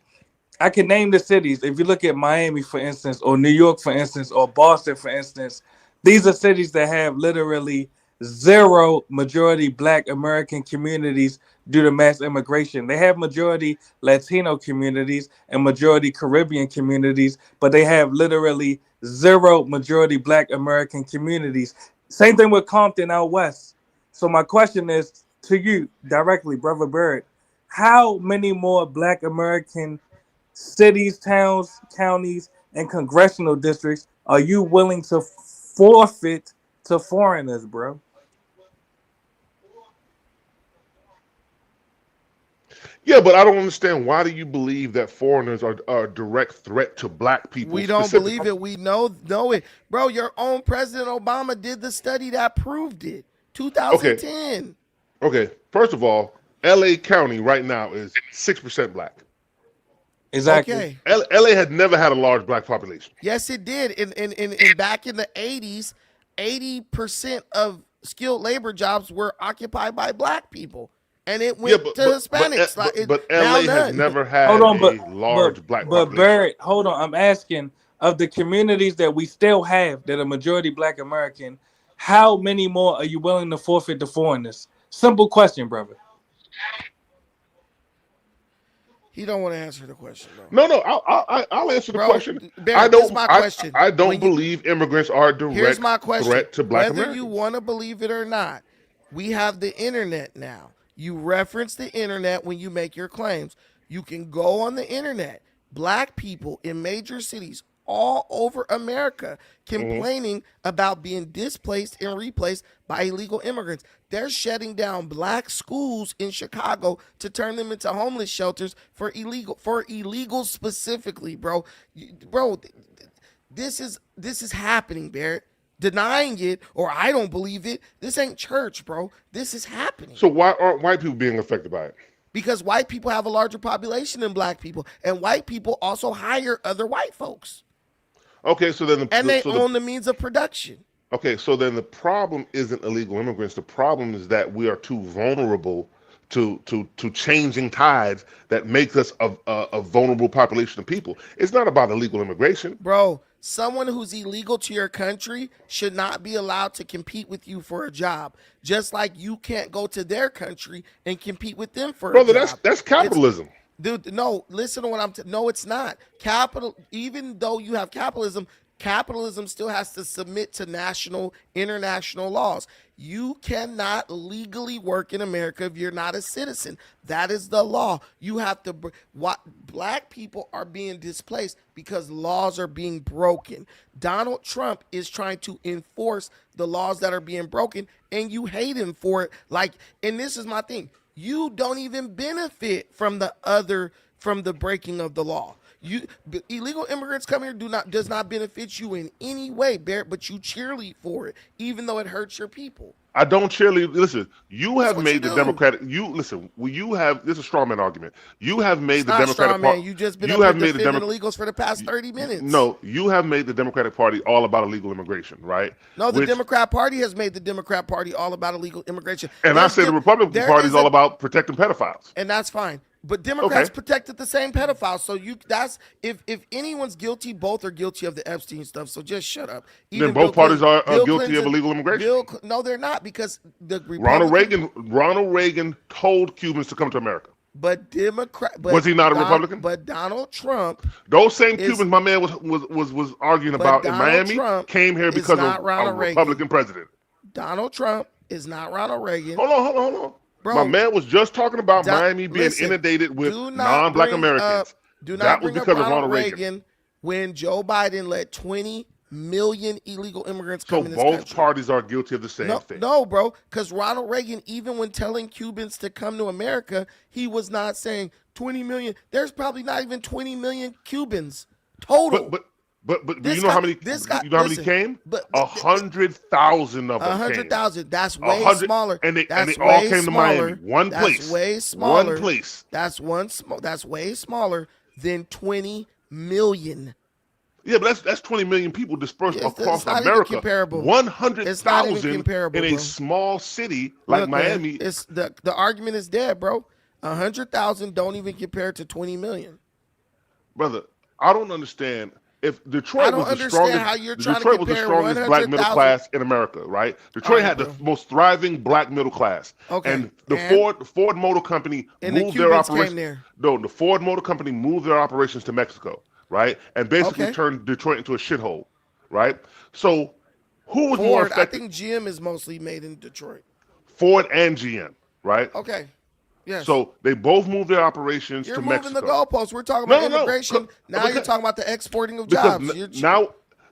I can name the cities. If you look at Miami, for instance, or New York, for instance, or Boston, for instance, these are cities that have literally zero majority Black American communities due to mass immigration. They have majority Latino communities and majority Caribbean communities, but they have literally zero majority Black American communities. Same thing with Compton out west. So my question is to you directly, Brother Bird, how many more Black American cities, towns, counties, and congressional districts are you willing to forfeit to foreigners, bro? Yeah, but I don't understand. Why do you believe that foreigners are a direct threat to black people? We don't specifically? believe it. We know it. Bro, your own President Obama did the study that proved it. 2010. Okay. First of all, LA County right now is 6% black. Exactly. Okay. LA had never had a large black population. Yes, it did. In back in the 80s, 80% of skilled labor jobs were occupied by black people. And it went to Hispanics. But LA has never had Hold on, a large black population. But Barrett, hold on. I'm asking, of the communities that we still have that are majority Black American, how many more are you willing to forfeit to foreigners? Simple question, brother. He don't want to answer the question, bro. No, I'll answer the question. Barrett, this is my question. I don't believe immigrants are a direct threat to black Whether Americans. you want to believe it or not, we have the internet now. You reference the internet when you make your claims. You can go on the internet. Black people in major cities all over America complaining about being displaced and replaced by illegal immigrants. They're shutting down black schools in Chicago to turn them into homeless shelters for illegals specifically, bro. Bro, this is happening, Barrett. Denying it or I don't believe it. This ain't church, bro. This is happening. So why aren't white people being affected by it? Because white people have a larger population than black people, and white people also hire other white folks. Okay, so then they own the means of production. Okay, so then the problem isn't illegal immigrants. The problem is that we are too vulnerable to changing tides that makes us a vulnerable population of people. It's not about illegal immigration. Bro, someone who's illegal to your country should not be allowed to compete with you for a job. Just like you can't go to their country and compete with them for a job. That's capitalism. Dude, no, listen to what I'm no, it's not. Even though you have capitalism still has to submit to international laws. You cannot legally work in America if you're not a citizen. That is the law. You have to black people are being displaced because laws are being broken. Donald Trump is trying to enforce the laws that are being broken, and you hate him for it. And this is my thing. You don't even benefit from the breaking of the law. Illegal immigrants come here does not benefit you in any way, Barrett, but you cheerlead for it, even though it hurts your people. I don't cheerlead. Listen, you have made the do. Democratic. This is a straw man argument. You have made the Democratic Party. Party. You just been up here defending illegals for the past 30 minutes. No, you have made the Democratic Party all about illegal immigration, right? No, the Democrat Party has made the Democrat Party all about illegal immigration. And I say the Republican Party is all about protecting pedophiles. And that's fine. But Democrats protected the same pedophiles. So if anyone's guilty, both are guilty of the Epstein stuff. So just shut up. Then both parties are guilty of illegal immigration. No, they're not, because the Ronald Reagan told Cubans to come to America. But was he not a Republican? But Donald Trump. Those same Cubans my man was arguing about in Miami came here because of a Republican president. Donald Trump is not Ronald Reagan. Hold on. Bro, my man was just talking about Miami being inundated with non-black Americans. That was because of Ronald Reagan when Joe Biden let 20 million illegal immigrants come in this country. So both parties are guilty of the same thing. No, bro, because Ronald Reagan, even when telling Cubans to come to America, he was not saying 20 million. There's probably not even 20 million Cubans total. But you know how many? How many came? 100,000 of them. 100,000. That's way smaller. And they all came to Miami. One place. That's way smaller. One place. That's way smaller than 20 million. Yeah, but that's 20 million people dispersed It's across not even America. comparable. It's not even 100,000 comparable, in a bro. small city like Look, man, Miami. it's the argument is dead, bro. 100,000 don't even compare to 20 million. Brother, I don't understand. If I Detroit don't was the understand how strongest, you're trying to Detroit was the compare strongest black middle 100,000. class in America, right? Detroit had the most thriving black middle class. Okay, And the and? Ford Motor Company And the moved their Cubans came operations. there. No, the Ford Motor Company moved their operations to Mexico, right? And basically Okay. turned Detroit into a shithole, right? So who was more Ford, I affected? think GM is mostly made in Detroit. Ford and GM, right? Okay. Yes. So they both moved their operations You're to moving the Mexico. goalposts. We're talking about immigration. Now because- you're talking about the exporting of Because jobs.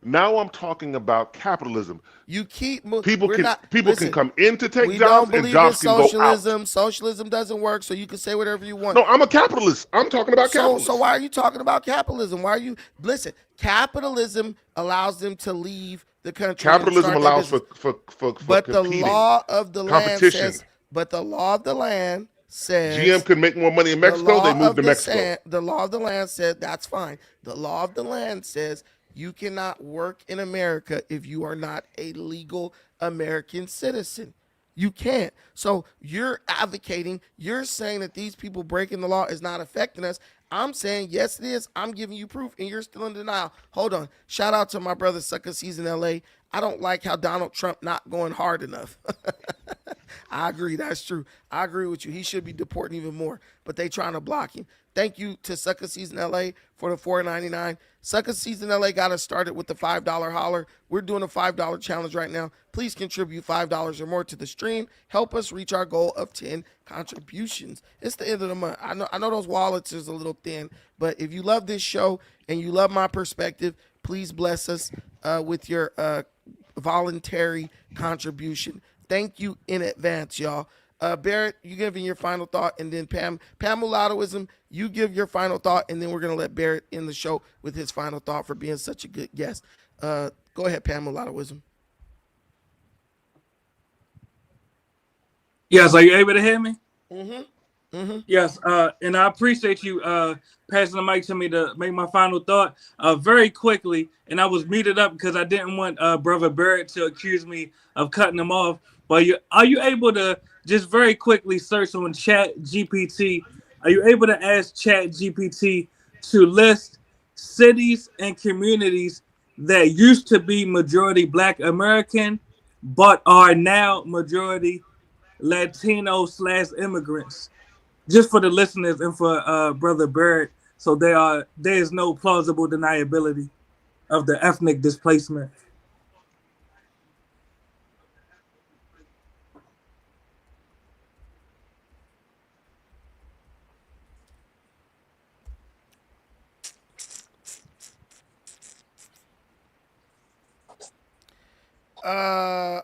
now I'm talking about capitalism. You keep moving. People We're can not, people listen, can come in to take we jobs don't and believe jobs in can go out. socialism. Socialism doesn't work, so you can say whatever you want. No, I'm a capitalist. I'm talking about capitalism. So why are you talking about capitalism? Why are you listen? Capitalism allows them to leave the country. Capitalism and start their allows business. for But the competing. law of the land Competition. says. But the law of the land says. GM could make more money in Mexico. They moved to Mexico. The law of the land said that's fine. The law of the land says you cannot work in America if you are not a legal American citizen. You can't. So you're advocating, you're saying that these people breaking the law is not affecting us. I'm saying, yes, it is. I'm giving you proof, and you're still in denial. Hold on. Shout out to my brother Sucker Season LA. I don't like how Donald Trump not going hard enough. I agree. That's true. I agree with you. He should be deporting even more, but they trying to block him. Thank you to Sucker Season LA for the $4.99. Sucker Season LA got us started with the $5 holler. We're doing a $5 challenge right now. Please contribute $5 or more to the stream. Help us reach our goal of 10 contributions. It's the end of the month. I know those wallets is a little thin, but if you love this show and you love my perspective, please bless us with your voluntary contribution. Thank you in advance, y'all. Barrett, you giving your final thought, and then Pam Mulattoism, you give your final thought, and then we're gonna let Barrett in the show with his final thought for being such a good guest. Go ahead, Pam Mulattoism. Yes, are you able to hear me? Mm-hmm. Yes, and I appreciate you passing the mic to me to make my final thought very quickly. And I was muted up because I didn't want Brother Barrett to accuse me of cutting him off. But are you able to just very quickly search on Chat GPT? Are you able to ask Chat GPT to list cities and communities that used to be majority Black American, but are now majority Latino / immigrants? Just for the listeners and for Brother Barrett, so there is no plausible deniability of the ethnic displacement.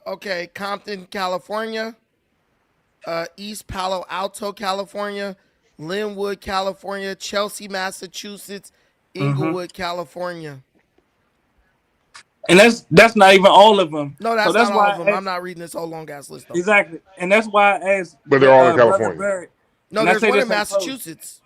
Okay, Compton, California. East Palo Alto, California. Linwood, California. Chelsea, Massachusetts. Inglewood, California. And that's not even all of them. No, that's so not all of them. I'm not reading this whole long ass list though. Exactly, and that's why I asked. But they're all in Brother California. Barrett, No, and I there's say one this in in close. Massachusetts.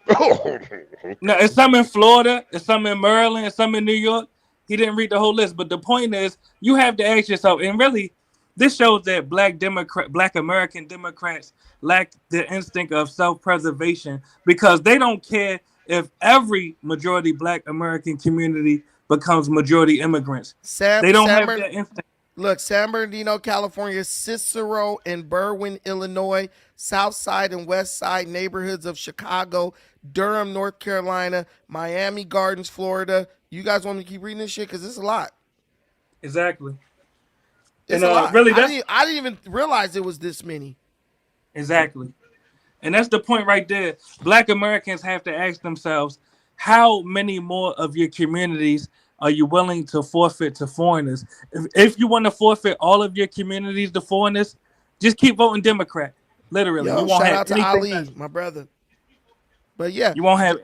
No, it's some in Florida, it's some in Maryland, it's some in New York. He didn't read the whole list, but the point is, you have to ask yourself, and really, this shows that Black American Democrats lack the instinct of self-preservation because they don't care if every majority Black American community becomes majority immigrants. They don't have that instinct. Look, San Bernardino, California, Cicero and Berwyn, Illinois, South Side and West Side neighborhoods of Chicago, Durham, North Carolina, Miami Gardens, Florida. You guys want me to keep reading this shit? Because it's a lot. Exactly. It's a lot. Really, I didn't even realize it was this many. Exactly. And that's the point right there. Black Americans have to ask themselves, how many more of your communities are you willing to forfeit to foreigners? If you want to forfeit all of your communities to foreigners, just keep voting Democrat. Literally. Yo, you won't shout have out to Ali, my brother. But yeah. You won't have.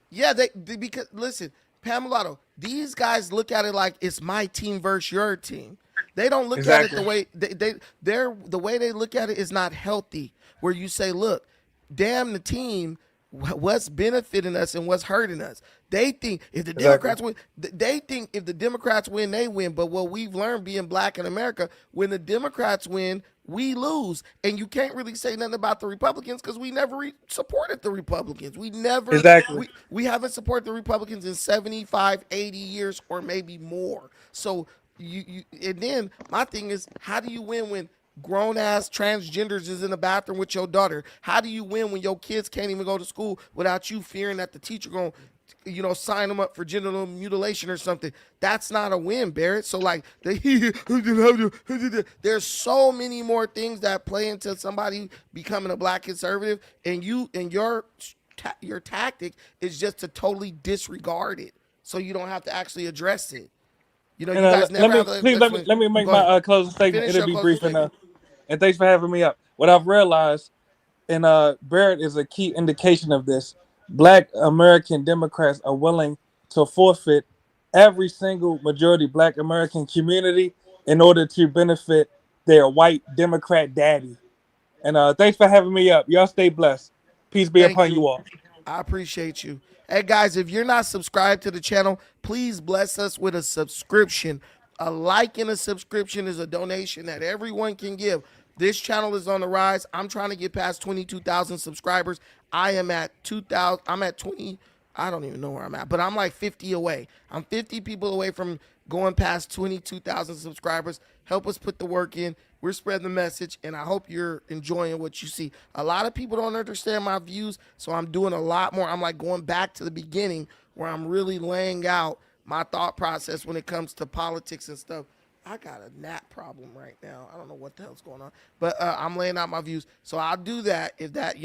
Yeah, they because listen, Pamelato, these guys look at it like it's my team versus your team. They don't look at it the way the way they look at it is not healthy. Where you say, look, damn the team, what's benefiting us and what's hurting us. They think if the Exactly. Democrats win, they think if the Democrats win, they win. But what we've learned being black in America, when the Democrats win, we lose. And you can't really say nothing about the Republicans because we never supported the Republicans. We never, Exactly. we haven't supported the Republicans in 75, 80 years or maybe more. So and then my thing is, how do you win when grown ass transgenders is in the bathroom with your daughter? How do you win when your kids can't even go to school without you fearing that the teacher gonna, sign them up for genital mutilation or something? That's not a win, Barrett. So like, there's so many more things that play into somebody becoming a black conservative, and your tactic is just to totally disregard it, so you don't have to actually address it. You And guys never let me have an please explanation. let me make Go my ahead. closing statement. Finish It'll your be closing brief statement. and thanks for having me up. What I've realized, and Barrett is a key indication of this. Black American Democrats are willing to forfeit every single majority Black American community in order to benefit their white Democrat daddy. And thanks for having me up. Y'all stay blessed. Peace be Thank upon you. you all. I appreciate you. Hey guys, if you're not subscribed to the channel, please bless us with a subscription. A like and a subscription is a donation that everyone can give. This channel is on the rise. I'm trying to get past 22,000 subscribers. I am at 2,000. I'm at 20. I don't even know where I'm at, but I'm like 50 away. I'm 50 people away from going past 22,000 subscribers. Help us put the work in. We're spreading the message, and I hope you're enjoying what you see. A lot of people don't understand my views, so I'm doing a lot more. I'm like going back to the beginning where I'm really laying out my thought process when it comes to politics and stuff. I got a gnat problem right now. I don't know what the hell's going on, but I'm laying out my views. So I'll do that if that,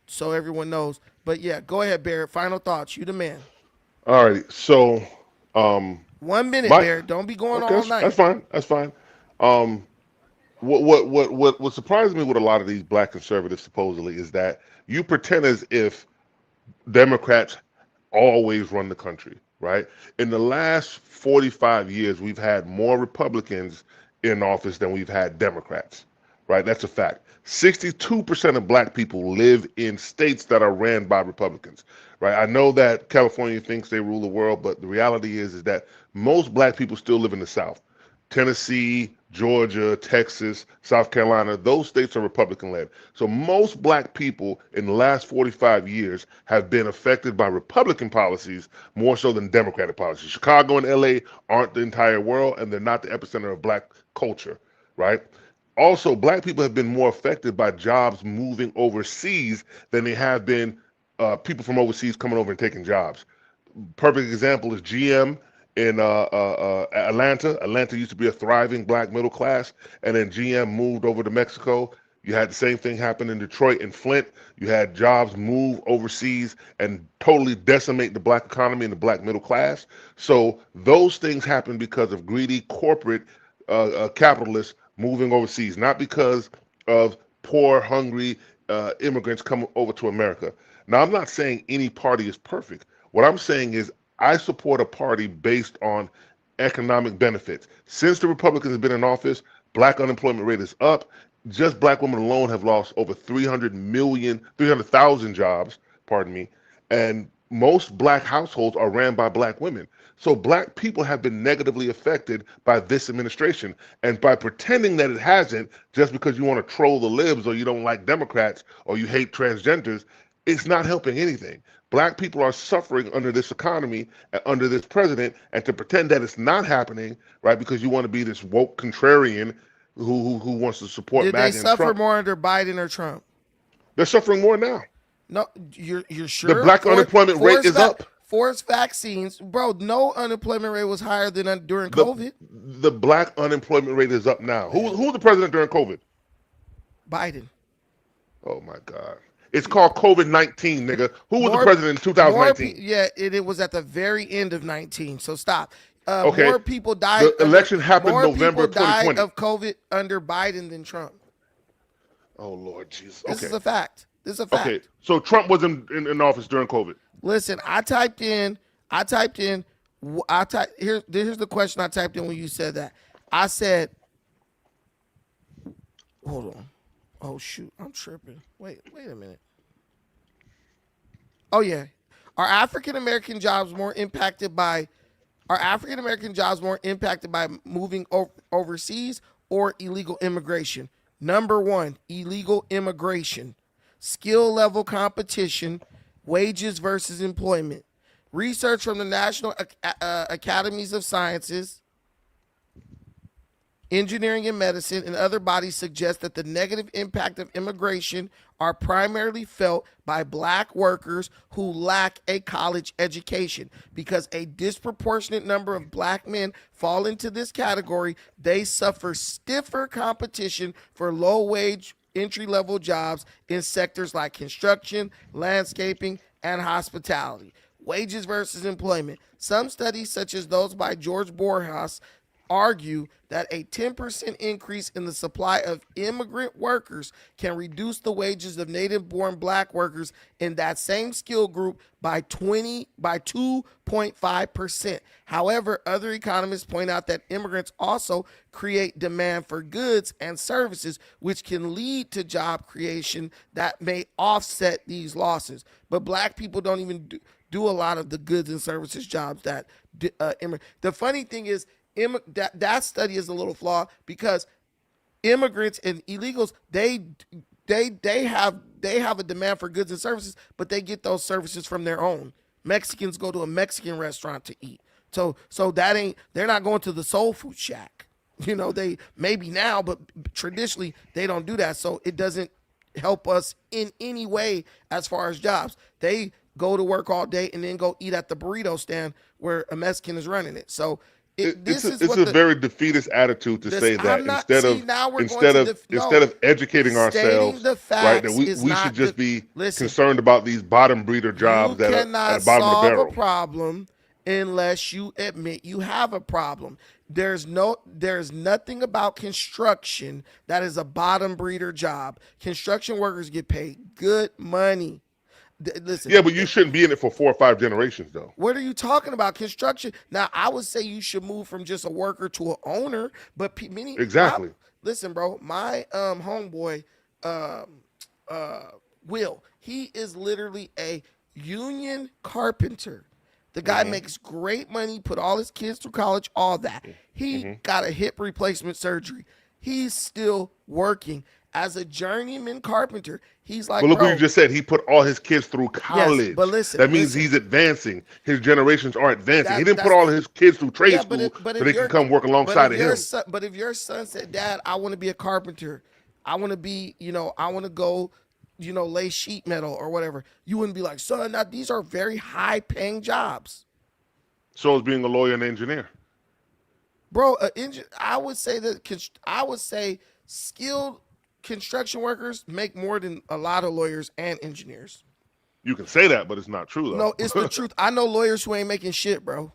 so everyone knows. But yeah, go ahead, Barrett. Final thoughts. You the man. All right. So, um, 1 minute, my Barrett. Don't be going okay, all that's night. fine. That's fine. Um, what surprises me with a lot of these black conservatives supposedly is that you pretend as if Democrats always run the country, right? In the last 45 years, we've had more Republicans in office than we've had Democrats, right? That's a fact. 62% of black people live in states that are ran by Republicans, right? I know that California thinks they rule the world, but the reality is that most black people still live in the South. Tennessee, Georgia, Texas, South Carolina, those states are Republican led. So most black people in the last 45 years have been affected by Republican policies more so than Democratic policies. Chicago and LA aren't the entire world, and they're not the epicenter of black culture, right? Also, black people have been more affected by jobs moving overseas than they have been people from overseas coming over and taking jobs. Perfect example is GM in Atlanta. Atlanta used to be a thriving black middle class, and then GM moved over to Mexico. You had the same thing happen in Detroit and Flint. You had jobs move overseas and totally decimate the black economy and the black middle class. So those things happen because of greedy corporate capitalists moving overseas, not because of poor, hungry immigrants coming over to America. Now, I'm not saying any party is perfect. What I'm saying is I support a party based on economic benefits. Since the Republicans have been in office, black unemployment rate is up. Just black women alone have lost over 300,000 jobs, pardon me, and most black households are ran by black women. So black people have been negatively affected by this administration. And by pretending that it hasn't, just because you want to troll the libs or you don't like Democrats or you hate transgenders, it's not helping anything. Black people are suffering under this economy, under this president, and to pretend that it's not happening, right? Because you want to be this woke contrarian who wants to support Did they MAGA and suffer Trump, more under Biden or Trump? they're suffering more now. No, you're The sure? black unemployment rate is up. Forced vaccines, bro. No unemployment rate was higher than during The COVID. the black unemployment rate is up now. Who was the president during COVID? Biden. Oh my God. It's called COVID-19, nigga. Who was the More, president in 2019? yeah. It was at the very end of 19. So stop. Okay. More people died The election happened more people November died 2020. of COVID under Biden than Trump. Oh Lord Jesus. This Okay. is a fact. This is a fact. Okay. So Trump was in office during COVID. Listen, here's the question I typed in when you said that. I said, hold on. Oh shoot, I'm tripping. Wait a minute. Oh yeah. Are African American jobs more impacted by moving overseas or illegal immigration? Number one, illegal immigration. Skill level competition, wages versus employment. Research from the National Academies of Sciences, Engineering and Medicine, and other bodies suggest that the negative impact of immigration are primarily felt by black workers who lack a college education. Because a disproportionate number of black men fall into this category, they suffer stiffer competition for low-wage, entry-level jobs in sectors like construction, landscaping, and hospitality. Wages versus employment. Some studies, such as those by George Borjas, argue that a 10% increase in the supply of immigrant workers can reduce the wages of native-born black workers in that same skill group by 2.5%. However, other economists point out that immigrants also create demand for goods and services, which can lead to job creation that may offset these losses. But black people don't even do a lot of the goods and services jobs that the funny thing is, that study is a little flawed because immigrants and illegals they have a demand for goods and services, but they get those services from their own. Mexicans go to a Mexican restaurant to eat, so they're not going to the soul food shack. They maybe now, but traditionally they don't do that, so it doesn't help us in any way as far as jobs. They go to work all day and then go eat at the burrito stand where a Mexican is running it. So it's a very defeatist attitude to say that instead of educating ourselves, right, that we should just be concerned about these bottom breeder jobs that are at the bottom of the barrel. You cannot solve a problem unless you admit you have a problem. There's nothing about construction that is a bottom breeder job. Construction workers get paid good money. Listen, yeah, but you shouldn't be in it for 4 or 5 generations, though. What are you talking about? Construction. Now, I would say you should move from just a worker to an owner, but exactly. Listen, bro, my homeboy, Will, he is literally a union carpenter. The guy makes great money, put all his kids through college, all that. He got a hip replacement surgery. He's still working as a journeyman carpenter. He's like, but look what you just said. He put all his kids through college. Yes, but listen, that means he's advancing. His generations are advancing. He didn't put all his kids through trade school so they can come work alongside of him. But if your son said, Dad, I want to be a carpenter. I want to be, I want to go, lay sheet metal or whatever. You wouldn't be like, son, now these are very high paying jobs. So is being a lawyer and engineer. Bro, I would say skilled construction workers make more than a lot of lawyers and engineers. You can say that, but it's not true, though. No, it's the truth. I know lawyers who ain't making shit, bro.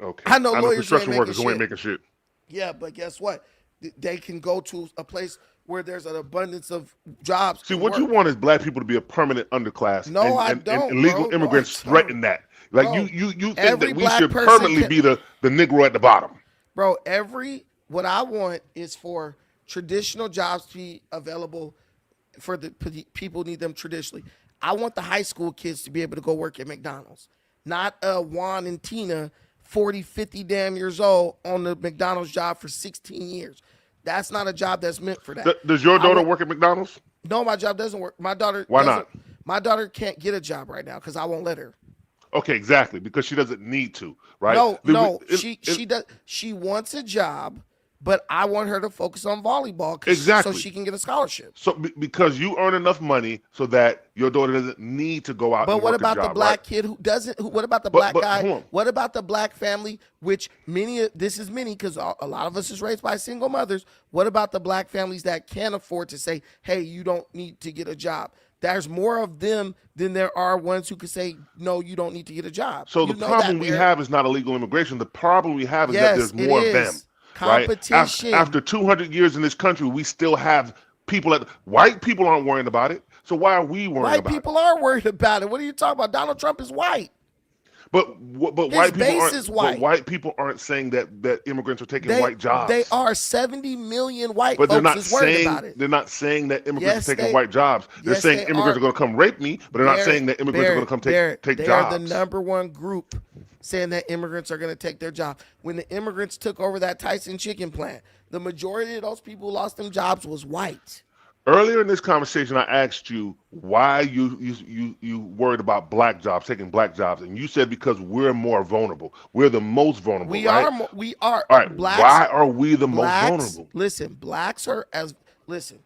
Okay. I know lawyers construction workers who ain't making shit. Yeah, but guess what? They can go to a place where there's an abundance of jobs. See, what you want is black people to be a permanent underclass. No, I don't. And illegal immigrants threaten that. Like, you think that we should permanently be the Negro at the bottom. Bro, what I want is for traditional jobs to be available for the people who need them traditionally. I want the high school kids to be able to go work at McDonald's, not Juan and Tina, 40, 50 damn years old on the McDonald's job for 16 years. That's not a job that's meant for that. Does your daughter work at McDonald's? No, my job doesn't work. My daughter. Why not? My daughter can't get a job right now because I won't let her. Okay, exactly, because she doesn't need to, right? No, she does. She wants a job, but I want her to focus on volleyball so she can get a scholarship. So because you earn enough money so that your daughter doesn't need to go out. But and what work about a job, the black right? kid who doesn't? What about the black guy? Hold on. What about the black family? Which this is many because a lot of us is raised by single mothers. What about the black families that can't afford to say, "Hey, you don't need to get a job"? There's more of them than there are ones who could say, no, you don't need to get a job. So the problem we have is not illegal immigration. The problem we have is that there's more of them. Competition. Right? After 200 years in this country, we still have people white people aren't worrying about it. So why are we worrying about it? White people are worried about it. What are you talking about? Donald Trump is white. But white people base aren't. is But white. white people aren't saying that immigrants are taking They white jobs. they are 70 million white But they're folks not is worried saying about it. they're not saying that immigrants Yes, are taking they white jobs. They're yes saying they immigrants are. are going to come rape me, but they're not saying that immigrants are going to come Barrett, take they jobs. are the number one group saying that immigrants are going to take their job. When the immigrants took over that Tyson chicken plant, the majority of those people who lost them jobs was white. Earlier in this conversation, I asked you why you worried about black jobs, taking black jobs, and you said because we're more vulnerable. We're the most vulnerable. We right? are. We are. All right. Blacks, Why are we the most blacks, vulnerable? Listen, blacks are as listen.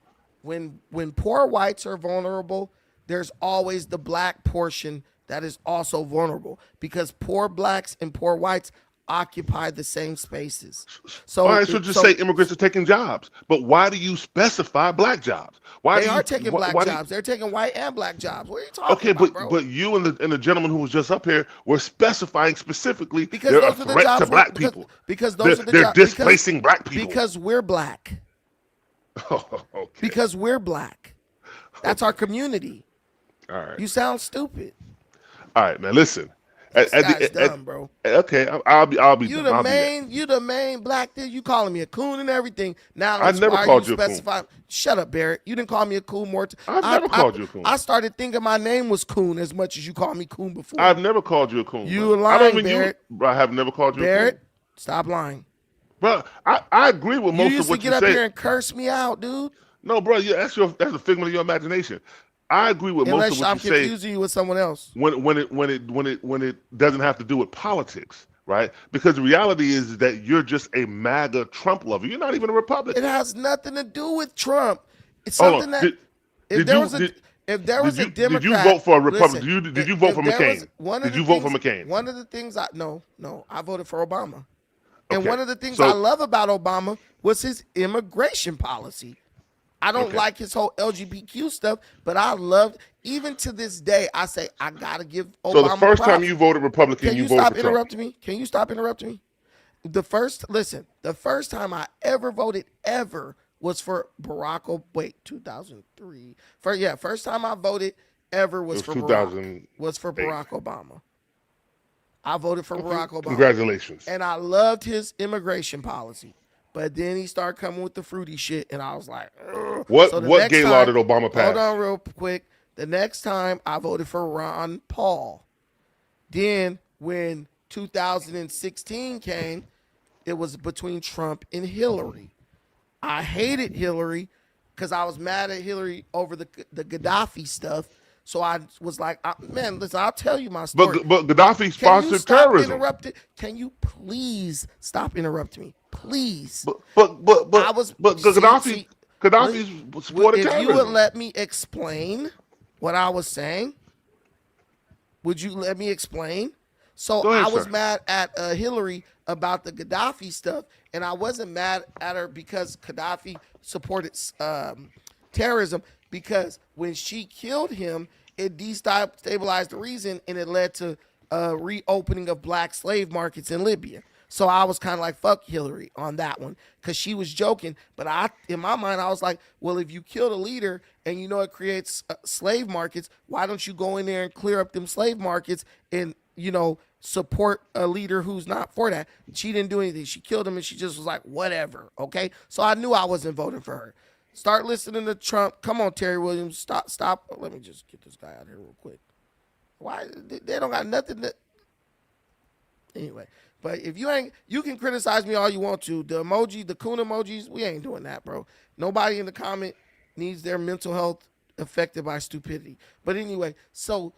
When poor whites are vulnerable, there's always the black portion that is also vulnerable because poor blacks and poor whites occupy the same spaces. So All right, so just say immigrants are taking jobs. But why do you specify black jobs? Why they do you, are taking black why jobs. They're taking white and black jobs. What are you talking Okay, about, bro? but you and the gentleman who was just up here were specifying specifically Because they're a those are the threat jobs to black people. because those are the they're jobs. displacing black people. Because we're black. Okay. Because we're black. That's our community. All right. You sound stupid. All right, man. Listen. This guy's dumb, bro. Okay, I'll be You dumb. the main black dude. You calling me a coon and everything. Now I never called you a coon. Shut up, Barrett. You didn't call me a coon more. I've never called you a coon. I started thinking my name was coon as much as you called me coon before. I've never called you a coon. You bro. lying, Barrett. I have never called you Barrett, a coon. stop lying. Bro, I agree with most of what you say. You used to get up here and curse me out, dude. No, bro, that's a figment of your imagination. I agree with most of what you say. Unless I'm confusing you with someone else. When it doesn't have to do with politics, right? Because the reality is that you're just a MAGA Trump lover. You're not even a Republican. It has nothing to do with Trump. It's Hold something on. that if there was a Democrat, did you vote for a Republican? Listen, Did you vote for McCain? Did you vote for McCain? One of the things no, I voted for Obama. And Okay. one of the things I love about Obama was his immigration policy. I don't like his whole LGBTQ stuff, but I loved, even to this day, I say, I got to give Obama So the first props. time you voted Republican, you voted for Trump. Can you stop interrupting me? The first time I ever voted was for Barack Obama. Wait, 2003. First time I voted ever was for Barack Obama. I voted for Barack Obama. Congratulations. And I loved his immigration policy. But then he started coming with the fruity shit, and I was like, ugh. What So the what next gay law did Obama pass? Hold on real quick. The next time I voted for Ron Paul. Then when 2016 came, it was between Trump and Hillary. I hated Hillary because I was mad at Hillary over the Gaddafi stuff. So I was like, man, listen, I'll tell you my story. But Gaddafi sponsored terrorism. Can you please stop interrupting me? Please. But Gaddafi supported terrorism. If you would let me explain what I was saying, would you let me explain? So Go ahead, I was sir. mad at Hillary about the Gaddafi stuff, and I wasn't mad at her because Gaddafi supported terrorism, because when she killed him, it destabilized the region, and it led to reopening of black slave markets in Libya. So I was kind of like, fuck Hillary on that one, because she was joking. But in my mind, I was like, well, if you kill the leader and you know it creates slave markets, why don't you go in there and clear up them slave markets and, support a leader who's not for that? She didn't do anything. She killed him, and she just was like, whatever, okay? So I knew I wasn't voting for her. Start listening to Trump. Come on, Terry Williams. Stop. Let me just get this guy out here real quick. Why? They don't got nothing to... Anyway, but if you can criticize me all you want to. The emoji, the coon emojis, we ain't doing that, bro. Nobody in the comment needs their mental health affected by stupidity. But anyway, so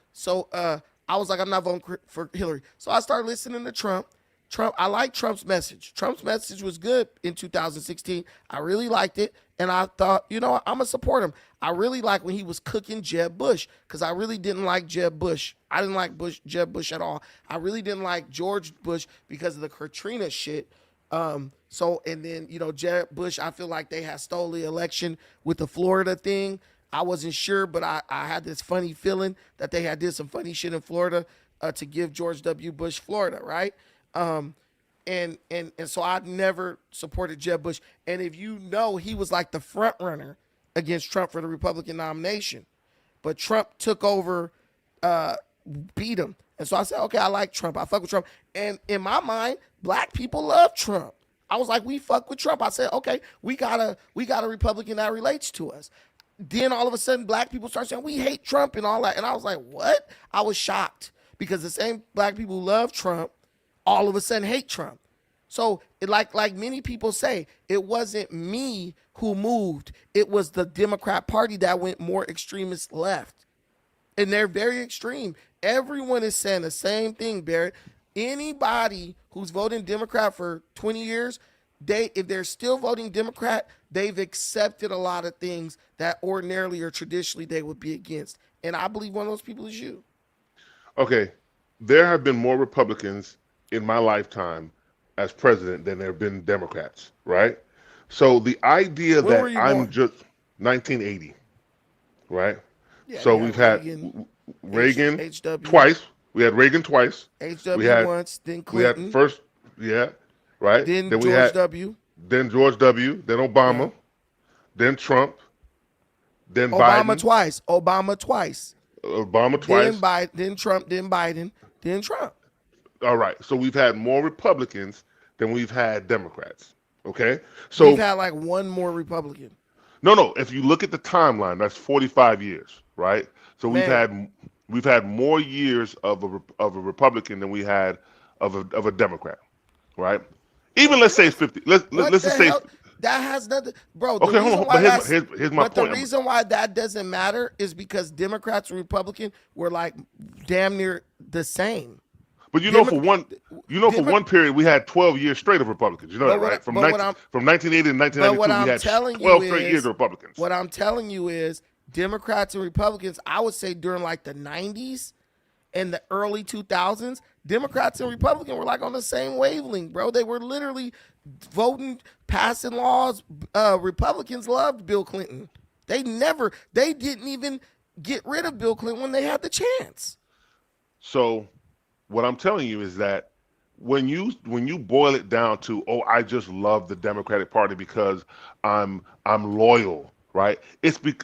I was like, I'm not voting for Hillary. So I started listening to Trump. I like Trump's message. Trump's message was good in 2016. I really liked it. And I thought, I'm going to support him. I really like when he was cooking Jeb Bush, because I really didn't like Jeb Bush. I didn't like Jeb Bush at all. I really didn't like George Bush because of the Katrina shit. And then, Jeb Bush, I feel like they had stole the election with the Florida thing. I wasn't sure, but I had this funny feeling that they had did some funny shit in Florida to give George W. Bush Florida, right? And so I never supported Jeb Bush. And if he was like the front runner against Trump for the Republican nomination. But Trump took over, beat him. And so I said, okay, I like Trump. I fuck with Trump. And in my mind, black people love Trump. I was like, we fuck with Trump. I said, okay, we got a Republican that relates to us. Then all of a sudden, black people start saying we hate Trump and all that. And I was like, what? I was shocked because the same black people who love Trump all of a sudden hate Trump. So like many people say, it wasn't me who moved. It was the Democrat Party that went more extremist left. And they're very extreme. Everyone is saying the same thing, Barrett. Anybody who's voting Democrat for 20 years, if they're still voting Democrat, they've accepted a lot of things that ordinarily or traditionally they would be against. And I believe one of those people is you. Okay, there have been more Republicans in my lifetime as president than there have been Democrats, right? So the idea When were that you I'm born? just 1980, right? Yeah, So you we've had Reagan HW. twice. We had Reagan twice. HW We had once, then we Clinton, had first, right. then we George had W. then George W. Then Obama, Yeah. then Trump, then Obama Biden, twice. Obama twice. Obama twice. Then Biden. Then Trump. Then Biden. Then Trump. All right. So we've had more Republicans than we've had Democrats. Okay. So We've had like one more Republican. no. If you look at the timeline, that's 45 years, right? So we've had more years of a Republican than we had of a Democrat, right? Even let's say 50. Let's just say. That has nothing, bro. The Okay, hold reason on. why But here's my but point. the reason why that doesn't matter is because Democrats and Republicans were like damn near the same. But for one period we had 12 years straight of Republicans. You know that, right? From 1980 to 1992, we had 12 straight years of Republicans. What I'm telling you is Democrats and Republicans, I would say during like the 90s and the early 2000s, Democrats and Republicans were like on the same wavelength, bro. They were literally voting, passing laws. Republicans loved Bill Clinton. They didn't even get rid of Bill Clinton when they had the chance. So what I'm telling you is that when you boil it down to, oh, I just love the Democratic Party because I'm loyal, right?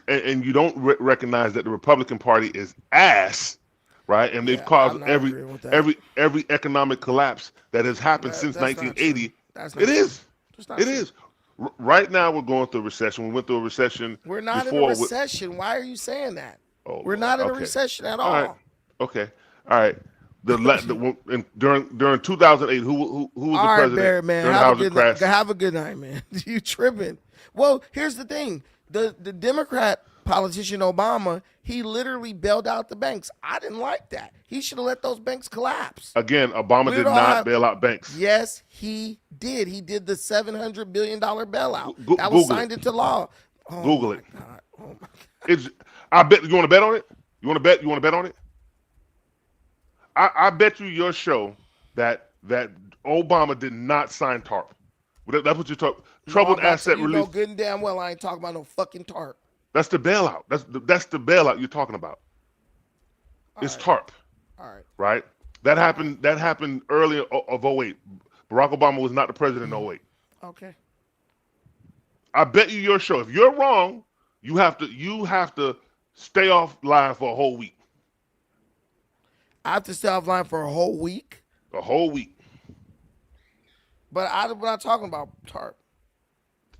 And you don't recognize that the Republican Party is ass, right? And they've caused every economic collapse that has happened since 1980. It is. Right now we're going through a recession. We went through a recession. We're not in a recession. Why are you saying that? We're not in a recession at all. Right. Okay. All right. During 2008, who was the president? Barry, man. Have a good night, man. You tripping? Well, here's the thing: the Democrat politician Obama, he literally bailed out the banks. I didn't like that. He should have let those banks collapse. Again, Obama did not bail out banks. Yes, he did. He did the $700 billion bailout. That was signed into law. Oh, Google it. God. Oh my God. I bet you want to bet on it. You want to bet on it? I bet you your show that Obama did not sign TARP. That's what you're talking. Troubled asset relief. You know good and damn well I ain't talking about no fucking TARP. That's the bailout. That's the bailout you're talking about. It's TARP. All right. Right? That happened earlier of 08. Barack Obama was not the president in 08. Okay. I bet you your show. If you're wrong, you have to stay offline for a whole week. I have to stay offline for a whole week? A whole week. But I'm not talking about TARP.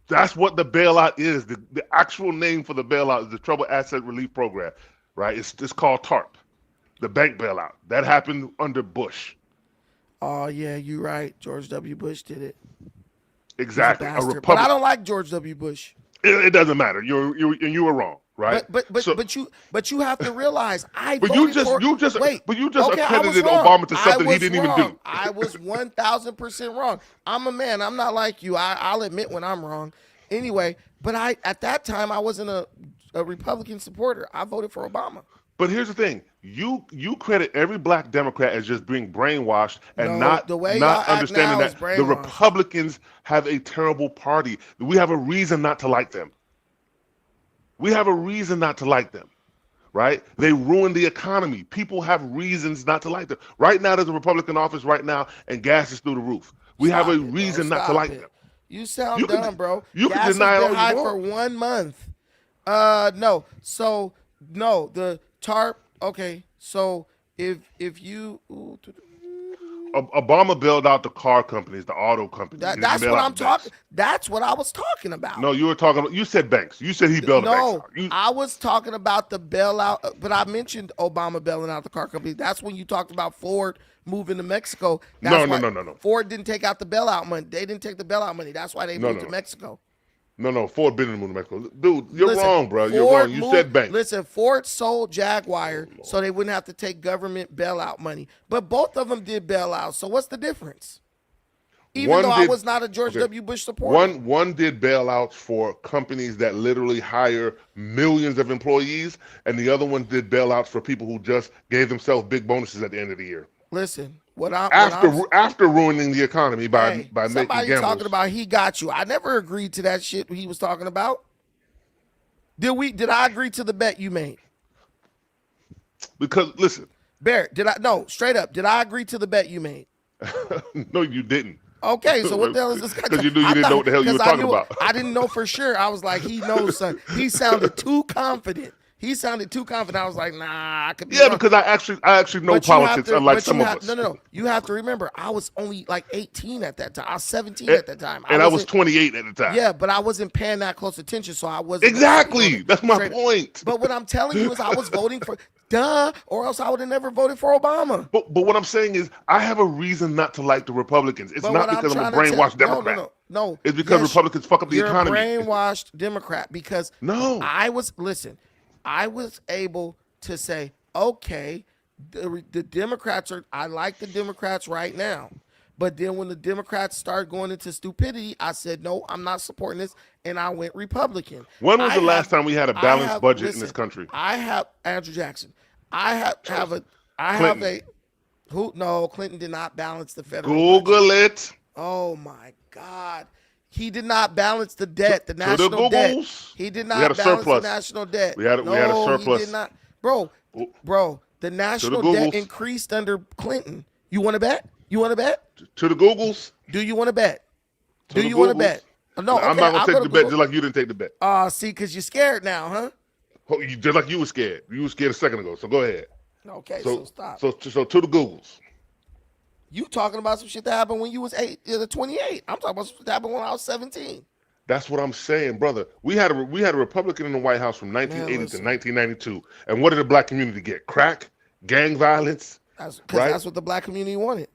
That's what the bailout is. The actual name for the bailout is the Troubled Asset Relief Program, right? It's called TARP, the bank bailout. That happened under Bush. Oh, yeah, you're right. George W. Bush did it. Exactly. But I don't like George W. Bush. It doesn't matter. You were wrong, right? But you have to realize But you just accredited Obama to something he didn't even do. I was 1,000% wrong. I'm a man. I'm not like you. I'll admit when I'm wrong. Anyway, but at that time I wasn't a Republican supporter. I voted for Obama. But here's the thing: you credit every black Democrat as just being brainwashed and not understanding that the Republicans have a terrible party. We have a reason not to like them. Right? They ruined the economy. People have reasons not to like them. Right now, there's a Republican office right now, and gas is through the roof. We have a reason not to like them. You sound dumb, bro. You can deny it all you high want. for 1 month. No. So no, the TARP. Okay, so if you Obama bailed out the car companies, the auto companies. He didn't that's bail what out I'm the banks. talking. That's what I was talking about. No, you were talking. You said banks. You said he bailed the banks No, out. You, I was talking about the bailout, but I mentioned Obama bailing out the car company. That's when you talked about Ford moving to Mexico. That's No. Ford didn't take out the bailout money. They didn't take the bailout money. That's why they moved to Mexico. No. Ford didn't move to Mexico. Dude, you're Listen, wrong, bro. You're Ford wrong. You said banks. Listen, Ford sold Jaguar so they wouldn't have to take government bailout money. But both of them did bailouts. So what's the difference? Even though I was not a George W. Bush supporter. One did bailouts for companies that literally hire millions of employees, and the other one did bailouts for people who just gave themselves big bonuses at the end of the year. Listen, after ruining the economy by making somebody gambles. talking about he got you. I never agreed to that shit he was talking about. Did I agree to the bet you made? Because listen, Barrett, straight up, did I agree to the bet you made? No, you didn't. Okay, so what the hell is this guy? Because you knew you didn't know what the hell you were talking about. I didn't know for sure. I was like, he knows something. He sounded too confident. I was like, nah, I could be wrong. Because I actually know politics, unlike some of us. No. You have to remember, I was only like 18 at that time. I was 17 at that time. And I was 28 at the time. Yeah, but I wasn't paying that close attention, so I wasn't. Exactly. That's my point. But what I'm telling you is I was voting for, or else I would have never voted for Obama. But what I'm saying is I have a reason not to like the Republicans. It's not because I'm a brainwashed Democrat. No. It's because Republicans fuck up the economy. You're a brainwashed Democrat because I was able to say, okay, the Democrats I like the Democrats right now. But then when the Democrats started going into stupidity, I said, no, I'm not supporting this, and I went Republican. When was the last time we had a balanced budget in this country? I have Andrew Jackson. Clinton did not balance the federal budget. It. Oh my God. He did not balance the debt, the national debt. He did not balance the national debt. We had a surplus. He did not. Bro, the national debt increased under Clinton. You want to bet? To the Googles. Do you want to bet? Do you want to bet? No, I'm not going to take the bet just like you didn't take the bet. See, because you're scared now, huh? Just like you were scared. You were scared a second ago, so go ahead. Okay, so stop. So to the Googles. You talking about some shit that happened when you was 28. I'm talking about something that happened when I was 17. That's what I'm saying, brother. We had a Republican in the White House from 1980 to 1992. And what did the black community get? Crack? Gang violence? That's what the black community wanted.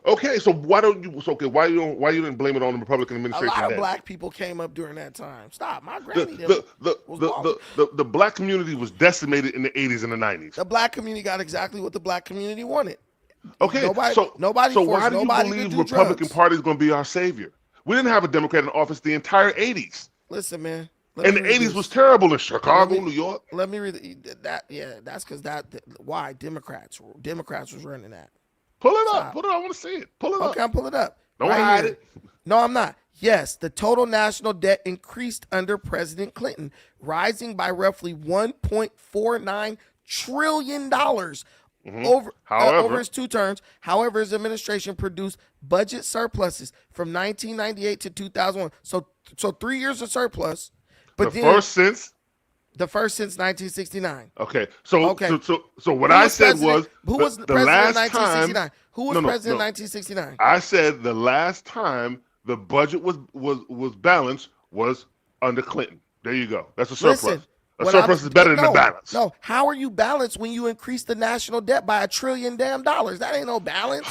Okay, so why you didn't blame it on the Republican administration? A lot of black people came up during that time. Stop. My granny the black community was decimated in the 80s and the 90s. The black community got exactly what the black community wanted. Okay, so why do you believe Republican Party is going to be our savior? We didn't have a Democrat in office the entire 80s. Listen, man. And the 80s was terrible in Chicago, New York. Let me read that. Yeah, that's because why Democrats was running that. Pull it up. I want to see it. Pull it up. Okay, I'm pulling it up. Don't hide it. No, I'm not. Yes, the total national debt increased under President Clinton, rising by roughly $1.49 trillion over his two terms. However, his administration produced budget surpluses from 1998 to 2001. So 3 years of surplus. But the first since 1969. Okay. So what I said was who was the president in 1969? Who was president in 1969? I said the last time the budget was balanced was under Clinton. There you go. That's a surplus. Listen, a surplus is better than a balance. No, how are you balanced when you increase the national debt by $1 trillion? That ain't no balance.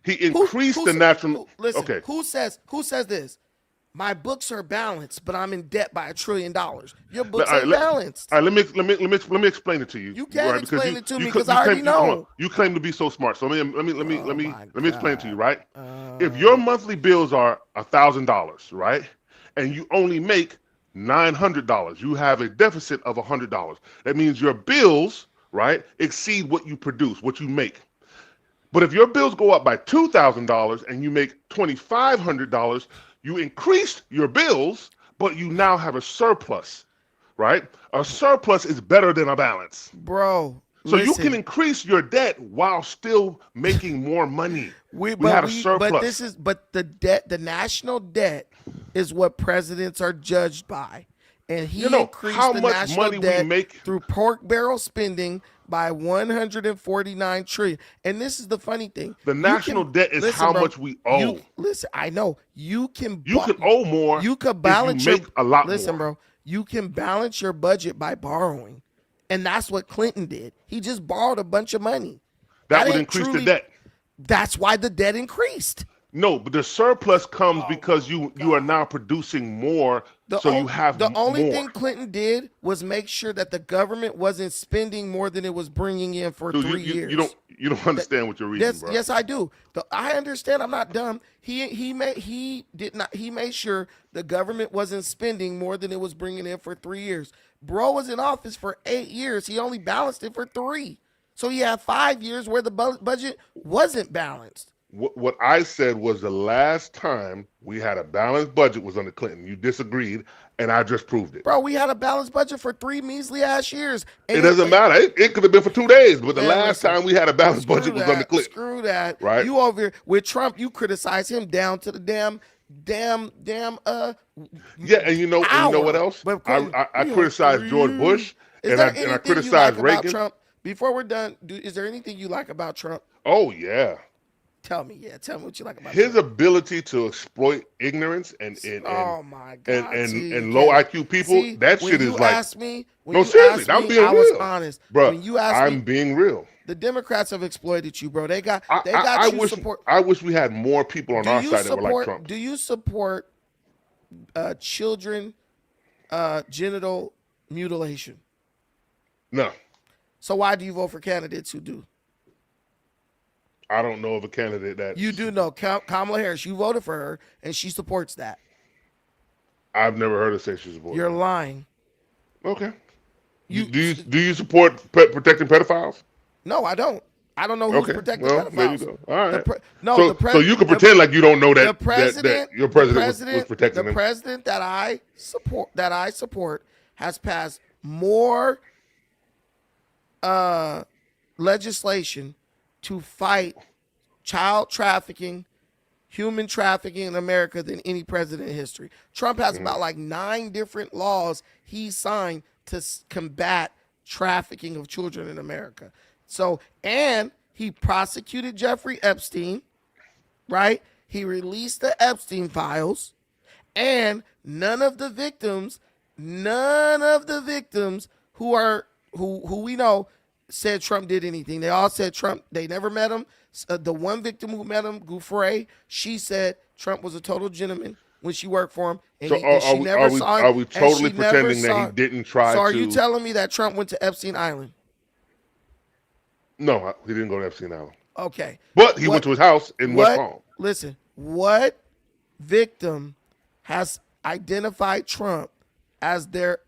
He increased the national. Listen, okay. Who says this? My books are balanced, but I'm in debt by $1 trillion. Your books ain't balanced. All right, let me explain it to you. You can't explain it to me because I already know. You claim to be so smart. So let me explain it to you, right? If your monthly bills are $1,000, right, and you only make $900, you have a deficit of $100. That means your bills, right, exceed what you produce, what you make. But if your bills go up by $2,000 and you make $2,500, you increased your bills, but you now have a surplus, right? A surplus is better than a balance. Bro. So you can increase your debt while still making more money. We had a surplus. But the debt, the national debt is what presidents are judged by. And he increased the national debt through pork barrel spending by 149 trillion. And this is the funny thing. The national debt is how much we owe. Listen, I know you can owe more. You can balance if you make a lot listen, more. bro. You can balance your budget by borrowing, and that's what Clinton did. He just borrowed a bunch of money. That would increase the debt. That's why the debt increased. No, but the surplus comes because you are now producing more, you have the only more. thing Clinton did was make sure that the government wasn't spending more than it was bringing in for 3 years. You don't understand what you're reading, bro. Yes, I do. I understand. I'm not dumb. He made sure the government wasn't spending more than it was bringing in for 3 years. Bro was in office for 8 years. He only balanced it for 3. So he had 5 years where the budget wasn't balanced. What I said was the last time we had a balanced budget was under Clinton. You disagreed, and I just proved it. Bro, we had a balanced budget for 3 measly ass years. It doesn't matter. It could have been for 2 days, but the last time we had a balanced budget was under Clinton. Screw that. Right? You over here with Trump, you criticize him down to the damn yeah, and you know what else? But I criticized George Bush and I criticized Reagan. Trump? Before we're done, is there anything you like about Trump? Oh yeah. Tell me what you like about his Trump. ability to exploit ignorance and oh my God, and low IQ people. That shit is like. No, seriously, I'm being real. I was honest, bro. When you asked I'm being real. The Democrats have exploited you, bro. They got you support. I wish we had more people on our side that were like Trump. Do you support children genital mutilation? No. So why do you vote for candidates who do? I don't know of a candidate that you do know. Kamala Harris. You voted for her, and she supports that. I've never heard her say she supports. You're lying. Okay. Do you support protecting pedophiles? No, I don't. I don't know who's protecting pedophiles. There you go. All right. So you can pretend like you don't know that your president was protecting them. The president that I support has passed more legislation to fight child trafficking, human trafficking in America than any president in history. Trump has about like 9 different laws he signed to combat trafficking of children in America. So, and he prosecuted Jeffrey Epstein, right? He released the Epstein files, and none of the victims who we know said Trump did anything. They all said Trump, they never met him. The one victim who met him, Gouffre, she said Trump was a total gentleman when she worked for him. And so are we totally pretending that he didn't try to? So are you telling me that Trump went to Epstein Island? No, he didn't go to Epstein Island. Okay. But he went to his house in West Palm. Listen, what victim has identified Trump as the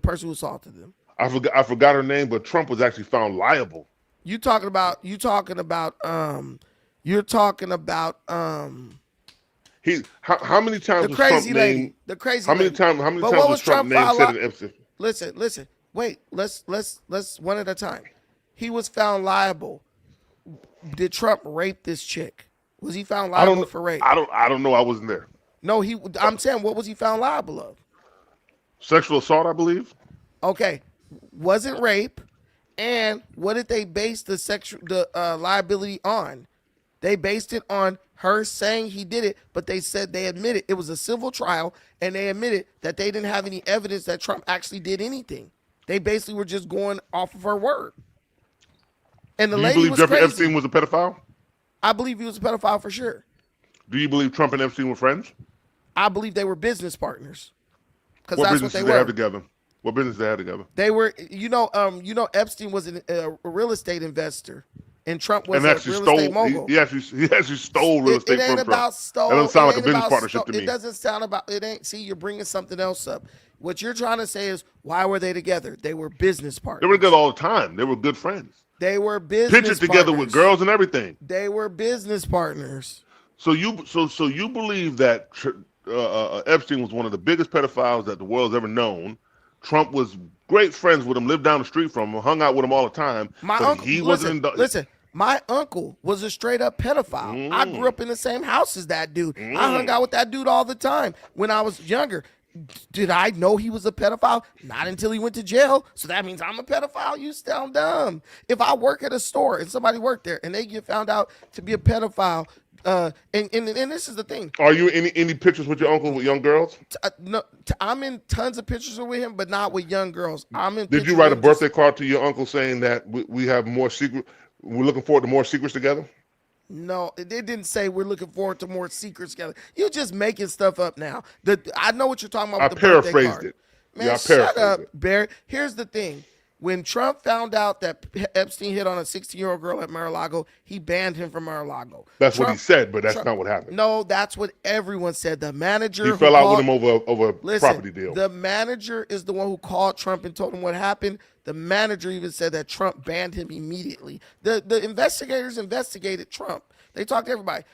person who assaulted them? I forgot her name, but Trump was actually found liable. You're talking about how many times was Trump named? The crazy How many lady. times was Trump named said in Epstein? Listen. Wait, let's one at a time. He was found liable. Did Trump rape this chick? Was he found liable for rape? I don't know. I wasn't there. No, I'm saying, what was he found liable of? Sexual assault, I believe. Okay. Wasn't rape, and what did they base the liability on? They based it on her saying he did it, but they said they admitted it was a civil trial, and they admitted that they didn't have any evidence that Trump actually did anything. They basically were just going off of her word. And the lady was crazy. Do you believe Jeffrey Epstein was a pedophile? I believe he was a pedophile for sure. Do you believe Trump and Epstein were friends? I believe they were business partners. Because that's what they were. Have together? What business they had together? They were, Epstein was a real estate investor, and Trump was a real estate mogul. He actually stole real estate from Trump. It doesn't sound like a business partnership to me. It doesn't sound about it. Ain't. See, you're bringing something else up. What you're trying to say is, why were they together? They were business partners. They were together all the time. They were good friends. They were business partners. Pictured together with girls and everything. They were business partners. So you believe that Epstein was one of the biggest pedophiles that the world's ever known. Trump was great friends with him, lived down the street from him, hung out with him all the time. My uncle, listen, my uncle was a straight up pedophile. I grew up in the same house as that dude. I hung out with that dude all the time when I was younger. Did I know he was a pedophile? Not until he went to jail. So that means I'm a pedophile? You sound dumb. If I work at a store and somebody worked there and they get found out to be a pedophile, and this is the thing. Are you in any pictures with your uncle with young girls? No, I'm in tons of pictures with him, but not with young girls. I'm in. Did you write a birthday card to your uncle saying that we have more secret? We're looking forward to more secrets together? No, it didn't say we're looking forward to more secrets together. You're just making stuff up now. I know what you're talking about. I With the birthday paraphrased card. it. Man, Yeah, I shut paraphrased up, it. Barry. Here's the thing. When Trump found out that Epstein hit on a 16-year-old girl at Mar-a-Lago, he banned him from Mar-a-Lago. That's what he said, but that's not what happened. No, that's what everyone said. The manager He who fell out called, with him over a property deal. The manager is the one who called Trump and told him what happened. The manager even said that Trump banned him immediately. The investigators investigated Trump. They talked to everybody.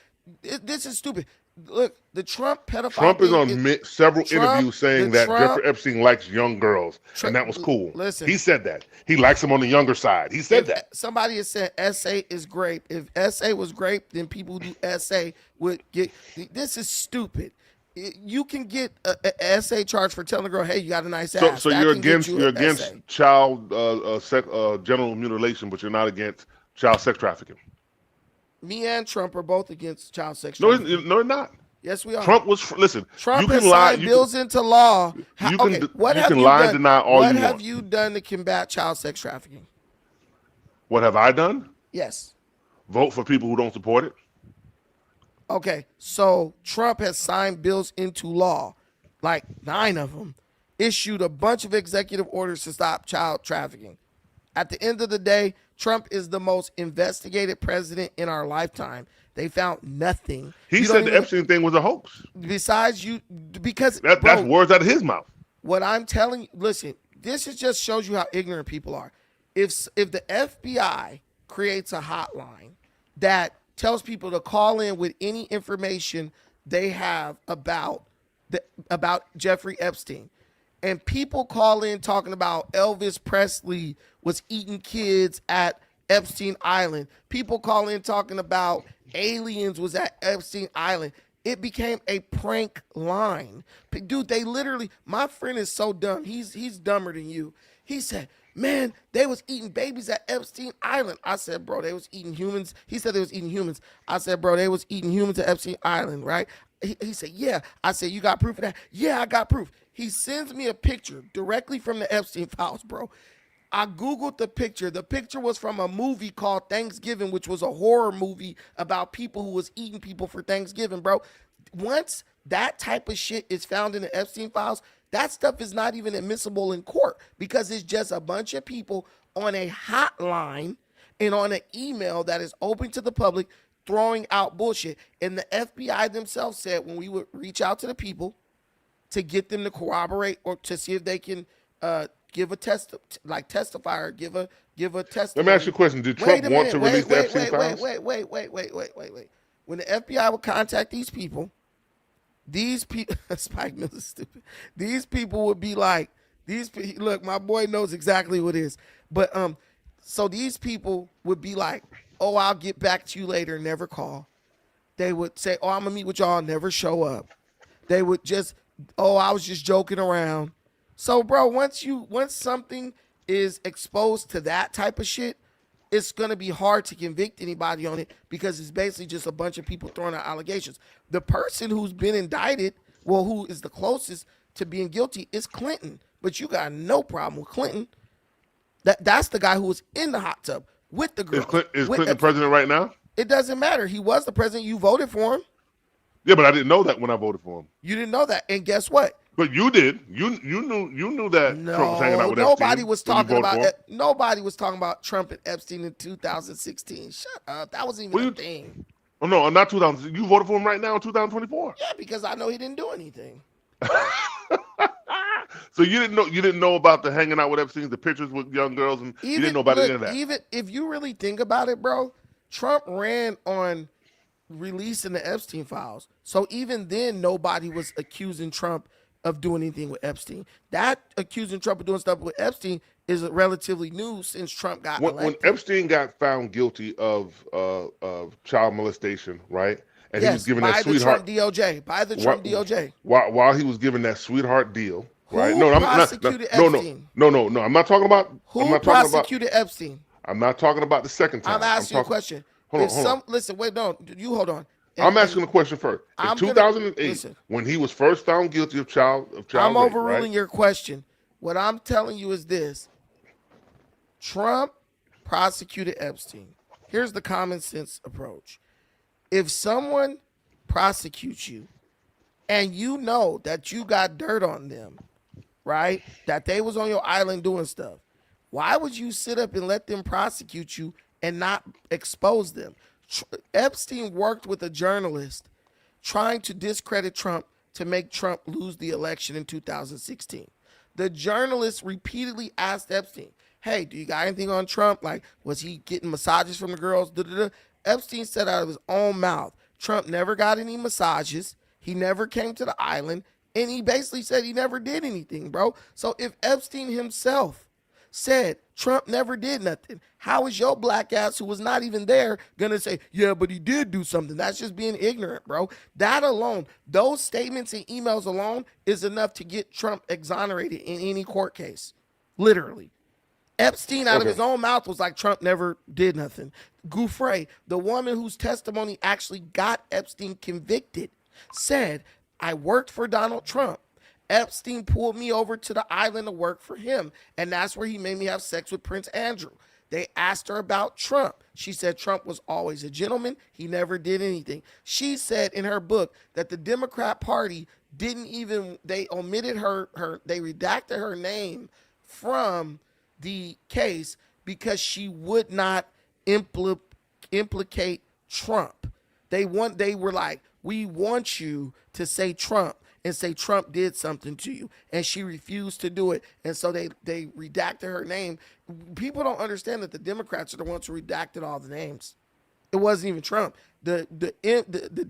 This is stupid. Look, the Trump pedophile. Trump is on several interviews saying that Jeffrey Epstein likes young girls, and that was cool. Listen, he said that. He likes them on the younger side. He said that. Somebody has said SA is grape. If SA was grape, then people who do SA would get. This is stupid. You can get a SA charge for telling a girl, "Hey, you got a nice ass." So you're against child genital mutilation, but you're not against child sex trafficking. Me and Trump are both against child sex trafficking. No, not. Yes, we are. Trump was listen. Trump you has can lie. signed bills into law. You can lie and deny all you want. What have you done to combat child sex trafficking? What have I done? Yes. Vote for people who don't support it. Okay, so Trump has signed bills into law, like 9 of them, issued a bunch of executive orders to stop child trafficking. At the end of the day, Trump is the most investigated president in our lifetime. They found nothing. He said the Epstein thing was a hoax. Besides you, because that's words out of his mouth. What I'm telling you, listen, this just shows you how ignorant people are. If the FBI creates a hotline that tells people to call in with any information they have about Jeffrey Epstein, and people call in talking about Elvis Presley was eating kids at Epstein Island. People call in talking about aliens was at Epstein Island. It became a prank line. Dude, they literally, my friend is so dumb. He's dumber than you. He said, man, they was eating babies at Epstein Island. I said, bro, they was eating humans. He said they was eating humans. I said, bro, they was eating humans at Epstein Island, right? He said, yeah. I said, you got proof of that? Yeah, I got proof. He sends me a picture directly from the Epstein files, bro. I Googled the picture. The picture was from a movie called Thanksgiving, which was a horror movie about people who was eating people for Thanksgiving, bro. Once that type of shit is found in the Epstein files, that stuff is not even admissible in court because it's just a bunch of people on a hotline and on an email that is open to the public throwing out bullshit. And the FBI themselves said when we would reach out to the people to get them to corroborate or to see if they can give a testify or give a testimony. Let me ask you a question. Did Trump want to release the Epstein files? Wait. When the FBI would contact these people, Spike Mills is stupid. These people would be like, look, my boy knows exactly what it is. But so these people would be like, oh, I'll get back to you later, never call. They would say, oh, I'm gonna meet with y'all, never show up. They would just, oh, I was just joking around. So, bro, once something is exposed to that type of shit, it's going to be hard to convict anybody on it because it's basically just a bunch of people throwing out allegations. The person who's been indicted, well, who is the closest to being guilty is Clinton. But you got no problem with Clinton. That's the guy who was in the hot tub with the girl. Is Clinton president right now? It doesn't matter. He was the president. You voted for him. Yeah, but I didn't know that when I voted for him. You didn't know that. And guess what? But you did. You knew that Trump was hanging out with Epstein. Nobody was talking about Trump and Epstein in 2016. Shut up. That wasn't even a thing. Oh no, not 2000. You voted for him right now in 2024. Yeah, because I know he didn't do anything. So you didn't know about the hanging out with Epstein, the pictures with young girls, and you didn't know about any of that. Even if you really think about it, bro, Trump ran on releasing the Epstein files. So even then, nobody was accusing Trump of doing anything with Epstein. That accusing Trump of doing stuff with Epstein is relatively new since Trump got elected. When Epstein got found guilty of child molestation, right? and he was Yes, giving that by the Trump sweetheart DOJ. By the Trump DOJ. while he was giving that sweetheart deal, right? Who No, I'm not. prosecuted No, no, Epstein? no. I'm not talking about. I'm Who not talking about. prosecuted Epstein? I'm not talking about the second time. I'm asking you a talking. question. Hold If on, hold on. listen, wait, no, you hold on. I'm asking the question first. In I'm 2008, listen. when he was first found guilty of child I'm rape, overruling right? your question. What I'm telling you is this. Trump prosecuted Epstein. Here's the common sense approach. If someone prosecutes you and you know that you got dirt on them, right? That they was on your island doing stuff, why would you sit up and let them prosecute you and not expose them? Epstein worked with a journalist trying to discredit Trump to make Trump lose the election in 2016. The journalist repeatedly asked Epstein, hey, do you got anything on Trump? Like, was he getting massages from the girls? Epstein said out of his own mouth, Trump never got any massages. He never came to the island. And he basically said he never did anything, bro. So if Epstein himself said Trump never did nothing, how is your black ass, who was not even there, gonna say, yeah, but he did do something? That's just being ignorant, bro. That alone, those statements and emails alone is enough to get Trump exonerated in any court case. Literally. Epstein out of his own mouth was like, Trump never did nothing. Gouffre, the woman whose testimony actually got Epstein convicted, said, I worked for Donald Trump. Epstein pulled me over to the island to work for him, and that's where he made me have sex with Prince Andrew. They asked her about Trump. She said Trump was always a gentleman. He never did anything. She said in her book that the Democrat Party they omitted they redacted her name from the case because she would not implicate Trump. They were like, we want you to say Trump and say Trump did something to you, and she refused to do it, and so they redacted her name. People don't understand that the Democrats are the ones who redacted all the names. It wasn't even Trump. The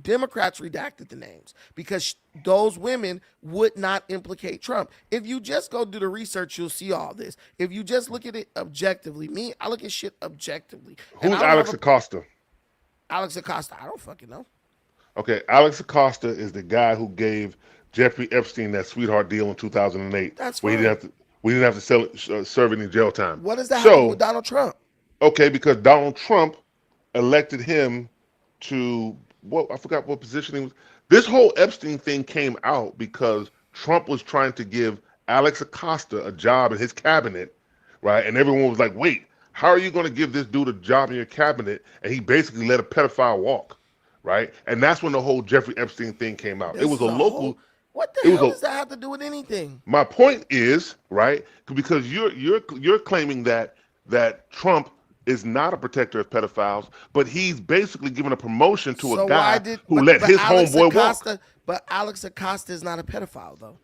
Democrats redacted the names because those women would not implicate Trump. If you just go do the research, you'll see all this. If you just look at it objectively, I look at shit objectively. Who's Alex Acosta? Alex Acosta, I don't fucking know. Okay, Alex Acosta is the guy who gave Jeffrey Epstein that sweetheart deal in 2008. That's where fine. we didn't have to serve any jail time. What does that have to do with Donald Trump? Okay, because Donald Trump elected him to I forgot what position he was. This whole Epstein thing came out because Trump was trying to give Alex Acosta a job in his cabinet, right? And everyone was like, wait, how are you going to give this dude a job in your cabinet? And he basically let a pedophile walk, right? And that's when the whole Jeffrey Epstein thing came out. It was a local. What the hell does that have to do with anything? My point is, right, because you're claiming that Trump is not a protector of pedophiles, but he's basically given a promotion to a guy who let his homeboy walk. But Alex Acosta is not a pedophile, though.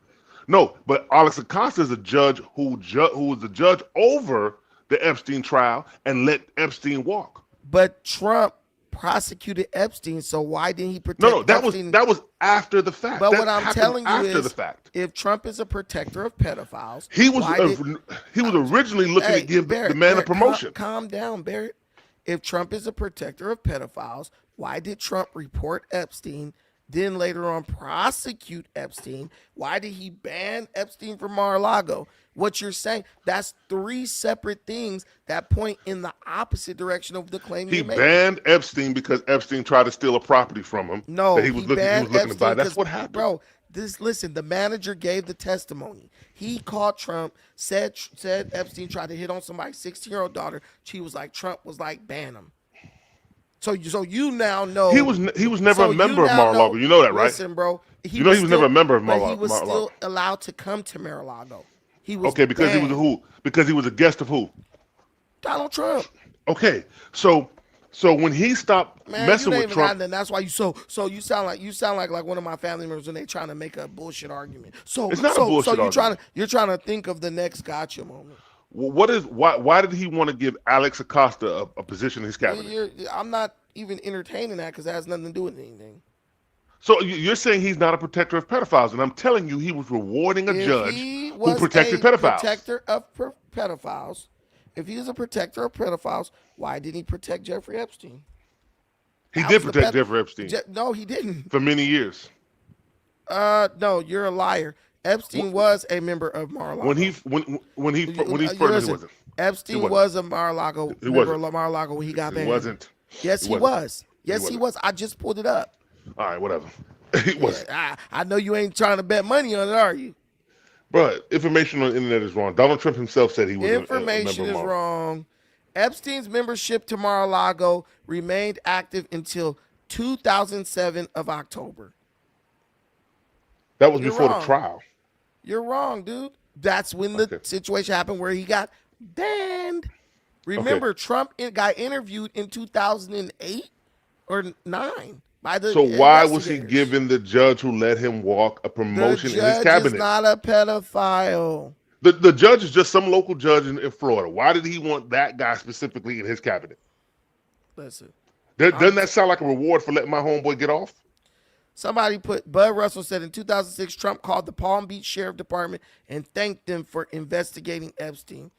No, but Alex Acosta is a judge who was the judge over the Epstein trial and let Epstein walk. But Trump prosecuted Epstein, so why didn't he protect Epstein? That was after the fact. But that what I'm telling you after is, the fact. If Trump is a protector of pedophiles, he was originally looking to give the man a promotion. Calm down, Barrett. If Trump is a protector of pedophiles, why did Trump report Epstein, then later on prosecute Epstein? Why did he ban Epstein from Mar-a-Lago? What you're saying, that's three separate things that point in the opposite direction of the claim he you're making. Banned Epstein because Epstein tried to steal a property from him. No, that he was looking to buy. That's what happened. Bro, listen, the manager gave the testimony. He called Trump, said Epstein tried to hit on somebody's 16-year-old daughter. She was like, Trump was like, ban him. So you now know he was never a member of Mar-a-Lago. You know that, right? Listen, bro. He was never a member of Mar-a-Lago. But he was still allowed to come to Mar-a-Lago. He was because banned. he was who? Because he was a guest of who? Donald Trump. Okay, so when he stopped messing with Trump, that's why you you sound like one of my family members when they trying to make a bullshit argument. So it's not a bullshit argument. You're trying to think of the next gotcha moment. Why did he want to give Alex Acosta a position in his cabinet? I'm not even entertaining that because that has nothing to do with anything. So you're saying he's not a protector of pedophiles, and I'm telling you he was rewarding a judge who protected pedophiles. Protector of pedophiles. If he was a protector of pedophiles, why didn't he protect Jeffrey Epstein? He That did was the protect Jeffrey Epstein No, he didn't. for many years. No, you're a liar. Epstein was a member of Mar-a-Lago. When he first he Listen, wasn't. Epstein He wasn't. was a Mar-a-Lago He member wasn't. of Mar-a-Lago when he got He banned. wasn't. Yes, He he wasn't. was. Yes, he wasn't. was. I just pulled it up. All right, whatever. He wasn't. I know you ain't trying to bet money on it, are you? But information on the internet is wrong. Donald Trump himself said he was Information a member is of wrong. Epstein's membership to Mar-a-Lago remained active until 2007 of October. That was You're before wrong. the trial. You're wrong, dude. That's when the situation happened where he got banned. Remember, Trump got interviewed in 2008 or 9 by the So why was he investigators. giving the judge who let him walk a promotion The in his judge cabinet? is not a pedophile. The judge is just some local judge in Florida. Why did he want that guy specifically in his cabinet? Listen. Doesn't that sound like a reward for letting my homeboy get off? Somebody Bud Russell said in 2006, Trump called the Palm Beach Sheriff Department and thanked them for investigating Epstein.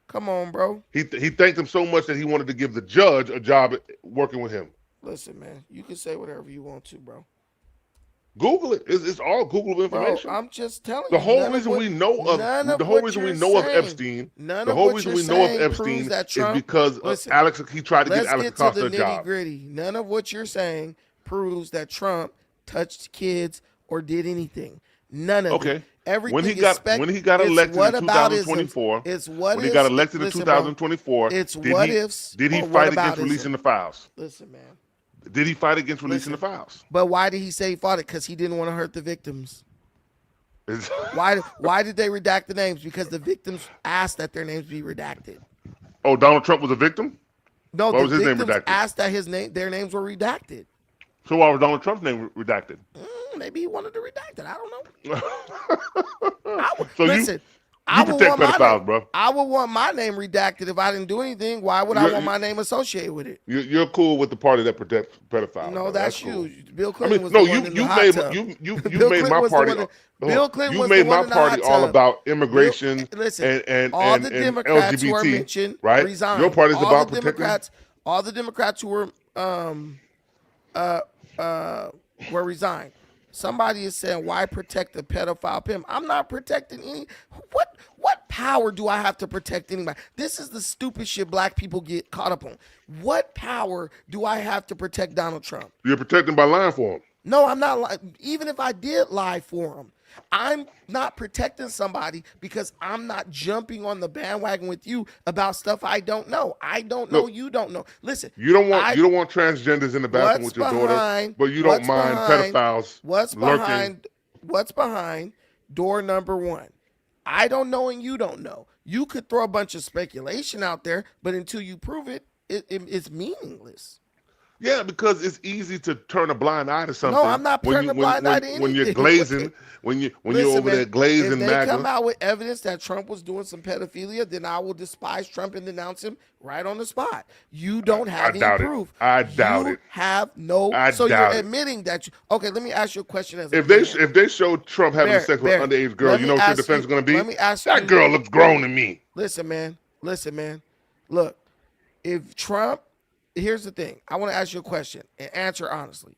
Come on, bro. He thanked him so much that he wanted to give the judge a job working with him. Listen, man, you can say whatever you want to, bro. Google it. It's all Google information. Bro, I'm just telling you. The whole reason we know of Epstein, the whole reason we know of Epstein is because he tried to get Alex Acosta a job. Gritty. None of what you're saying proves that Trump touched kids or did anything. None of it. Everything when he got elected in 2024, did he fight against releasing the files? Listen, man. Did he fight against releasing the files? But why did he say he fought it? Because he didn't want to hurt the victims. Why did they redact the names? Because the victims asked that their names be redacted. Oh, Donald Trump was a victim? No, why was the his name victims redacted? asked that their names were redacted. So why was Donald Trump's name redacted? Maybe he wanted to redact it. I don't know. You protect pedophiles, bro. I would want my name redacted if I didn't do anything. Why would I want my name associated with it? You're cool with the party that protects pedophiles. No, bro. that's cool. you. Bill Clinton was the one in the hot tub. You made my party. You made my party all about immigration and all the Democrats LGBT, who are mentioned right? resigned. Your party's about protecting. All the Democrats who were resigned. Somebody is saying, why protect a pedophile pimp? I'm not protecting any. What power do I have to protect anybody? This is the stupid shit black people get caught up on. What power do I have to protect Donald Trump? You're protecting by lying for him. No, I'm not. Even if I did lie for him, I'm not protecting somebody because I'm not jumping on the bandwagon with you about stuff I don't know. I don't know. You don't know. Listen, you don't want transgenders in the bathroom with your daughter, but you don't mind pedophiles. What's behind door number 1? I don't know and you don't know. You could throw a bunch of speculation out there, but until you prove it, it's meaningless. Yeah, because it's easy to turn a blind eye to something. No, I'm not turning a blind eye to anything. When you're glazing, when you're over there glazing if they MAGA. come out with evidence that Trump was doing some pedophilia, then I will despise Trump and denounce him right on the spot. You don't have any proof. I doubt it. You have no. So you're admitting that. Okay, let me ask you a question. If they show Trump having sex with an underage girl, you know what your defense is going to be? Let me ask you. That girl looks grown to me. Listen, man. Look, if Trump. Here's the thing. I want to ask you a question and answer honestly.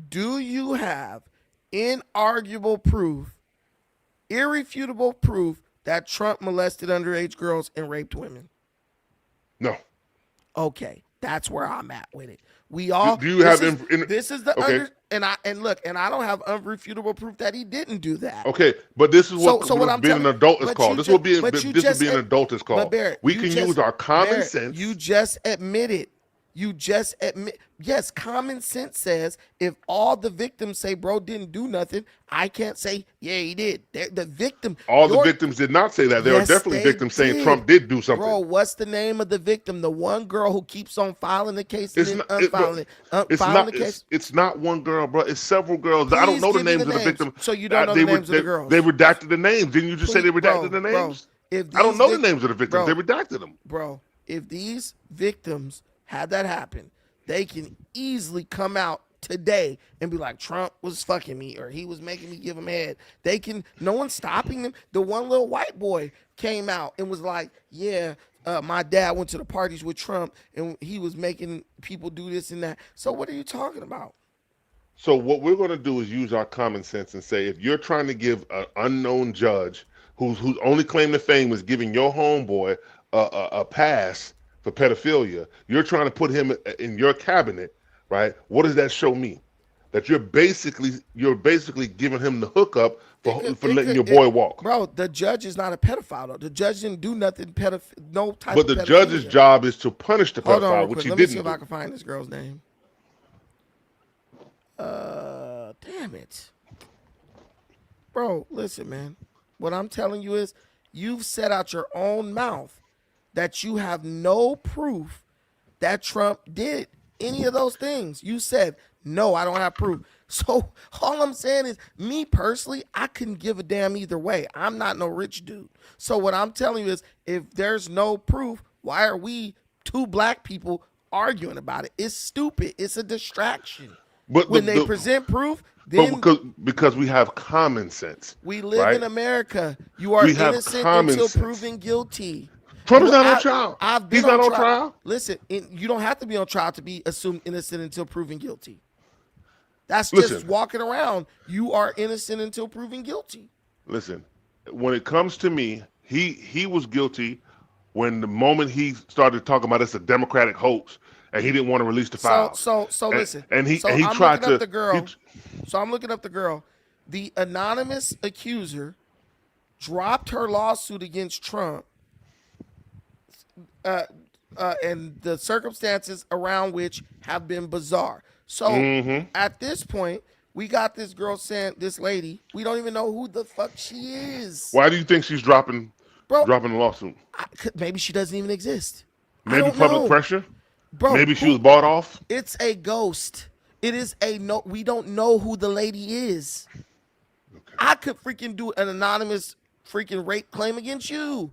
Do you have inarguable proof, irrefutable proof that Trump molested underage girls and raped women? No. Okay, that's where I'm at with it. We all. Do you have? This is the okay. And I don't have unrefutable proof that he didn't do that. Okay, but this is what being an adult is called. This will be an adult is called. We can use our common sense. You just admitted. Yes, common sense says if all the victims say bro didn't do nothing, I can't say, yeah, he did. The victim. The victims did not say that. There are definitely victims saying Trump did do something. Bro, what's the name of the victim? The one girl who keeps on filing the case and then unfiling it. It's not one girl, bro. It's several girls. I don't know the names of the victims. So you don't know the names of the girls. They redacted the names. Didn't you just say they redacted the names? I don't know the names of the victims. They redacted them. Bro, if these victims had that happen, they can easily come out today and be like, Trump was fucking me or he was making me give him head. No one's stopping them. The one little white boy came out and was like, yeah, my dad went to the parties with Trump and he was making people do this and that. So what are you talking about? So what we're going to do is use our common sense and say, if you're trying to give an unknown judge whose only claim to fame is giving your homeboy a pass for pedophilia, you're trying to put him in your cabinet, right? What does that show me? That you're basically giving him the hookup for letting your boy walk. Bro, the judge is not a pedophile though. The judge didn't do nothing no type But of the pedophilia. judge's job is to punish the Hold on pedophile, real which quick. he Let me see didn't if I do. can find this girl's name. Damn it. Bro, listen, man. What I'm telling you is you've said out your own mouth that you have no proof that Trump did any of those things. You said, no, I don't have proof. So all I'm saying is, me personally, I couldn't give a damn either way. I'm not no rich dude. So what I'm telling you is, if there's no proof, why are we two black people arguing about it? It's stupid. It's a distraction. But when they present proof, then because we have common sense. we live right? in America. You are We have innocent common until sense. proven guilty. Trump's not on trial. I've been He's not on trial. Listen, you don't have to be on trial to be assumed innocent until proven guilty. That's just Listen. walking around. You are innocent until proven guilty. Listen, when it comes to me, he was guilty when the moment he started talking about it's a Democratic hoax and he didn't want to release the files. So listen. And he I'm tried looking to up the girl. So I'm looking up the girl. The anonymous accuser dropped her lawsuit against Trump, and the circumstances around which have been bizarre. So at this point, we got this girl saying, this lady, we don't even know who the fuck she is. Why do you think she's dropping Bro, the lawsuit? Maybe she doesn't even exist. I Maybe don't public know. pressure? Bro, Maybe she was bought off? It's a ghost. It is no. We don't know who the lady is. Okay. I could freaking do an anonymous freaking rape claim against you.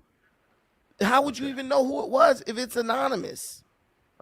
How would you even know who it was if it's anonymous?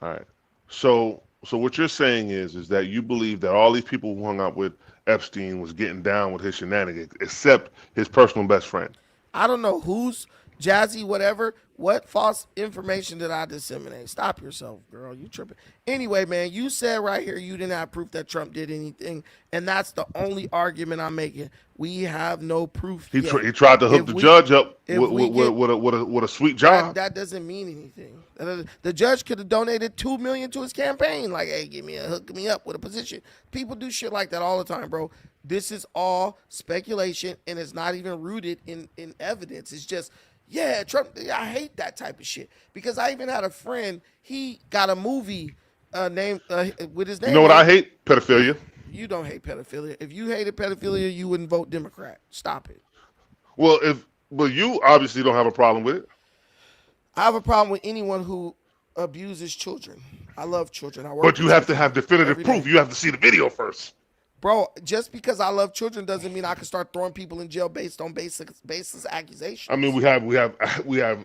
All right. So what you're saying is that you believe that all these people who hung out with Epstein was getting down with his shenanigans, except his personal best friend. I don't know who's Jazzy, whatever. What false information did I disseminate? Stop yourself, girl. You tripping. Anyway, man, you said right here you didn't have proof that Trump did anything, and that's the only argument I'm making. We have no proof. He tried to hook the judge up with a sweet job. That doesn't mean anything. The judge could have donated $2 million to his campaign. Like, hey, hook me up with a position. People do shit like that all the time, bro. This is all speculation, and it's not even rooted in evidence. It's just, yeah, Trump. I hate that type of shit because I even had a friend. He got a movie named with his name. You know what I hate? Pedophilia. You don't hate pedophilia. If you hated pedophilia, you wouldn't vote Democrat. Stop it. Well, you obviously don't have a problem with it. I have a problem with anyone who abuses children. I love children. But you have to have definitive proof. You have to see the video first. Bro, just because I love children doesn't mean I can start throwing people in jail based on baseless accusations. I mean, we have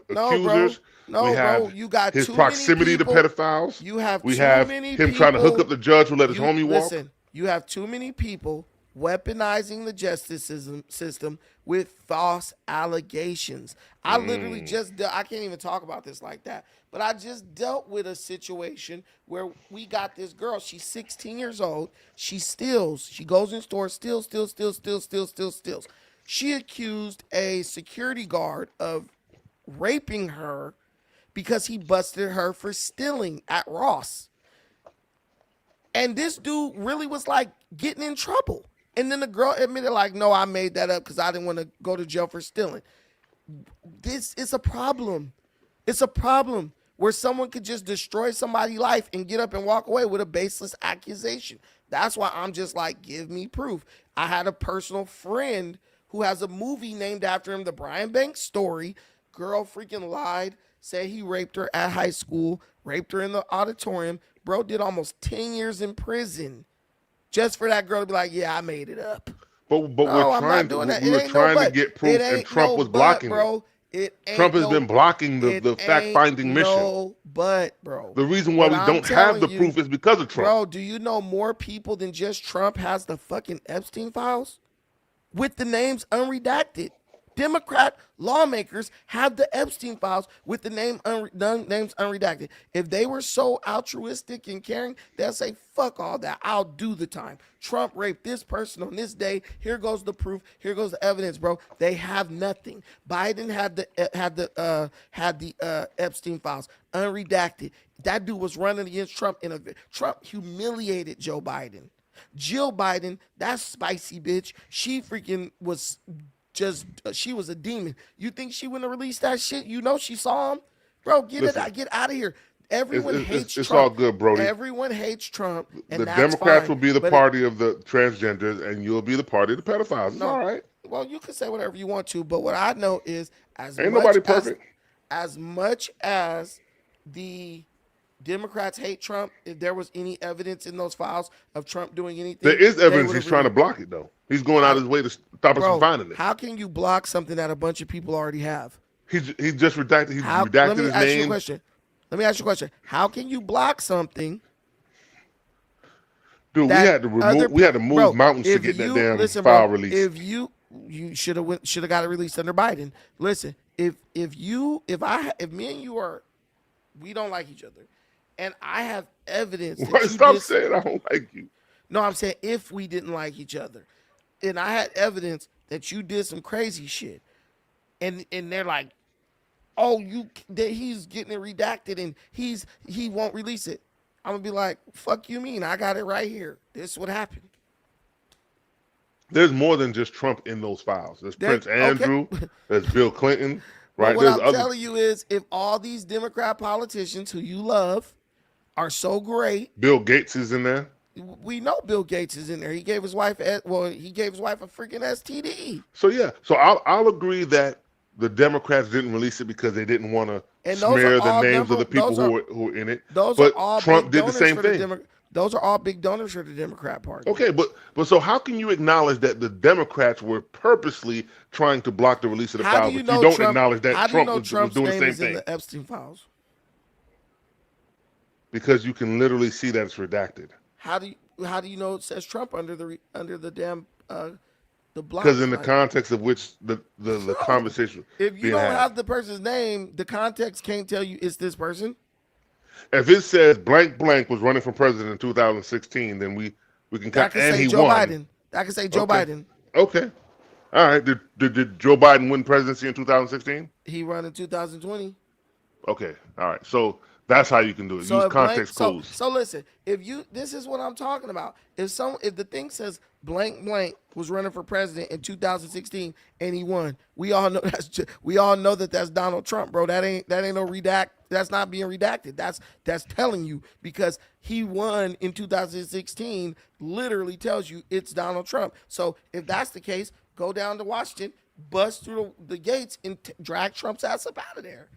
accusers. Bro, you got his too proximity many people, to pedophiles. You have we too have many him people, trying to hook up the judge who let his homie walk. Listen, you have too many people weaponizing the justice system with false allegations. I literally I can't even talk about this like that, but I just dealt with a situation where we got this girl. She's 16 years old. She steals. She goes in stores, steals. She accused a security guard of raping her because he busted her for stealing at Ross. And this dude really was like getting in trouble. And then the girl admitted like, no, I made that up because I didn't want to go to jail for stealing. This is a problem. It's a problem where someone could just destroy somebody's life and get up and walk away with a baseless accusation. That's why I'm just like, give me proof. I had a personal friend who has a movie named after him, The Brian Banks Story. Girl freaking lied, said he raped her at high school, raped her in the auditorium. Bro did almost 10 years in prison just for that girl to be like, yeah, I made it up. But we're trying to get proof, and Trump was blocking it. Trump has been blocking the fact-finding mission. No, bro. The reason why we don't have the proof is because of Trump. Bro, do you know more people than just Trump has the fucking Epstein files? With the names unredacted. Democrat lawmakers have the Epstein files with the names unredacted. If they were so altruistic and caring, they'll say, fuck all that. I'll do the time. Trump raped this person on this day. Here goes the proof. Here goes the evidence, bro. They have nothing. Biden had the Epstein files unredacted. That dude was running against Trump Trump humiliated Joe Biden. Jill Biden, that spicy bitch, she freaking was she was a demon. You think she wouldn't have released that shit? You know she saw him? Bro, get out of here. Everyone hates Trump. It's all good, Brody. Everyone hates Trump, and the that's Democrats fine, will be the but party of the transgenders, and you'll be the party of the pedophiles. It's all right. Well, you can say whatever you want to, but what I know is Ain't nobody perfect. As much as the Democrats hate Trump, if there was any evidence in those files of Trump doing anything, there is evidence he's trying to block it, though. He's going out of his way to stop us from finding it. How can you block something that a bunch of people already have? He just redacted. He's redacted his name. Let me ask you a question. How can you block something? Dude, we had to move mountains to get that damn file released. If you should have got it released under Biden. Listen, if me and you are, we don't like each other, and I have evidence. Stop saying I don't like you. No, I'm saying if we didn't like each other, and I had evidence that you did some crazy shit, and they're like, oh, he's getting it redacted and he won't release it. I'm gonna be like, fuck you mean? I got it right here. This is what happened. There's more than just Trump in those files. There's Prince Andrew. There's Bill Clinton. Right. But what I'm telling you is, if all these Democrat politicians who you love are so great, Bill Gates is in there. We know Bill Gates is in there. He gave his wife a freaking STD. So yeah. So I'll agree that the Democrats didn't release it because they didn't want to smear the names of the people who were in it. But Trump did the same thing. Those are all big donors for the Democrat Party. Okay, but so how can you acknowledge that the Democrats were purposely trying to block the release of the files, but you don't acknowledge that Trump was doing the same thing? In the Epstein files? Because you can literally see that it's redacted. How do you know it says Trump under the damn the block? Because in the context of which the conversation. If you don't have the person's name, the context can't tell you it's this person. If it says blank blank was running for president in 2016, then we can that can say Joe Biden. That can say Joe Biden. Okay. All right. Did Joe Biden win presidency in 2016? He won in 2020. Okay. All right. So that's how you can do it. Use context clues. So listen, this is what I'm talking about. If the thing says blank blank was running for president in 2016 and he won, we all know that's Donald Trump, bro. That ain't no redact. That's not being redacted. That's telling you, because he won in 2016 literally tells you it's Donald Trump. So if that's the case, go down to Washington, bust through the gates and drag Trump's ass up out of there,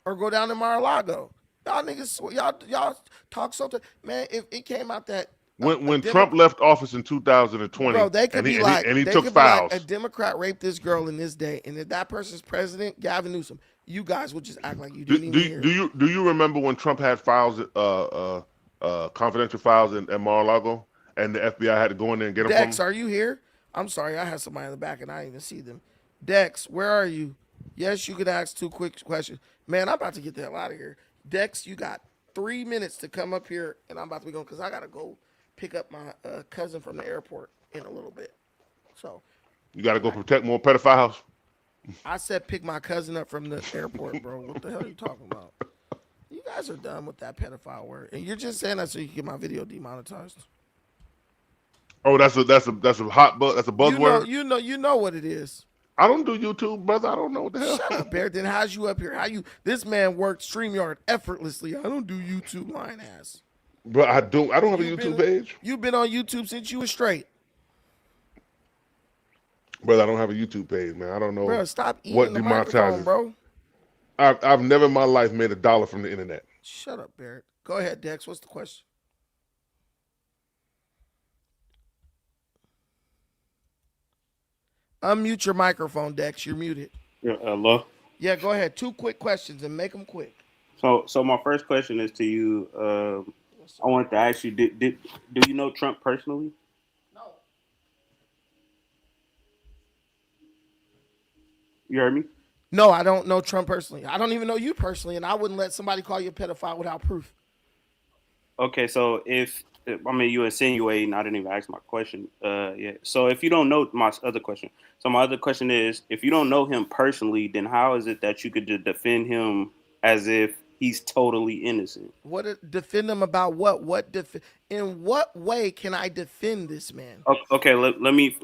or go down to Mar-a-Lago. Y'all niggas, y'all talk so man. If it came out that when Trump left office in 2020, bro, they could be like, he took files. Like, a Democrat raped this girl in this day, and if that person's president, Gavin Newsom, you guys would just act like you didn't even hear. Do you remember when Trump had files, confidential files at Mar-a-Lago, and the FBI had to go in there and get them? Dex, are you here? I'm sorry, I had somebody in the back and I didn't even see them. Dex, where are you? Yes, you could ask 2 quick questions. Man, I'm about to get the hell out of here. Dex, you got 3 minutes to come up here, and I'm about to be going because I gotta go pick up my cousin from the airport in a little bit. So you gotta go protect more pedophiles. I said pick my cousin up from the airport, bro. What the hell are you talking about? You guys are done with that pedophile word, and you're just saying that so you can get my video demonetized. Oh, that's a hot buzz. That's a buzzword. You know what it is. I don't do YouTube, brother. I don't know what the hell. Shut up, Bear. Then how's you up here? This man worked StreamYard effortlessly. I don't do YouTube, lying ass. But I don't have a YouTube page. You've been on YouTube since you were straight. Brother, I don't have a YouTube page, man. I don't know. Bro, stop eating what the microphone, bro. I've never in my life made $1 from the internet. Shut up, Barrett. Go ahead, Dex. What's the question? Unmute your microphone, Dex. You're muted. Yeah, hello? Yeah, go ahead. 2 quick questions and make them quick. So my first question is to you. I wanted to ask you, do you know Trump personally? No. You heard me? No, I don't know Trump personally. I don't even know you personally, and I wouldn't let somebody call you a pedophile without proof. Okay, so if I mean you insinuating, I didn't even ask my question. Yeah. So if you don't know my other question, so my other question is, if you don't know him personally, then how is it that you could just defend him as if he's totally innocent? Defend him about what? In what way can I defend this man? Okay, let me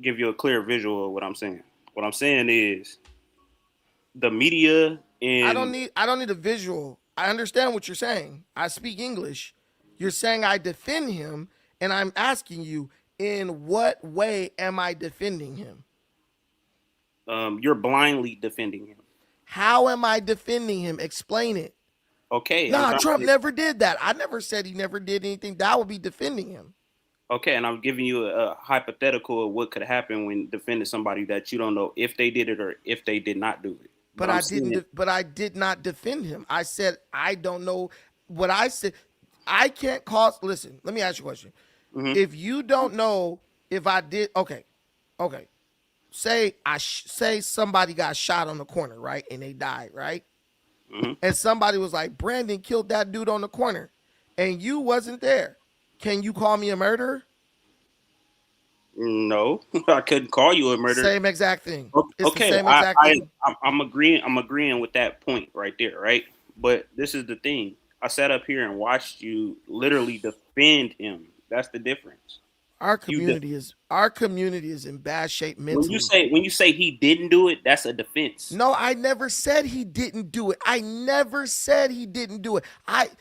give you a clear visual of what I'm saying. What I'm saying is the media I and don't need a visual. I understand what you're saying. I speak English. You're saying I defend him, and I'm asking you, in what way am I defending him? you're blindly defending him. How am I defending him? Explain it. Okay, Nah, Trump never did that. I never said he never did anything. That would be defending him. Okay, and I'm giving you a hypothetical of what could happen when defending somebody that you don't know if they did it or if they did not do it. But I didn't. But I did not defend him. I said I don't know what I said. I can't cause. Listen, let me ask you a question. Mm-hmm. If you don't know if I did, okay. Say say somebody got shot on the corner, right, and they died, right? Mm-hmm. And somebody was like, Brandon killed that dude on the corner, and you wasn't there. Can you call me a murderer? No, I couldn't call you a murderer. Same exact thing. It's okay, the same exact thing. I'm agreeing. I'm agreeing with that point right there, right? But this is the thing. I sat up here and watched you literally defend him. That's the difference. Our community is in bad shape mentally. When you say he didn't do it, that's a defense. No, I never said he didn't do it. I never said he didn't do it.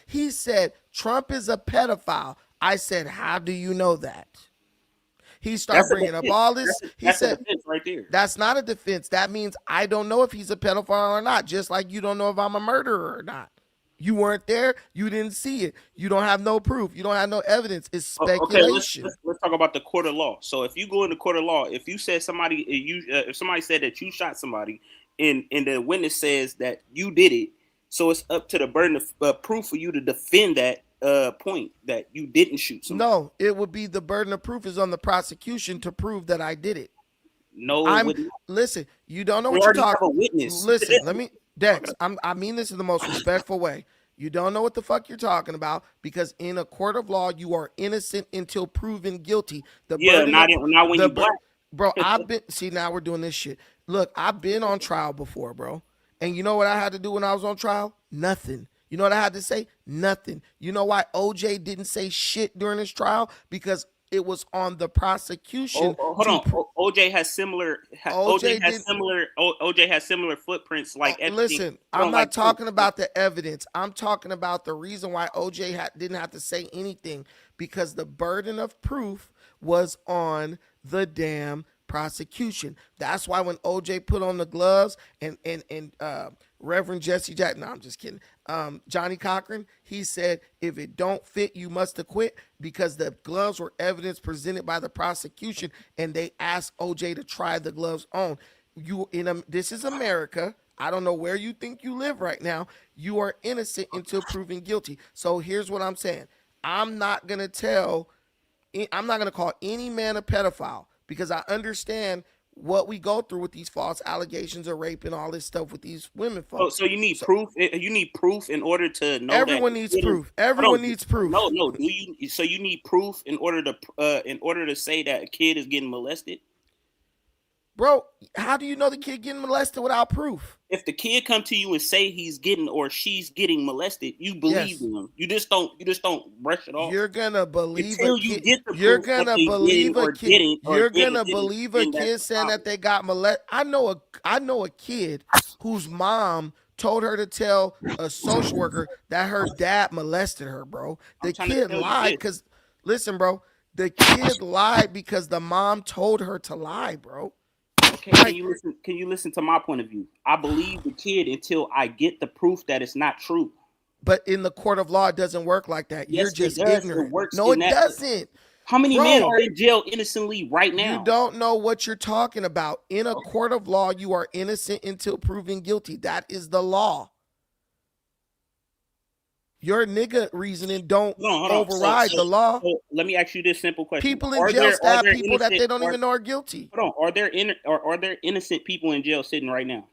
He said Trump is a pedophile. I said, how do you know that? He started bringing up all this. He said, a defense right there. That's not a defense. That means I don't know if he's a pedophile or not, just like you don't know if I'm a murderer or not. You weren't there. You didn't see it. You don't have no proof. You don't have no evidence. It's speculation. Okay, let's talk about the court of law. So if you go into court of law, if you said if somebody said that you shot somebody, and the witness says that you did it, so it's up to the burden of proof for you to defend that point that you didn't shoot somebody. No, it would be the burden of proof is on the prosecution to prove that I did it. No, listen. You don't know what you're talking. Witness. Listen, let me. Dex, I mean this in the most respectful way. You don't know what the fuck you're talking about because in a court of law, you are innocent until proven guilty. Not when you black. Bro, now we're doing this shit. Look, I've been on trial before, bro. And you know what I had to do when I was on trial? Nothing. You know what I had to say? Nothing. You know why OJ didn't say shit during his trial? Because it was on the prosecution. Hold on. OJ has similar. OJ has similar footprints like Epstein. Listen, I'm not talking about the evidence. I'm talking about the reason why OJ didn't have to say anything because the burden of proof was on the damn prosecution. That's why when OJ put on the gloves and Reverend Jesse Jackson, no, I'm just kidding. Johnny Cochran, he said, if it don't fit, you must acquit because the gloves were evidence presented by the prosecution and they asked OJ to try the gloves on. This is America. I don't know where you think you live right now. You are innocent until proven guilty. So here's what I'm saying. I'm not going to call any man a pedophile because I understand what we go through with these false allegations of rape and all this stuff with these women folks. So you need proof. You need proof in order to know. Everyone needs proof. Everyone needs proof. No. Do you? So you need proof in order to say that a kid is getting molested. Bro, how do you know the kid getting molested without proof? If the kid come to you and say he's getting or she's getting molested, you believe them. You just don't brush it off. You're gonna believe until a kid. You get the you're proof gonna believe a kid. You're gonna believe a kid saying that they got molested. I know a kid whose mom told her to tell a social worker that her dad molested her, bro. The kid lied because listen, bro, the kid lied because the mom told her to lie, bro. Okay, can you listen to my point of view? I believe the kid until I get the proof that it's not true. But in the court of law, it doesn't work like that. Yes, you're just ignorant. It doesn't. How many men are in jail innocently right now? You don't know what you're talking about. In a court of law, you are innocent until proven guilty. That is the law. Your nigga reasoning don't Hold on. override the law. So let me ask you this simple question: People in jail stab people that they don't even know are guilty. Hold on. Are there innocent people in jail sitting right now?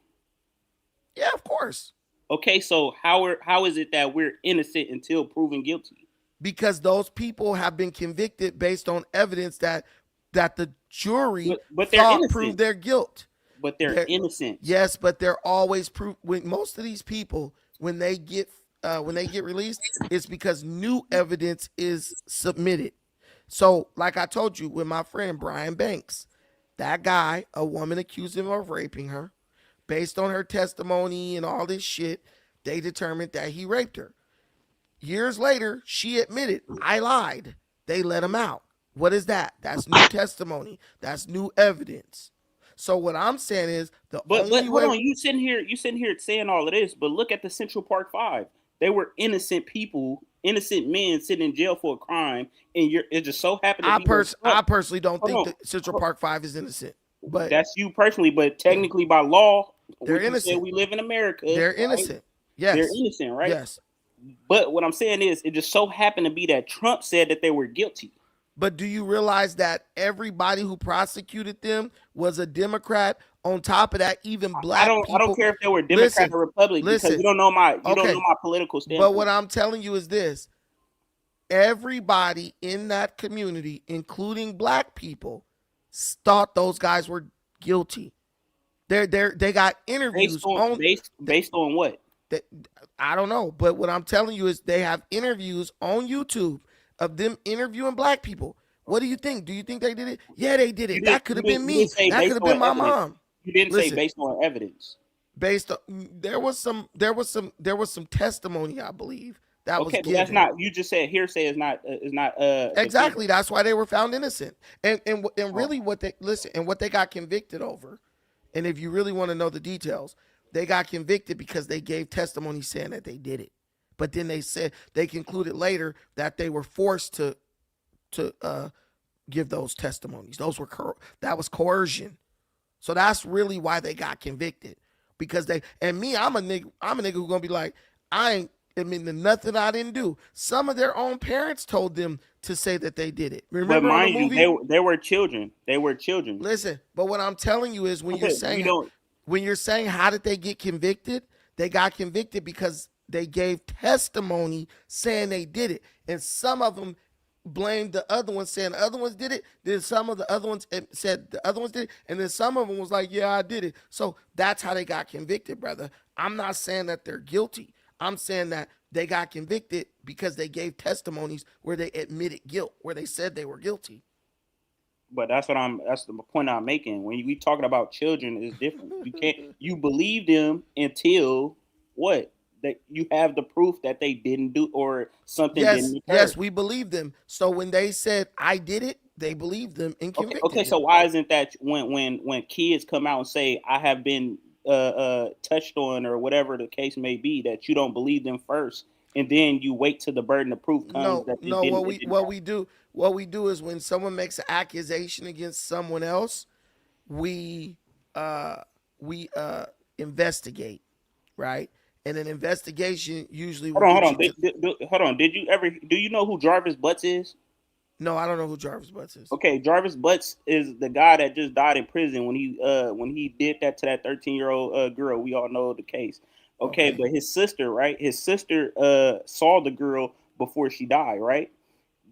Yeah, of course. Okay, so how is it that we're innocent until proven guilty? Because those people have been convicted based on evidence that the jury but they're thought innocent. proved their guilt. But they're innocent. Yes, but they're always proved. When most of these people, when they get released, it's because new evidence is submitted. So, like I told you, with my friend Brian Banks, that guy, a woman accused him of raping her. Based on her testimony and all this shit, they determined that he raped her. Years later, she admitted, I lied. They let him out. What is that? That's new testimony. That's new evidence. So what I'm saying is But hold on, you sitting here saying all of this, but look at the Central Park Five. They were innocent people, innocent men sitting in jail for a crime, and it just so happened to I personally don't think that Central Park 5 is innocent. But that's you personally, but technically by law, they're innocent. We live in America. They're innocent. Yes. They're innocent, right? Yes. But what I'm saying is it just so happened to be that Trump said that they were guilty. But do you realize that everybody who prosecuted them was a Democrat? On top of that, even black people. I don't care if they were Democrat or Republican because you don't know my political standpoint. But what I'm telling you is this: everybody in that community, including black people, thought those guys were guilty. They got interviews based on what? I don't know, but what I'm telling you is they have interviews on YouTube of them interviewing black people. What do you think? Do you think they did it? Yeah, they did it. That could have been me. That could have been my mom. You didn't say based on evidence. Based on there was some testimony, I believe. That was given. But that's not. You just said hearsay is not exactly. That's why they were found innocent. And really what they got convicted over. And if you really want to know the details, they got convicted because they gave testimony saying that they did it. But then they concluded later that they were forced to give those testimonies. That was coercion. So that's really why they got convicted. Because I'm a nigga who's gonna be like, I ain't admitting nothing I didn't do. Some of their own parents told them to say that they did it. Remember, but mind you, they were children. They were children. Listen, but what I'm telling you is when you're saying how did they get convicted? They got convicted because they gave testimony saying they did it. And some of them blamed the other ones, saying the other ones did it. Then some of the other ones said the other ones did it. And then some of them was like, yeah, I did it. So that's how they got convicted, brother. I'm not saying that they're guilty. I'm saying that they got convicted because they gave testimonies where they admitted guilt, where they said they were guilty. But that's the point I'm making. When we talking about children, it's different. You believe them until what? That you have the proof that they didn't do or something didn't occur. Yes, we believe them. So when they said I did it, they believed them and convicted Okay, so why isn't that when kids come out and say I have been touched on or whatever the case may be, that you don't believe them first and then you wait till the burden of proof comes? What we do is when someone makes an accusation against someone else, we investigate, right? And an investigation usually. Hold on. Do you know who Jarvis Butts is? No, I don't know who Jarvis Butts is. Okay, Jarvis Butts is the guy that just died in prison when he did that to that 13-year-old girl. We all know the case. Okay, but his sister, right? His sister saw the girl before she died, right?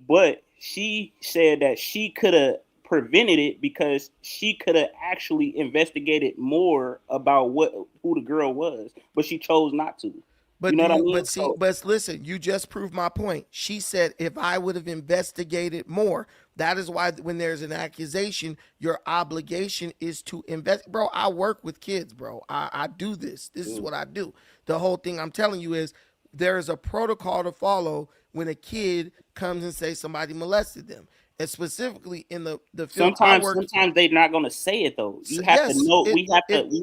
But she said that she could have prevented it because she could have actually investigated more about who the girl was, but she chose not to. But you know what I mean? But listen, you just proved my point. She said if I would have investigated more, that is why when there's an accusation, your obligation is to invest. Bro, I work with kids, bro. I do this. This is what I do. The whole thing I'm telling you is there is a protocol to follow when a kid comes and says somebody molested them. And specifically in the field sometimes they're not going to say it though. You have to know. We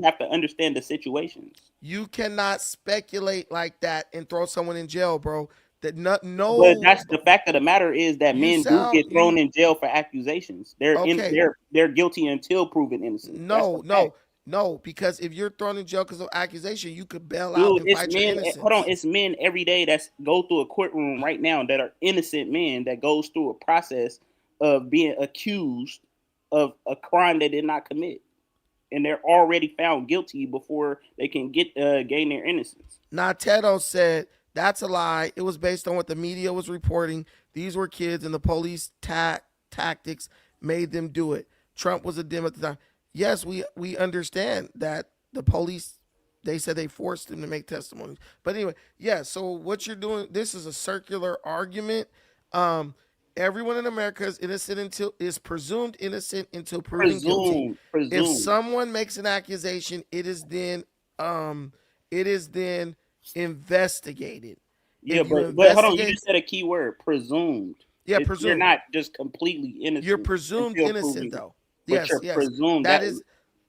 have to understand the situations. You cannot speculate like that and throw someone in jail, bro. But that's the fact of the matter is that men do get thrown in jail for accusations. They're guilty until proven innocent. No. No, because if you're thrown in jail because of accusation, you could bail out Dude, and it's fight your men. innocence. Hold on, it's men every day that's go through a courtroom right now that are innocent men that goes through a process of being accused of a crime they did not commit, and they're already found guilty before they can get gain their innocence. Natedo said that's a lie. It was based on what the media was reporting. These were kids, and the police tactics made them do it. Trump was a dim at the time. Yes, we understand that the police, they said they forced him to make testimonies. But anyway, yeah, so what you're doing, this is a circular argument. Everyone in America is presumed innocent until proven guilty. Presumed. If someone makes an accusation, it is then investigated. Yeah, If you but hold on, you investigate, just said a key word, presumed. yeah, You're presumed. not just completely innocent. You're presumed until innocent, proven- though. But Yes, you're yes. presumed. That's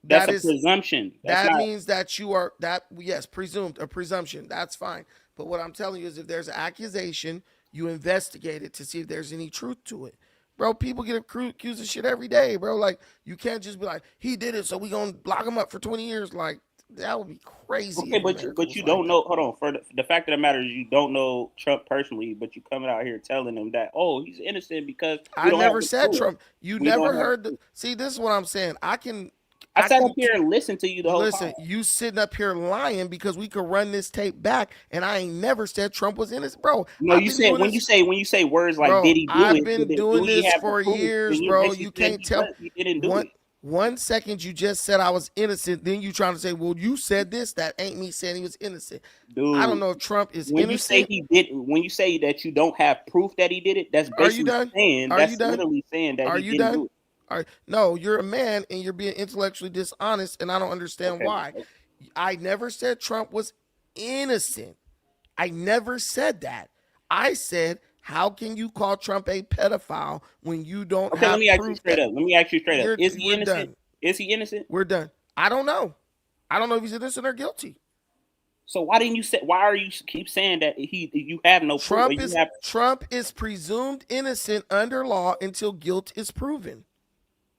That's a presumption. That's that not, means that you are that yes, presumed, a presumption. That's fine. But what I'm telling you is if there's an accusation, you investigate it to see if there's any truth to it. Bro, people get accused of shit every day, bro. Like, you can't just be like, he did it, so we gonna lock him up for 20 years. Like, that would be crazy. okay, but you don't know. Hold on. For the fact of the matter is, you don't know Trump personally, but you coming out here telling him that, oh, he's innocent because I never said Trump. You never heard. See, this is what I'm saying. I sat up here and listened to you the whole time. Listen, you sitting up here lying because we could run this tape back, and I ain't never said Trump was innocent, bro. No, you said when you say words like bro, did he do I've it? been doing this for years, bro. You can't tell. He didn't do it. 1 second you just said I was innocent, then you trying to say, well, you said this. That ain't me saying he was innocent. Dude, I don't know if Trump is when innocent. you say he did, when you say that you don't have proof that he did it, that's basically saying that's literally saying that he didn't do it. All right. No, you're a man and you're being intellectually dishonest, and I don't understand why. I never said Trump was innocent. I never said that. I said, how can you call Trump a pedophile when you don't have let me ask you proof? straight up. Let me ask you straight up. Is he We're innocent? done. Is he innocent? We're done. I don't know. I don't know if he's innocent or guilty. So why didn't you say? Why are you keep saying that you have no proof? Trump is presumed innocent under law until guilt is proven.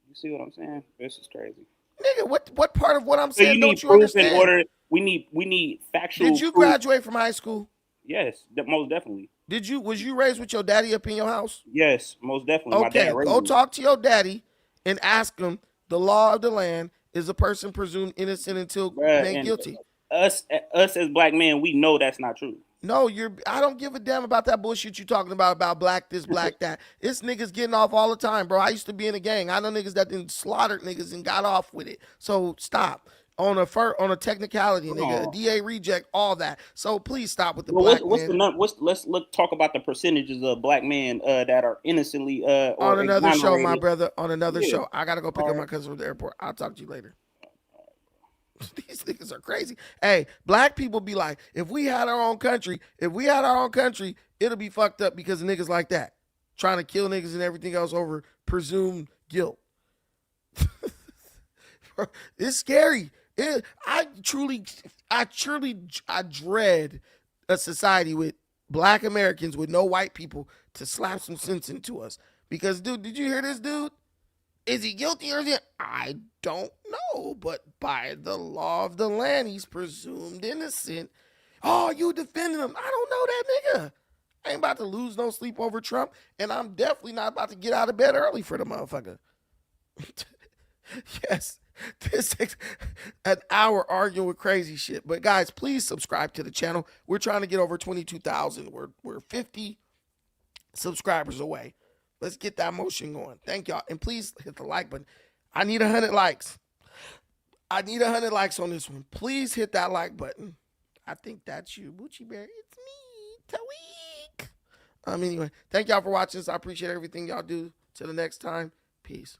You see what I'm saying? This is crazy. Nigga, what part of what I'm So saying don't you proof understand? in order. We need factual. Did you proof. graduate from high school? Yes, most definitely. Was you raised with your daddy up in your house? Yes, most definitely. Okay, My dad raised go me. talk to your daddy and ask him the law of the land is a person presumed innocent until made guilty. Us as black men, we know that's not true. No, I don't give a damn about that bullshit you talking about black this, black that. It's niggas getting off all the time, bro. I used to be in a gang. I know niggas that done slaughtered niggas and got off with it. So stop. On a technicality, nigga, a DA reject, all that. So please stop with the black man. Let's talk about the percentages of blak men that are innocently on another show, my brother. On another show. I gotta go pick up my cousin from the airport. I'll talk to you later. These niggas are crazy. Hey, black people be like, if we had our own country, it'll be fucked up because of niggas like that. Trying to kill niggas and everything else over presumed guilt. It's scary. I dread a society with black Americans with no white people to slap some sense into us. Because, dude, did you hear this dude? Is he guilty or is he? I don't know, but by the law of the land, he's presumed innocent. Oh, you defending him? I don't know that nigga. I ain't about to lose no sleep over Trump, and I'm definitely not about to get out of bed early for the motherfucker. Yes, this is an hour arguing with crazy shit. But guys, please subscribe to the channel. We're trying to get over 22,000. We're 50 subscribers away. Let's get that motion going. Thank y'all. And please hit the like button. I need 100 likes. I need 100 likes on this one. Please hit that like button. I think that's you, Bucci Bear. It's me, Tariq. Anyway, thank y'all for watching this. I appreciate everything y'all do. Till the next time, peace.